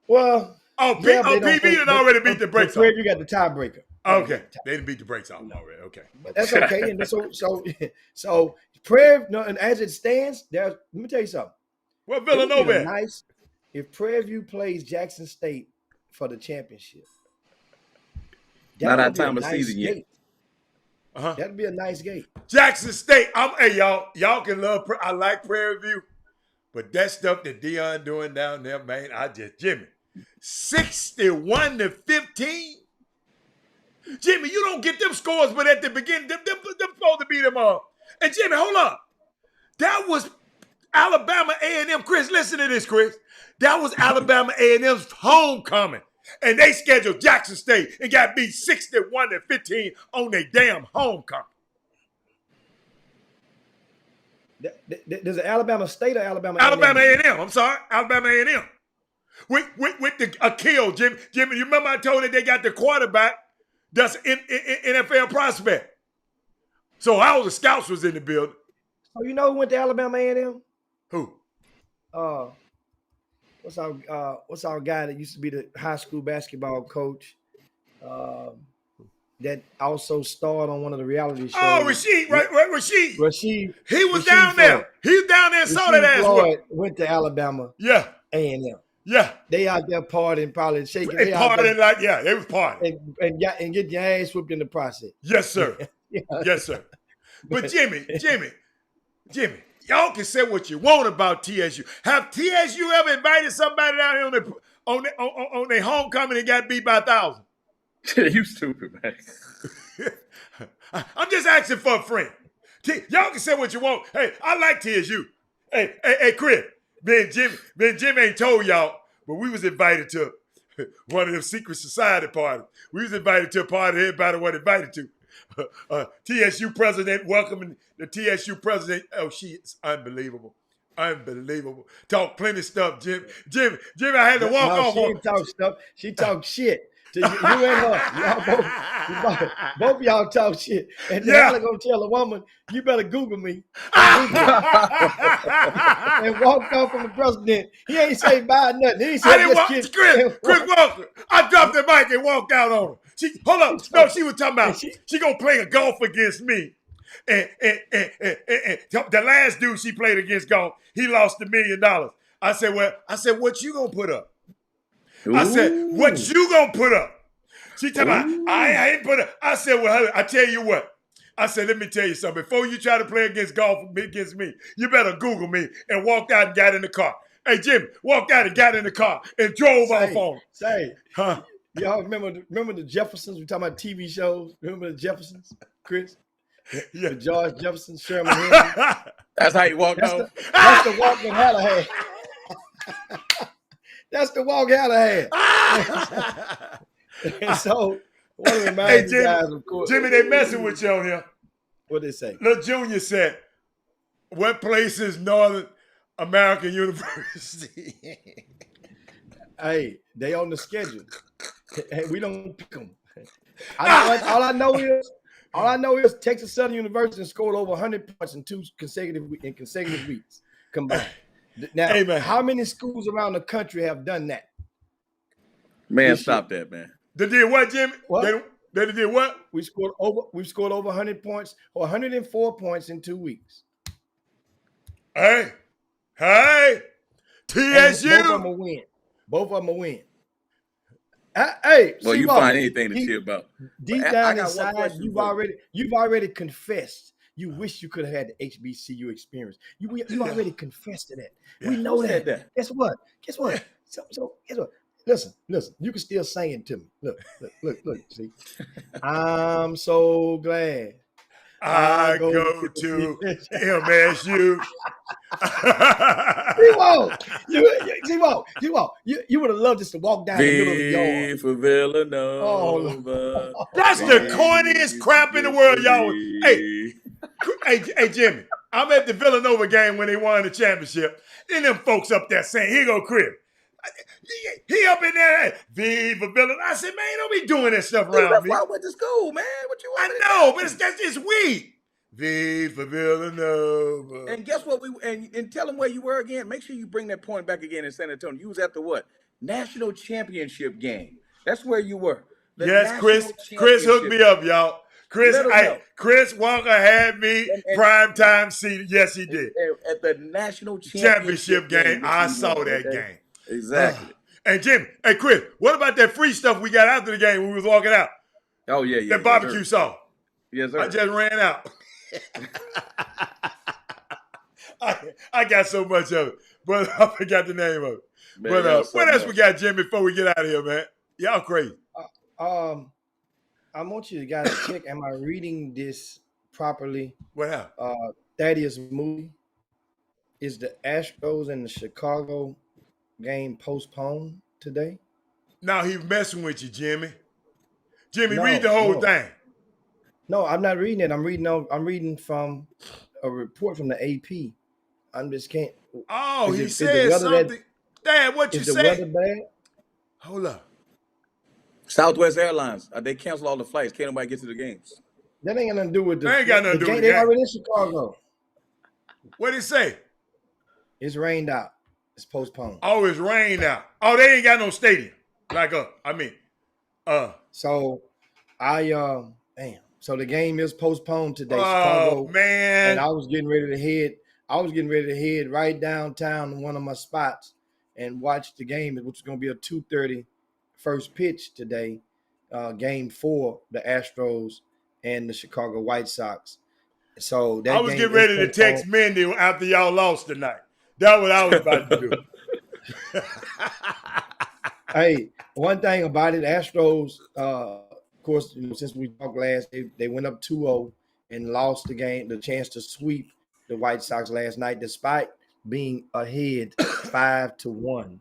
Well, PV done already beat the brakes off. You got the tiebreaker. Okay, they didn't beat the brakes off already. Okay, but that's okay. And so Prairie, and as it stands, let me tell you something. Well, Villanova. Nice. If Prairie View plays Jackson State for the championship, not our time of season yet. That'd be a nice game. Jackson State. Hey, y'all can love. I like Prairie View, but that stuff that Dion doing down there, man, Jimmy, 61-15. Jimmy, you don't get them scores, but at the beginning, them supposed to beat them all. And Jimmy, hold up. That was Alabama A&M. Chris, listen to this, Chris. That was Alabama A&M's homecoming. And they scheduled Jackson State and got beat 61-15 on their damn homecoming. There's an Alabama State or Alabama A&M. I'm sorry. Alabama A&M. With the Akil, Jimmy, you remember I told you they got the quarterback that's in NFL prospect. So all the scouts was in the building. Oh, you know who went to Alabama A&M? Who? What's our guy that used to be the high school basketball coach? That also starred on one of the reality shows. Oh, Rasheed, right? Rasheed. He was Rasheed down there. Floyd. He was down there and saw that ass Floyd went to Alabama. Yeah. A&M. Yeah. They out there partying, probably shaking. They partying they was partying. And get your ass whooped in the process. Yes, sir. Yeah. Yes, sir. But Jimmy, y'all can say what you want about TSU. Have TSU ever invited somebody down here on their homecoming and got beat by 1,000? You stupid, man. I'm just asking for a friend. Y'all can say what you want. Hey, I like TSU. Hey, Chris. Ben Jim ain't told y'all, but we was invited to one of them secret society parties. We was invited to a party everybody wasn't invited to. TSU president welcoming the TSU president. Oh, she is unbelievable. Talk plenty of stuff, Jim. I had to walk off. She didn't talk stuff. She talked shit. To you and her. Both of y'all talk shit. And then I'm going to tell a woman, you better Google me. And walk off from the president. He ain't say bye nothing. He ain't say Chris Walker. I dropped the mic and walked out on her. Hold up. No, she was talking about she going to play a golf against me. And the last dude she played against golf, he lost $1 million. I said, what you going to put up? I said, what you gonna put up? She talking about, I ain't put up. I said, well, I tell you what. I said, let me tell you something. Before you try to play against me, you better Google me and walked out and got in the car. Hey, Jimmy, walked out and got in the car and drove off on him. Y'all remember the Jeffersons? We talking about TV shows. Remember the Jeffersons, Chris? Yeah. The George Jefferson, Sherman Henry. That's how you walked out. That's the walk that Haller had. That's the walk Haller had. And so, I want to remind you guys, of course. Jimmy, they messing with you on here. What they say? Little Junior said, what place is Northern American University? Hey, they on the schedule. Hey, we don't pick them. All I know is Texas Southern University scored over 100 points in consecutive weeks. combined. Now, Hey, man. how many schools around the country have done that? Man, This stop that, man. They did what, Jimmy? What? They did what? We've scored over 100 points or 104 points in 2 weeks. Hey, And TSU. both of them will win. Both of them will win. Hey, Well, you C-Ball, find anything to cheer about. deep But I down got one inside, question you've for you. already confessed. You wish you could have had the HBCU experience. You already confessed to that. We Yeah. know Who said that. that? Guess what? So guess what? Listen. You can still sing it to me. Look. See, I'm so glad I go to MSU. T-Ball, you would have loved just to walk down the middle of the yard. V for Villanova. That's the corniest crap in the world, y'all. Hey, Jimmy, I'm at the Villanova game when they won the championship. And them folks up there saying, here go Chris. He up in there, V for Villanova. I said, man, don't be doing that stuff Dude, around that's me. why I went to school, man. What you want? I know, but that's just weak. V for Villanova. And guess what? And tell them where you were again. Make sure you bring that point back again in San Antonio. You was at the what? National championship game. That's where you were. The Yes, national Chris hooked me championship. up, y'all. Chris Walker had me prime time seated. Yes, he did. At the national Championship game. which I you saw won, that okay? game. Exactly. And Jimmy, hey Chris, what about that free stuff we got after the game when we was walking out? Oh yeah. That barbecue sauce. Yes, sir. I just ran out. I got so much of it, but I forgot the name of it. Man, But y'all what something else we got, Jimmy, before we get out of here, man? Y'all crazy. I want you to guys check. Am I reading this properly? What happened? Thaddeus Moody, is the Astros and the Chicago game postponed today? Now he's messing with you, Jimmy. Jimmy, No, read the whole no. thing. No, I'm not reading it. I'm reading from a report from the AP. I'm just can't. Oh, Is he it- is the said weather something. that- Dad, what you Is the say? weather bad? Hold up. Southwest Airlines. They canceled all the flights. Can't nobody get to the games. That ain't got nothing to do with the. That ain't got nothing to do game. with They the game. already in Chicago. What did he say? It's rained out. It's postponed. Oh, it's rained out. Oh, they ain't got no stadium. So So the game is postponed today. Oh, Chicago, man. And I was getting ready to head right downtown to one of my spots and watch the game, which is going to be a 2:30 first pitch today. Game 4, the Astros and the Chicago White Sox. So that I was game getting is ready to postponed. text Mindy after y'all lost tonight. That's what I was about to do. Hey, one thing about it, Astros, of course, since we talked last, they went up 2-0 and lost the game, the chance to sweep the White Sox last night, despite being ahead 5-1.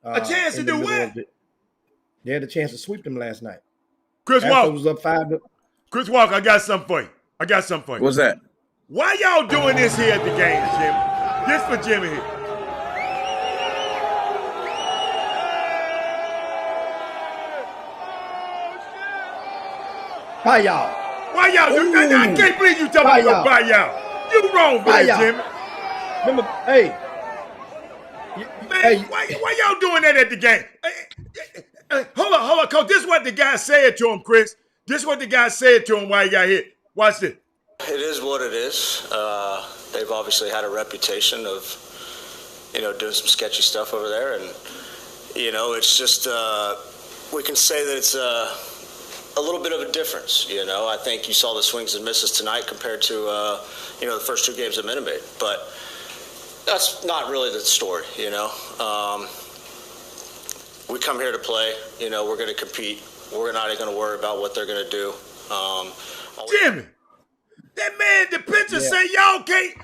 A chance to in the do middle what? of it. They had a chance to sweep them last night. Chris Astros Walker. was up 5. Chris Walker, I got something for you. What's that? Why y'all doing this here at the games, Jimmy? This for Jimmy here. Hi, y'all. Why y'all do that? I can't believe you talking about Bye, by y'all. You wrong for Bye, this, y'all. Jimmy. Remember, hey. Man, why y'all doing that at the game? Hold on, Coach. This is what the guy said to him, Chris. This is what the guy said to him while he got hit. Watch this. It is what it is. They've obviously had a reputation of, doing some sketchy stuff over there, and it's just we can say that it's a little bit of a difference. I think you saw the swings and misses tonight compared to the first 2 games at Minute Maid, but that's not really the story. We come here to play. We're going to compete. We're not even going to worry about what they're going to do. Jimmy, that man, the pitcher say y'all can't.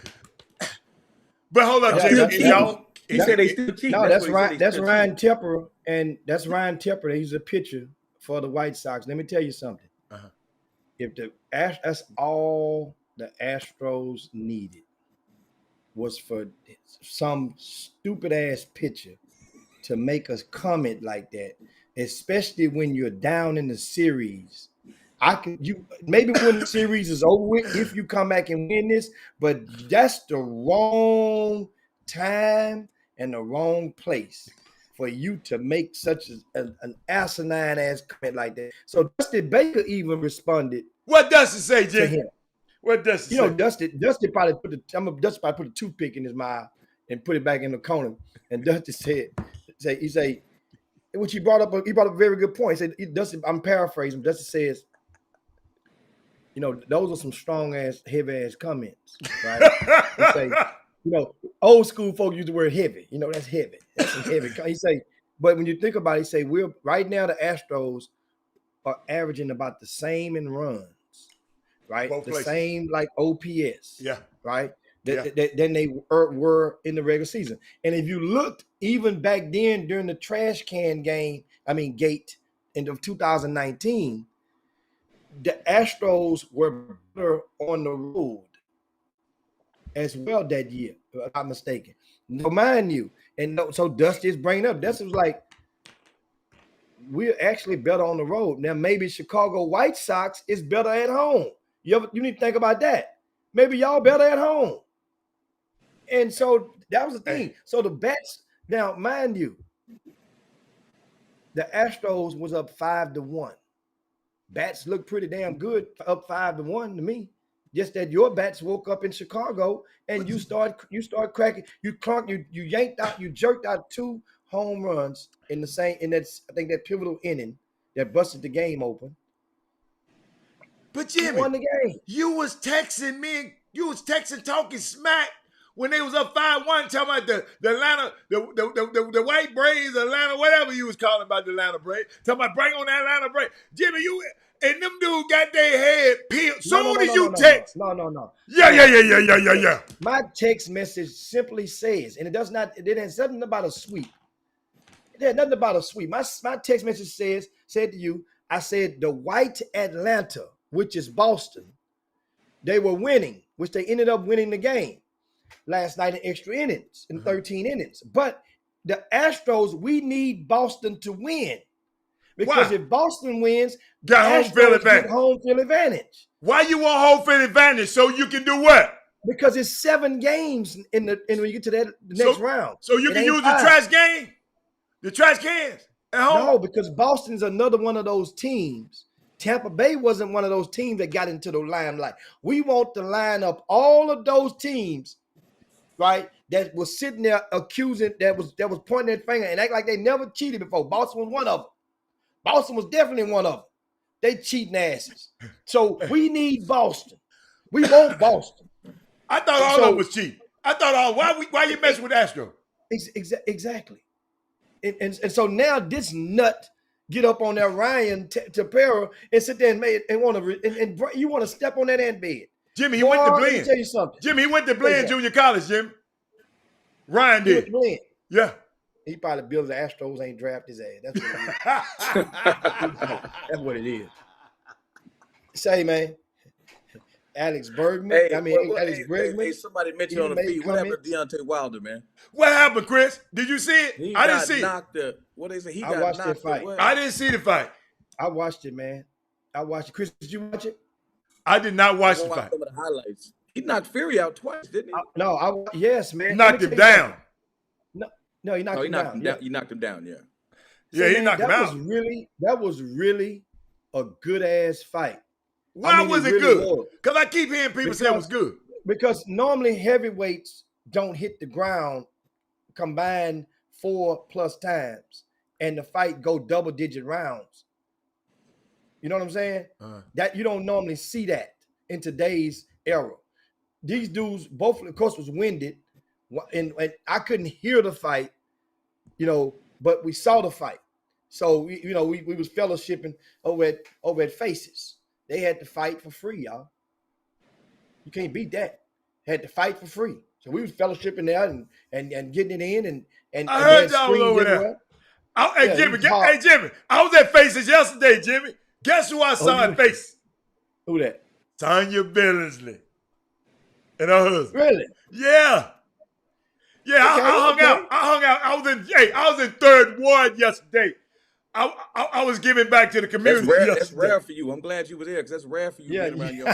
But hold up, Jimmy. Y'all. He said they still cheat. No, that's what he said, right. they That's still Ryan Tepper, and that's Ryan Tepper. He's a pitcher for the White Sox. Let me tell you something. If that's all the Astros needed was for some stupid ass pitcher to make us comment like that, especially when you're down in the series. Maybe when the series is over with, if you come back and win this, but that's the wrong time and the wrong place for you to make such an asinine ass comment like that. So Dusty Baker even responded. What Dusty say, Jim? To him. What Dusty say? Dusty probably put a toothpick in his mouth and put it back in the corner. And Dusty said, which he brought up a very good point. He said, Dusty, I'm paraphrasing. Dusty says, those are some strong ass, heavy ass comments, right? He say, old school folk use the word heavy. That's heavy. That's some heavy. He say, but when you think about it, he say, right now the Astros are averaging about the same in runs, right? Both places. Same like OPS, yeah, right? Than they were in the regular season. And if you looked even back then during the trash can gate in 2019, the Astros were better on the road as well that year, if I'm not mistaken. No, mind you. And so Dusty is bringing up. Dusty was like, we're actually better on the road. Now, maybe Chicago White Sox is better at home. You need to think about that. Maybe y'all better at home. And so that was the thing. So the bats, now, mind you, the Astros was up 5-1. Bats look pretty damn good, up 5-1 to me. Just that your bats woke up in Chicago and you start cracking. You jerked out 2 home runs in that pivotal inning that busted the game open. But Jimmy, you won the game. You was texting me. You was texting, talking smack when they was up 5-1, talking about the Atlanta, the White Braves, Atlanta, whatever you was calling about the Atlanta Braves. Talking about bring on the Atlanta Braves. Jimmy, you and them dudes got their head peeled. Soon as you text. No. Yeah. My text message simply says, and it has nothing about a sweep. It had nothing about a sweep. My text message said to you, I said the White Atlanta, which is Boston, they were winning, which they ended up winning the game last night in extra innings, in 13 innings. But the Astros, we need Boston to win. Because if Boston wins, got home field advantage. Why you want home field advantage? So you can do what? Because it's 7 games when you get to the next round. So you can use the trash game? The trash cans at home? No, because Boston's another one of those teams. Tampa Bay wasn't one of those teams that got into the limelight. We want to line up all of those teams, right, that was sitting there accusing, that was pointing their finger and act like they never cheated before. Boston was one of them. Boston was definitely one of them. They cheating asses. So we need Boston. We want Boston. I thought all of them was cheap. I thought why you messing with Astro? Exactly. And so now this nut get up on that Ryan Tepera and sit there and want to you want to step on that ant bed. Jimmy, he went to Blinn. Let me tell you something. Jimmy, he went to Blinn Junior College, Jim. Ryan did. Yeah. He probably builds the Astros ain't draft his ass. That's what it is. That's what it is. Say, man. Alex Bergman. Alex Bergman. Hey, somebody mentioned on the feed. What happened to Deontay Wilder, man? What happened, Chris? Did you see it? I didn't see it. What is it? I watched the fight. I didn't see the fight. I watched it, man. I watched it. Chris, did you watch it? I did not watch the fight. Some of the highlights. He knocked Fury out twice, didn't he? Yes, man. He knocked him down. No, he knocked him down. He knocked him down, yeah. Yeah, he knocked him out. That was really a good ass fight. Why was it good? Because I keep hearing people say it was good. Because normally heavyweights don't hit the ground combined 4+ times, and the fight go double-digit rounds. You know what I'm saying? That you don't normally see that in today's era. These dudes both, of course, was winded, and I couldn't hear the fight, but we saw the fight. So we was fellowshipping over at Faces. They had to fight for free, y'all. You can't beat that. Had to fight for free. So we was fellowshipping there and getting it in and I heard y'all over there. Hey Jimmy, I was at Faces yesterday, Jimmy. Guess who I saw at Faces? Who that? Tanya Billingsley and her husband. Really? Yeah. Yeah, okay, I hung out. I was in 3rd Ward yesterday. I was giving back to the community. That's rare. yesterday. That's rare for you. I'm glad you were there because that's rare for you being around your.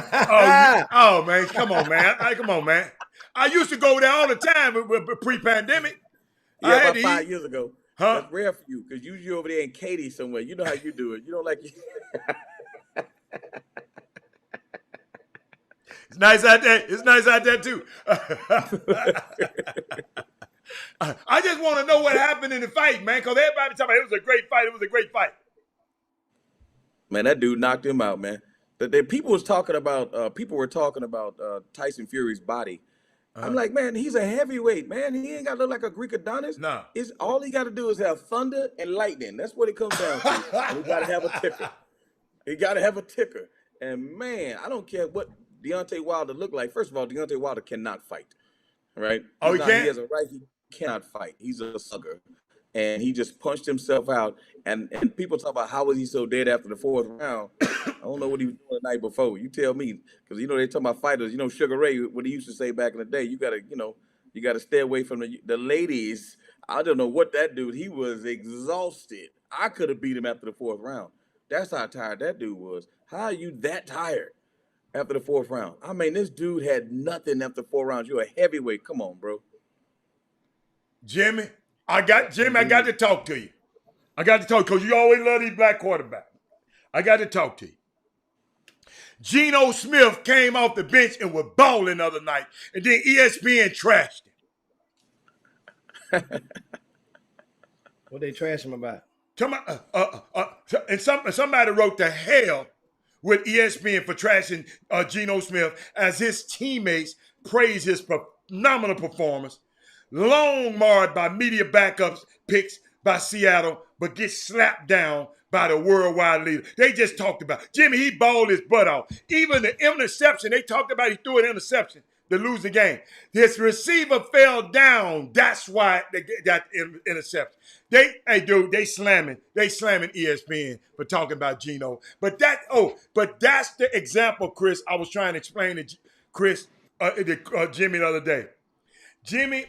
Oh man, come on, man. Come on, man. I used to go there all the time pre-pandemic. Yeah, about 5 years ago. Huh? That's rare for you because usually over there in Katy somewhere. You know how you do it. You don't like. It's nice out there. It's nice out there too. I just want to know what happened in the fight, man, because everybody talking about it was a great fight. It was a great fight. Man, that dude knocked him out, man. People were talking about Tyson Fury's body. I'm like, man, he's a heavyweight, man. He ain't got to look like a Greek Adonis. No. It's all he got to do is have thunder and lightning. That's what it comes down to. And he got to have a ticker. He got to have a ticker. And man, I don't care what Deontay Wilder looked like. First of all, Deontay Wilder cannot fight, right? Oh, he can't? He has a right. He cannot fight. He's a sucker. And he just punched himself out. And people talk about how was he so dead after the fourth round. I don't know what he was doing the night before. You tell me, because they talk about fighters. Sugar Ray, what he used to say back in the day, you gotta stay away from the ladies. I don't know what that dude. He was exhausted. I could have beat him after the fourth round. That's how tired that dude was. How are you that tired after the fourth round? I mean, this dude had nothing after 4 rounds. You're a heavyweight. Come on, bro. Jimmy, I got to talk to you. I got to talk because you always love these black quarterbacks. I got to talk to you. Geno Smith came off the bench and was balling the other night, and then ESPN trashed him. What they trash him about? And somebody wrote the hell with ESPN for trashing Geno Smith as his teammates praise his phenomenal performance, long marred by media backups picks by Seattle, but gets slapped down by the worldwide leader. They just talked about Jimmy. He balled his butt off. Even the interception, they talked about he threw an interception to lose the game. His receiver fell down. That's why they got interception. They slamming ESPN for talking about Geno. But that's the example, Chris. I was trying to explain to Jimmy the other day. Jimmy,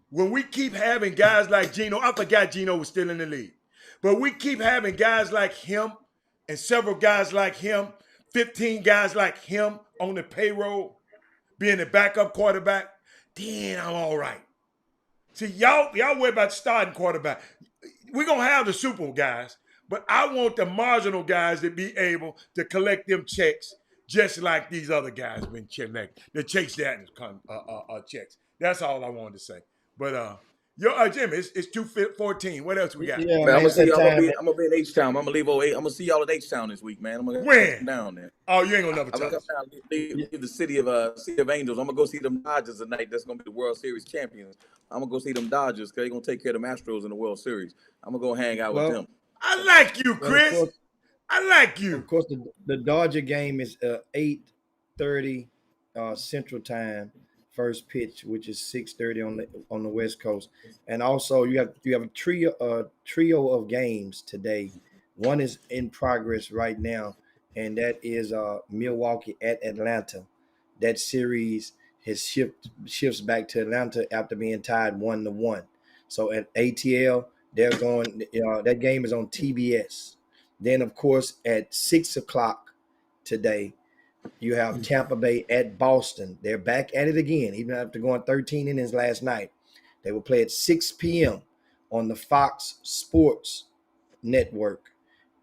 when we keep having guys like Geno, I forgot Geno was still in the league. But we keep having guys like him and several guys like him, 15 guys like him on the payroll, being the backup quarterback, then I'm all right. See, y'all worry about the starting quarterback. We're going to have the Super Bowl guys, but I want the marginal guys to be able to collect them checks just like these other guys been the Chase Daniels checks. That's all I wanted to say. But Jimmy, it's 2:14. What else we got? Yeah, man, I'm gonna be in H-Town. I'm gonna leave 08. I'm gonna see y'all at H-Town this week, man. I'm gonna come down there. Oh, you ain't gonna never I'm tell gonna us. come down, leave the city of Angels. I'm gonna go see them Dodgers tonight. That's gonna be the World Series champions. I'm gonna go see them Dodgers because they're gonna take care of the Astros in the World Series. I'm gonna go hang out with them. I like you, Chris. I like you. Of course, the Dodger game is 8:30 Central Time. First pitch, which is 6:30 on the West Coast, and also you have a trio of games today. One is in progress right now, and that is Milwaukee at Atlanta. That series has shifts back to Atlanta after being tied 1-1. So at ATL, they're going. That game is on TBS. Then of course at 6:00 today, you have Tampa Bay at Boston. They're back at it again, even after going 13 innings last night. They will play at 6 p.m. on the Fox Sports Network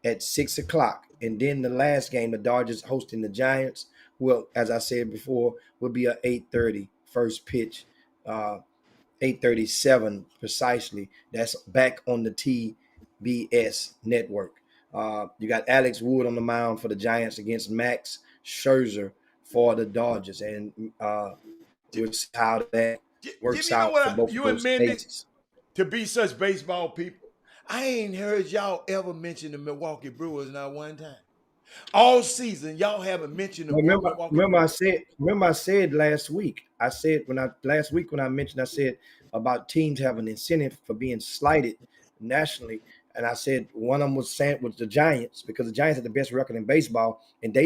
at 6:00. And then the last game, the Dodgers hosting the Giants, well, as I said before, will be a 8:30 first pitch, 8:37 precisely. That's back on the TBS network. You got Alex Wood on the mound for the Giants against Max Scherzer for the Dodgers, and we'll see how that works out for both of those cases. To be such baseball people, I ain't heard y'all ever mention the Milwaukee Brewers not one time. All season, y'all haven't mentioned the Milwaukee Brewers. Remember I said last week. I said when I said about teams having incentive for being slighted nationally. And I said one of them was the Giants, because the Giants had the best record in baseball, and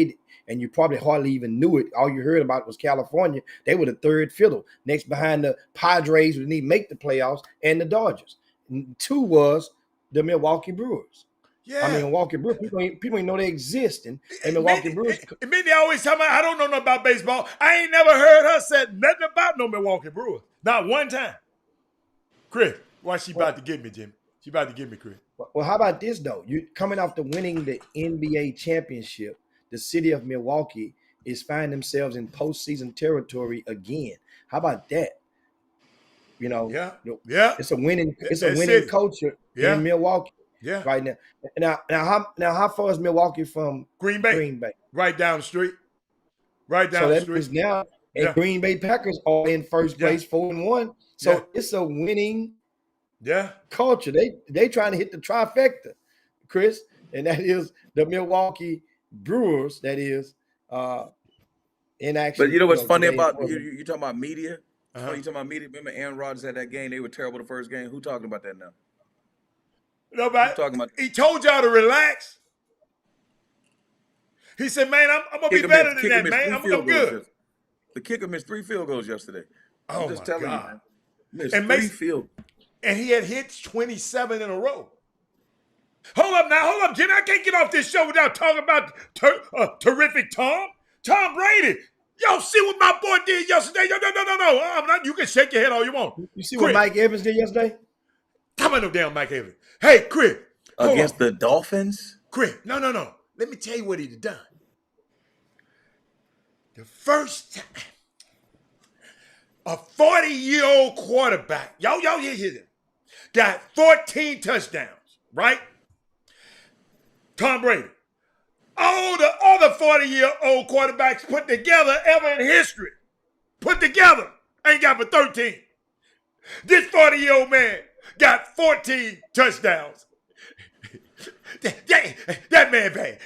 you probably hardly even knew it. All you heard about was California. They were the third fiddle, next behind the Padres, who didn't even make the playoffs, and the Dodgers. 2 was the Milwaukee Brewers. Yeah. I mean, Milwaukee Brewers, people ain't know they exist. And Milwaukee Brewers. Mindy always tell me, I don't know nothing about baseball. I ain't never heard her say nothing about no Milwaukee Brewers. Not one time. Chris, why she about to get me, Jimmy? She about to get me, Chris. Well, how about this, though? You coming off the winning the NBA championship, the city of Milwaukee is finding themselves in postseason territory again. How about that? You know, it's a winning culture in Milwaukee. Yeah. Right now. Now how far is Milwaukee from Green Bay? Right down the street. Right down the street. So that now, and Green Bay Packers are in first place, 4-1. So it's a winning culture. They trying to hit the trifecta, Chris, and that is the Milwaukee Brewers. That is in action. But you know what's funny about you talking about media? You talking about media? Remember Aaron Rodgers had that game? They were terrible the first game. Who talking about that now? Nobody. He told y'all to relax. He said, man, I'm going to be better than that, man. I'm good. The kicker missed 3 field goals yesterday. I'm just telling you, man. Missed and 3 field. And he had hit 27 in a row. Hold up, Jimmy. I can't get off this show without talking about terrific Tom. Tom Brady. Y'all see what my boy did yesterday? No. You can shake your head all you want. You see what Mike Evans did yesterday? Come on, no damn Mike Evans. Hey, Chris. Against the Dolphins? Chris, no. Let me tell you what he done. The first time a 40-year-old quarterback, y'all hear this, got 14 touchdowns, right? Tom Brady. All the other 40-year-old quarterbacks put together ever in history, ain't got but 13. This 40-year-old man got 14 touchdowns. That man bad.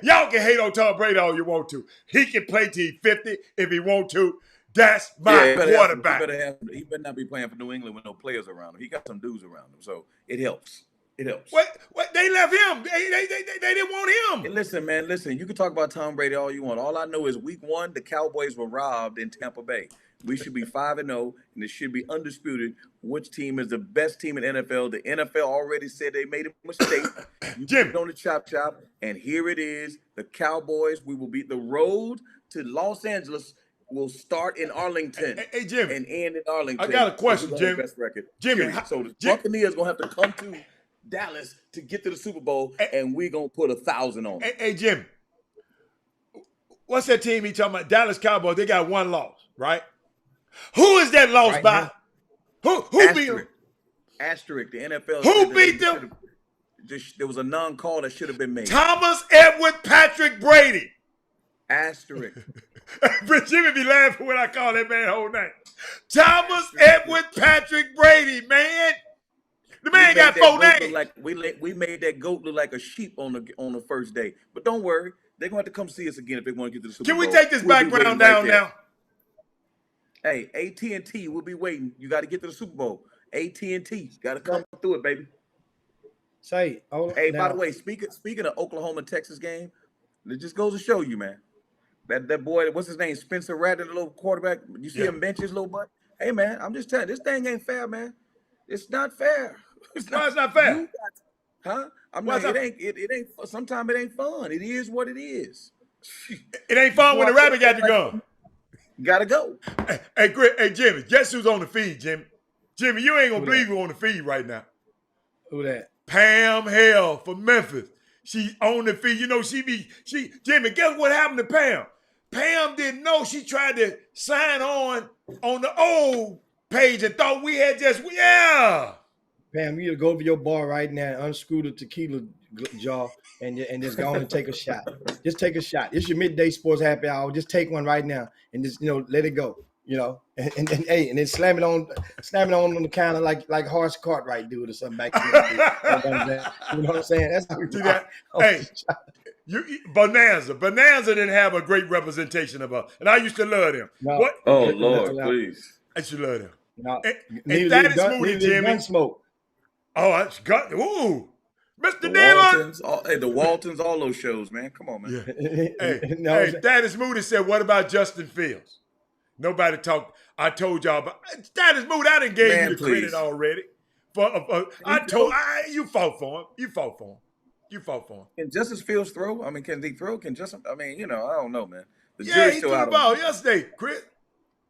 Y'all can hate on Tom Brady all you want to. He can play till he's 50 if he want to. That's my quarterback. He better not be playing for New England with no players around him. He got some dudes around him, so it helps. It helps. What? They left him. They didn't want him. Hey, listen, man. Listen, you can talk about Tom Brady all you want. All I know is week 1, the Cowboys were robbed in Tampa Bay. We should be 5-0, and it should be undisputed which team is the best team in NFL. The NFL already said they made a mistake. You put it on the chop, and here it is. The Cowboys, we will beat the road to Los Angeles. Will start in Arlington. Hey, Jimmy. And end in Arlington. I got a question, Jimmy. Best record. Jimmy. So the Buccaneers going to have to come to Dallas to get to the Super Bowl, and we're going to put 1,000 on them. Hey, Jimmy. What's that team he talking about? Dallas Cowboys. They got 1 loss, right? Who is that loss by? Who beat them? Asterisk. The NFL. Who beat them? There was a non-call that should have been made. Thomas Edward Patrick Brady. Asterisk. But Jimmy be laughing when I call that man whole name. Thomas Edward Patrick Brady, man. The man got 4 names. We made that goat look like a sheep on the first day. But don't worry, they're gonna have to come see us again if they want to get to the Super Bowl. Can we take this background down now? Hey, AT&T, we'll be waiting. You got to get to the Super Bowl. AT&T, got to come through it, baby. Say, by the way, speaking of Oklahoma Texas game, it just goes to show you, man. That boy, what's his name? Spencer Rattler, the little quarterback. You see him bench his little butt? Hey, man, I'm just telling you, this thing ain't fair, man. It's not fair. Why it's not fair? I'm like, it ain't. Sometimes it ain't fun. It is what it is. It ain't fun when the rabbit got the gun. Gotta go. Hey, Jimmy, guess who's on the feed, Jimmy? Jimmy, you ain't gonna believe who's on the feed right now. Who that? Pam Hale from Memphis. She on the feed. You know, Jimmy, guess what happened to Pam? Pam didn't know she tried to sign on the old page and thought we had Pam, you need to go over your bar right now, unscrew the tequila jar, and just go on and take a shot. Just take a shot. It's your midday sports happy hour. Just take one right now and just let it go. And then slam it on the counter like Horace Cartwright do it or something back then. You know what I'm saying? That's how we do that. Hey, Bonanza didn't have a great representation of us, and I used to love them. No. What? Oh Lord, please! I used to love them. No. And that is Moody, Jimmy. Smoke. Oh, that's got ooh. Mr. Dillon. The Waltons, all those shows, man. Come on, man. Yeah. Thaddeus Moody said, what about Justin Fields? Nobody talked. I told y'all, but Thaddeus Moody, I didn't give you the credit already. You fought for him. You fought for him. You fought for him. Can Justice Fields throw? I mean, can he throw? Can Justin? I mean, I don't know, man. The Yeah, jury's he still threw the out ball on him. yesterday, Chris.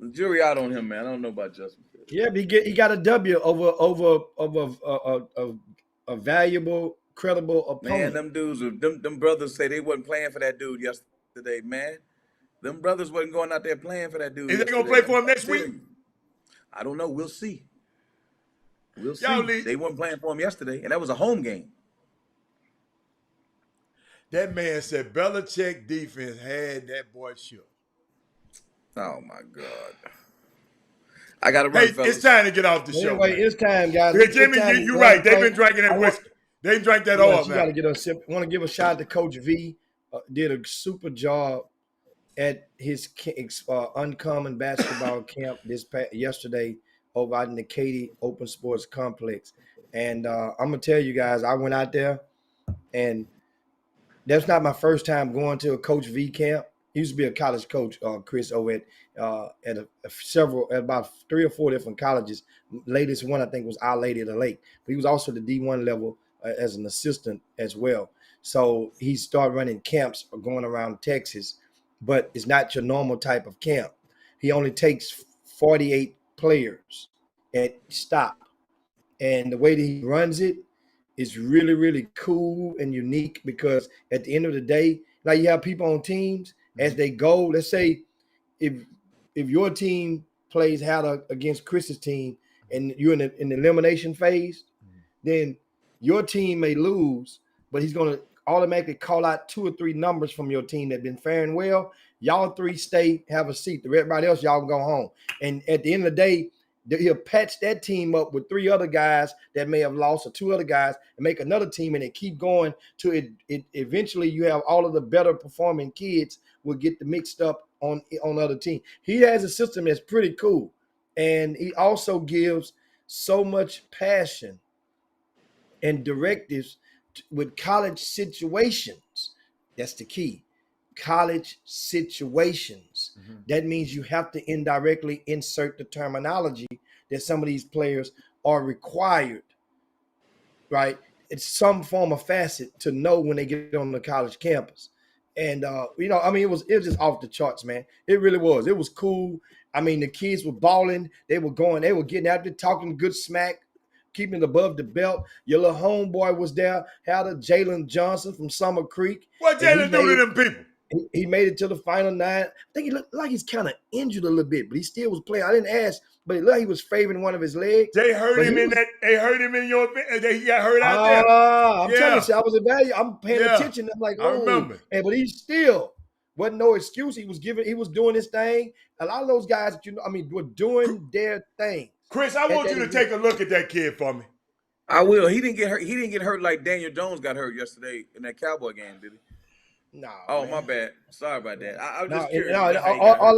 The jury out on him, man. I don't know about Justin Fields. Yeah, but he got a W over a valuable, credible opponent. Man, them dudes, them brothers say they wasn't playing for that dude yesterday, man. Them brothers wasn't going out there playing for that dude. Is they gonna play for him next week? I don't know. We'll see. We'll see. Y'all leave. They weren't playing for him yesterday, and that was a home game. That man said Belichick defense had that boy shook. Oh my God. I gotta run, Hey, fellas. it's time to get off the show. Anyway, Man. it's time, guys. Hey, Jimmy, you're right. They've been drinking that whiskey. They drank that all You now. got to get a sip. Want to give a shout out to Coach V. Did a super job at his uncommon basketball camp yesterday over out in the Katy Open Sports Complex. And I'm gonna tell you guys, I went out there, and that's not my first time going to a Coach V camp. He used to be a college coach, Chris, over at about 3 or 4 different colleges. Latest one, I think, was Our Lady of the Lake. But he was also the D1 level as an assistant as well. So he started running camps going around Texas, but it's not your normal type of camp. He only takes 48 players at stop. And the way that he runs it is really, really cool and unique, because at the end of the day, like, you have people on teams as they go. Let's say if your team plays against Chris's team and you're in the elimination phase, then your team may lose, but he's going to automatically call out 2 or 3 numbers from your team that have been faring well. Y'all 3 stay, have a seat. Everybody else, y'all can go home. And at the end of the day, he'll patch that team up with 3 other guys that may have lost, or 2 other guys, and make another team, and it keep going to it. Eventually, you have all of the better performing kids will get mixed up on other team. He has a system that's pretty cool, and he also gives so much passion and directives with college situations. That's the key. College situations. Mm-hmm. That means you have to indirectly insert the terminology that some of these players are required, right? It's some form of facet to know when they get on the college campus. And it was just off the charts, man. It really was. It was cool. I mean, the kids were balling. They were getting out there talking good smack, keeping it above the belt. Your little homeboy was there, had a Jalen Johnson from Summer Creek. What Jalen do to them people? He made it to the final 9. I think he looked like he's kind of injured a little bit, but he still was playing. I didn't ask, but it looked like he was favoring one of his legs. They hurt him in that. They hurt him in your. He got hurt out there. I'm telling you, I was I'm paying attention. I'm like, I remember. But he still wasn't no excuse. He was doing his thing. A lot of those guys, were doing their thing. Chris, I want you to take a look at that kid for me. I will. He didn't get hurt. He didn't get hurt like Daniel Jones got hurt yesterday in that Cowboy game, did he? No. Oh, man. my bad. Sorry about that. I was just curious. All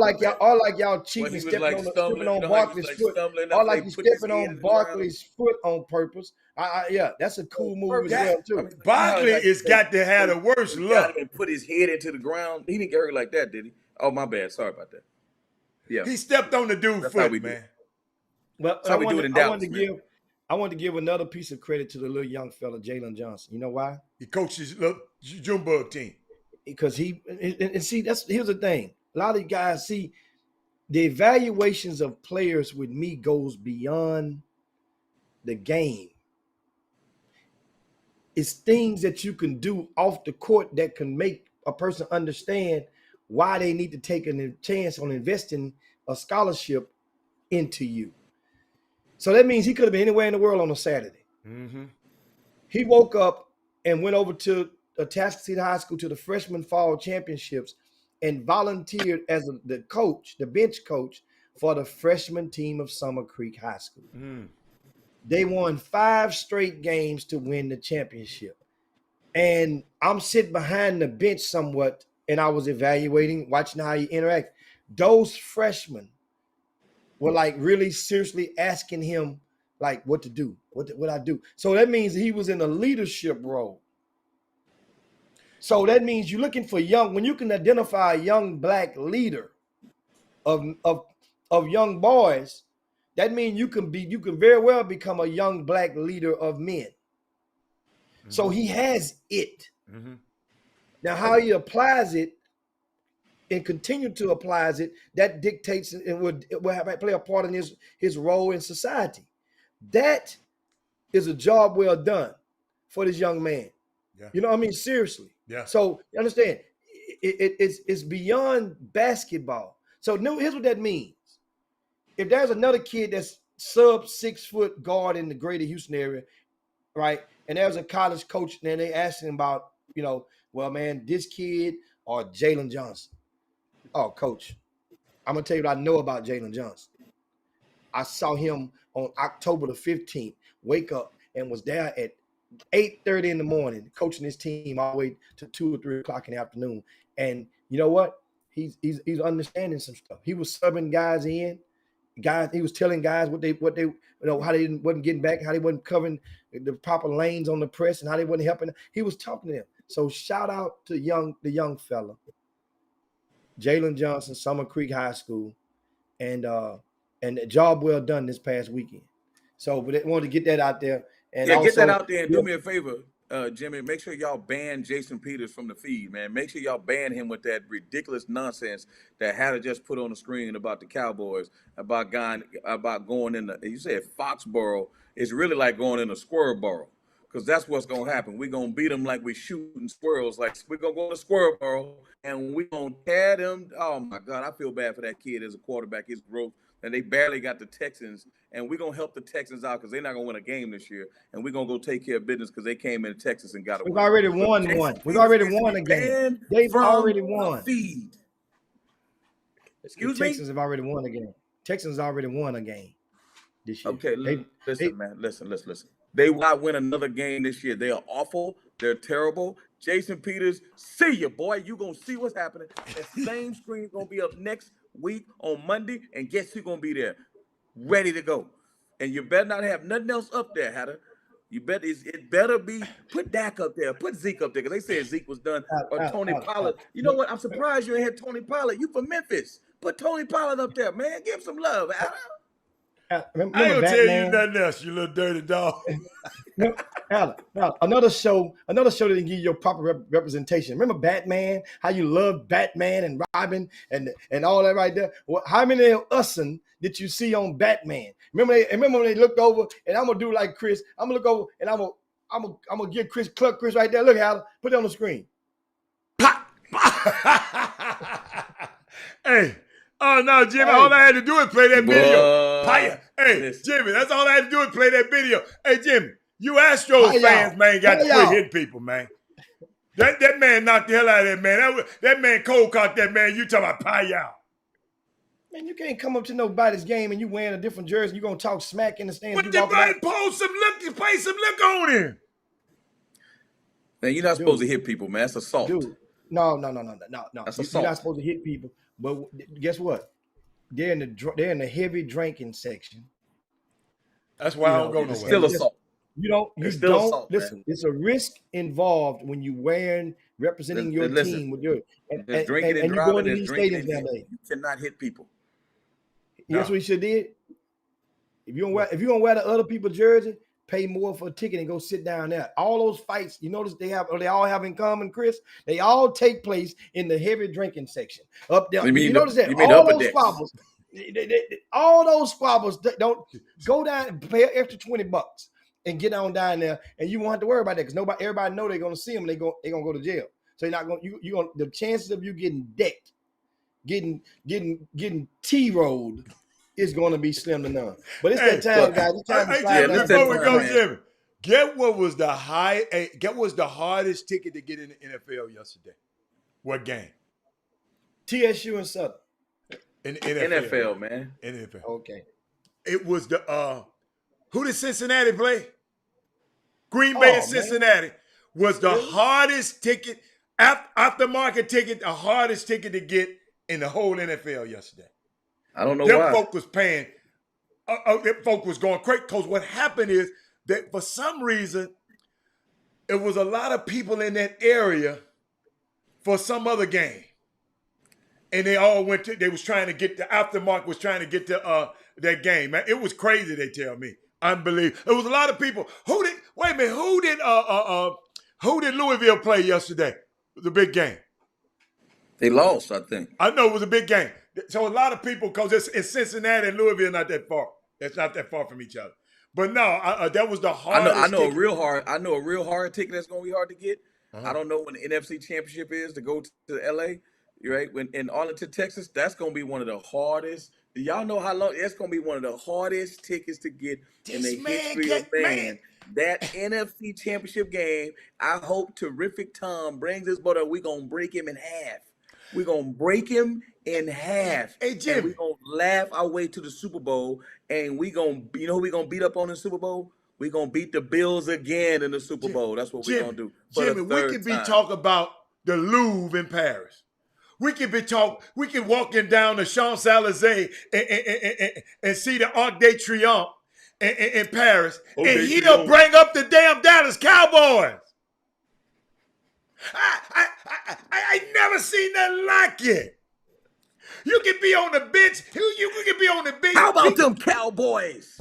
like y'all cheating and stepping like stepping on Barkley's foot. All like you stepping on Barkley's foot on purpose. That's a cool move as well too. Barkley has got to have the worst luck. And put his head into the ground. He didn't get hurt like that, did he? Oh, my bad. Sorry about that. Yeah. He stepped on the dude's foot, man. Well, that's how we do it in Dallas. I want to give another piece of credit to the little young fella, Jalen Johnson. You know why? He coaches the Junebug team. Because here's the thing. A lot of guys see the evaluations of players with me goes beyond the game. It's things that you can do off the court that can make a person understand why they need to take a chance on investing a scholarship into you. So that means he could have been anywhere in the world on a Saturday. Mm-hmm. He woke up and went over to Atascocita High School to the freshman fall championships and volunteered as the bench coach for the freshman team of Summer Creek High School. Mm. They won 5 straight games to win the championship. And I'm sitting behind the bench somewhat, and I was evaluating, watching how he interact. Those freshmen were like really seriously asking him like what to do, what I do. So that means he was in a leadership role. So that means you're looking for when you can identify a young black leader of young boys, that means you can very well become a young black leader of men. So he has it. Mm-hmm. Now, how he applies it and continue to applies it, that dictates and will play a part in his role in society. That is a job well done for this young man. Yeah. You know what I mean? Seriously. Yeah. So you understand, it's beyond basketball. So here's what that means. If there's another kid that's sub 6 foot guard in the greater Houston area, right? And there's a college coach and they asking about, well, man, this kid or Jalen Johnson. Oh, coach, I'm going to tell you what I know about Jalen Johnson. I saw him on October the 15th wake up and was there at 8:30 in the morning coaching his team all the way to 2 or 3 o'clock in the afternoon. And you know what? He's understanding some stuff. He was subbing guys in. He was telling guys what they how they wasn't getting back, how they wasn't covering the proper lanes on the press, and how they wasn't helping. He was talking to them. So shout out to the young fella, Jalen Johnson, Summer Creek High School, and a job well done this past weekend. So, but they wanted to get that out there. And yeah, also, get that out there and do me a favor, Jimmy. Make sure y'all ban Jason Peters from the feed, man. Make sure y'all ban him with that ridiculous nonsense that Hatter just put on the screen about the Cowboys, about going in the. You said Foxborough. It's really like going in a squirrel burrow, because that's what's gonna happen. We're gonna beat them like we're shooting squirrels. Like we're gonna go to squirrel burrow and we're gonna tear them. Oh my God, I feel bad for that kid as a quarterback. His growth. And they barely got the Texans, and we're going to help the Texans out because they're not going to win a game this year, and we're going to go take care of business because they came into Texas and got a win. We've already won one. We've already won a game. They've already won. Feed. Excuse the me? Texans have already won a game. Texans already won a game this year. Okay, listen, man. Listen. They will not win another game this year. They are awful. They're terrible. Jason Peters, see you, boy. You're going to see what's happening. That same screen's going to be up next week on Monday, and guess who's going to be there? Ready to go. And you better not have nothing else up there, Hatter. It better be, put Dak up there, put Zeke up there, because they said Zeke was done, or Tony Pollard. You know what? I'm surprised you ain't had Tony Pollard. You from Memphis. Put Tony Pollard up there, man. Give him some love, Hatter. I ain't gonna tell you nothing else, you little dirty dog. Another show that didn't give you your proper representation. Remember Batman? How you loved Batman and Robin and all that right there. Well, how many of us did you see on Batman? Remember when they looked over, and I'm gonna do like Chris. I'm gonna look over and I'm gonna give Chris right there. Look, Hal, put it on the screen. Hey. Oh, no, Jimmy, all I had to do is play that video. Hey, Jimmy, that's all I had to do is play that video. Hey, Jimmy, you Astros fans, man, got to quit hitting people, man. That man knocked the hell out of that man. That man cold caught that man. You talking about Payal. Man, you can't come up to nobody's game and you wearing a different jersey. You going to talk smack in the stands. But the guy play some look on him. Man, you're not supposed to hit people, man. That's assault. Dude, no. That's assault. You're not supposed to hit people. But guess what? They're in the heavy drinking section. That's why I don't go nowhere. Still assault. You don't listen. Man. It's a risk involved when you representing your team with your and drinking and you driving. go into these stadiums nowadays. You cannot hit people. That's what you should did. If you're gonna wear the other people's jersey, pay more for a ticket and go sit down there. All those fights, you notice they all have in common, Chris. They all take place in the heavy drinking section up there. You notice that all those squabbles don't go down and pay an extra $20 and get on down there, and you won't have to worry about that because everybody know they're gonna see them. They're gonna go to jail. So you're not going. The chances of you getting decked, getting T-rolled is going to be slim to none. But it's that time, guys. It's time to slide down. Before we go, Jimmy, get what was the hardest ticket to get in the NFL yesterday? What game? TSU and Southern. In NFL, man. NFL. Okay. It was who did Cincinnati play? Green Bay and Cincinnati was the hardest ticket, aftermarket ticket, the hardest ticket to get in the whole NFL yesterday. I don't know why. Them folk was paying. Them folk was going crazy because what happened is that for some reason, it was a lot of people in that area for some other game. And they all went to, they was trying to get, the aftermarket was trying to get to that game. Man, it was crazy, they tell me. Unbelievable. It was a lot of people. Wait a minute, who did Louisville play yesterday? The big game. They lost, I think. I know it was a big game. So a lot of people, because it's Cincinnati and Louisville, not that far. It's not that far from each other. But no, that was the hardest. I know a real hard ticket that's gonna be hard to get. I don't know when the NFC Championship is to go to LA. Right? When in Arlington, Texas, that's gonna be one of the hardest. Do y'all know how long? That's gonna be one of the hardest tickets to get in the history of man. That NFC Championship game. I hope Terrific Tom brings this brother. We're gonna break him in half. We're gonna break him in half. Hey, Jim. We're gonna laugh our way to the Super Bowl. And we gonna, you know who we gonna beat up on in the Super Bowl? We're gonna beat the Bills again in the Super Bowl. That's what we're gonna do. Jimmy, we could be talking about the Louvre in Paris. We could walking down the Champs-Élysées and see the Arc de Triomphe in Paris, and he'll bring up the damn Dallas Cowboys. I never seen nothing like it. You can be on the bench. You can be on the bench. How about them Cowboys?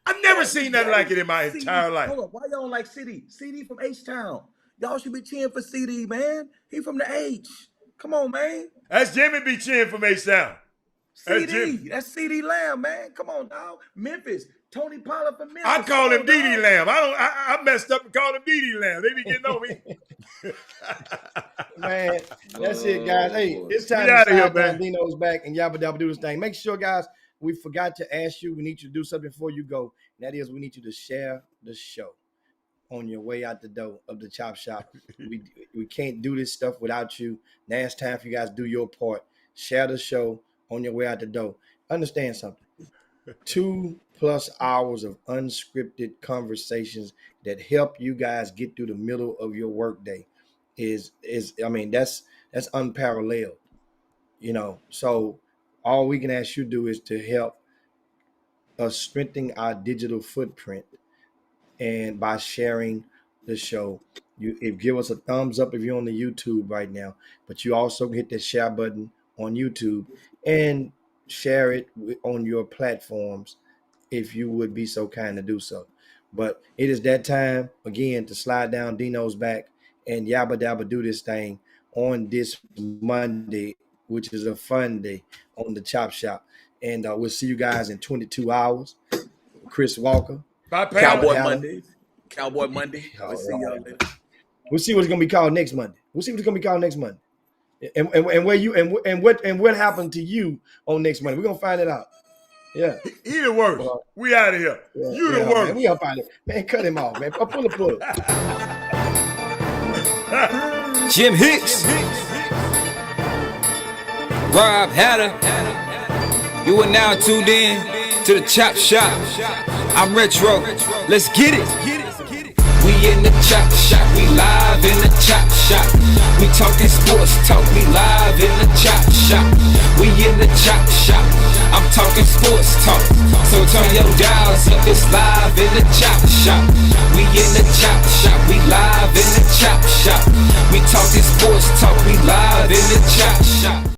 I've never seen nothing like it in my entire life. Hold on, why y'all like CD? CD from H-Town. Y'all should be cheering for CD, man. He from the H. Come on, man. That's Jimmy B cheering from H-Town. CD. That's CD Lamb, man. Come on, dog. Memphis. Tony Pollard from Memphis. I call him Dee Dee Lamb. I messed up and called him Dee Dee Lamb. They be getting on me. Man, that's it, guys. Hey, it's time Get to out of here, slide man. Dino's back and Yabba Dabba do this thing. Make sure, guys, we forgot to ask you. We need you to do something before you go. And that is, we need you to share the show on your way out the door of the Chop Shop. We can't do this stuff without you. Now it's time for you guys to do your part. Share the show on your way out the door. Understand something. 2+ hours of unscripted conversations that help you guys get through the middle of your workday is that's unparalleled. You know, so all we can ask you to do is to help us strengthen our digital footprint, and by sharing the show, you give us a thumbs up if you're on the YouTube right now, but you also hit the share button on YouTube and share it on your platforms if you would be so kind to do so. But it is that time again to slide down Dino's back and Yabba Dabba do this thing on this Monday, which is a fun day on the Chop Shop. And we'll see you guys in 22 hours. Chris Walker. Bye, Cowboy Monday. We'll see y'all later. We'll see what's gonna be called next Monday. And where you and what happened to you on next Monday. We're gonna find it out. Yeah. He the worst. We out of here. Yeah, You the worst. Man, we up out of it. Man, cut him off, man. Pull it. Jim Hicks. Rob Hatter. You are now tuned in to the Chop Shop. I'm Retro. Let's get it. We in the Chop Shop. We live in the Chop Shop. We talking sports talk. We live in the Chop Shop. We in the Chop Shop. I'm talking sports talk. So turn your dials up. It's live in the Chop Shop. We in the Chop Shop. We live in the Chop Shop. We talking sports talk. We live in the Chop Shop.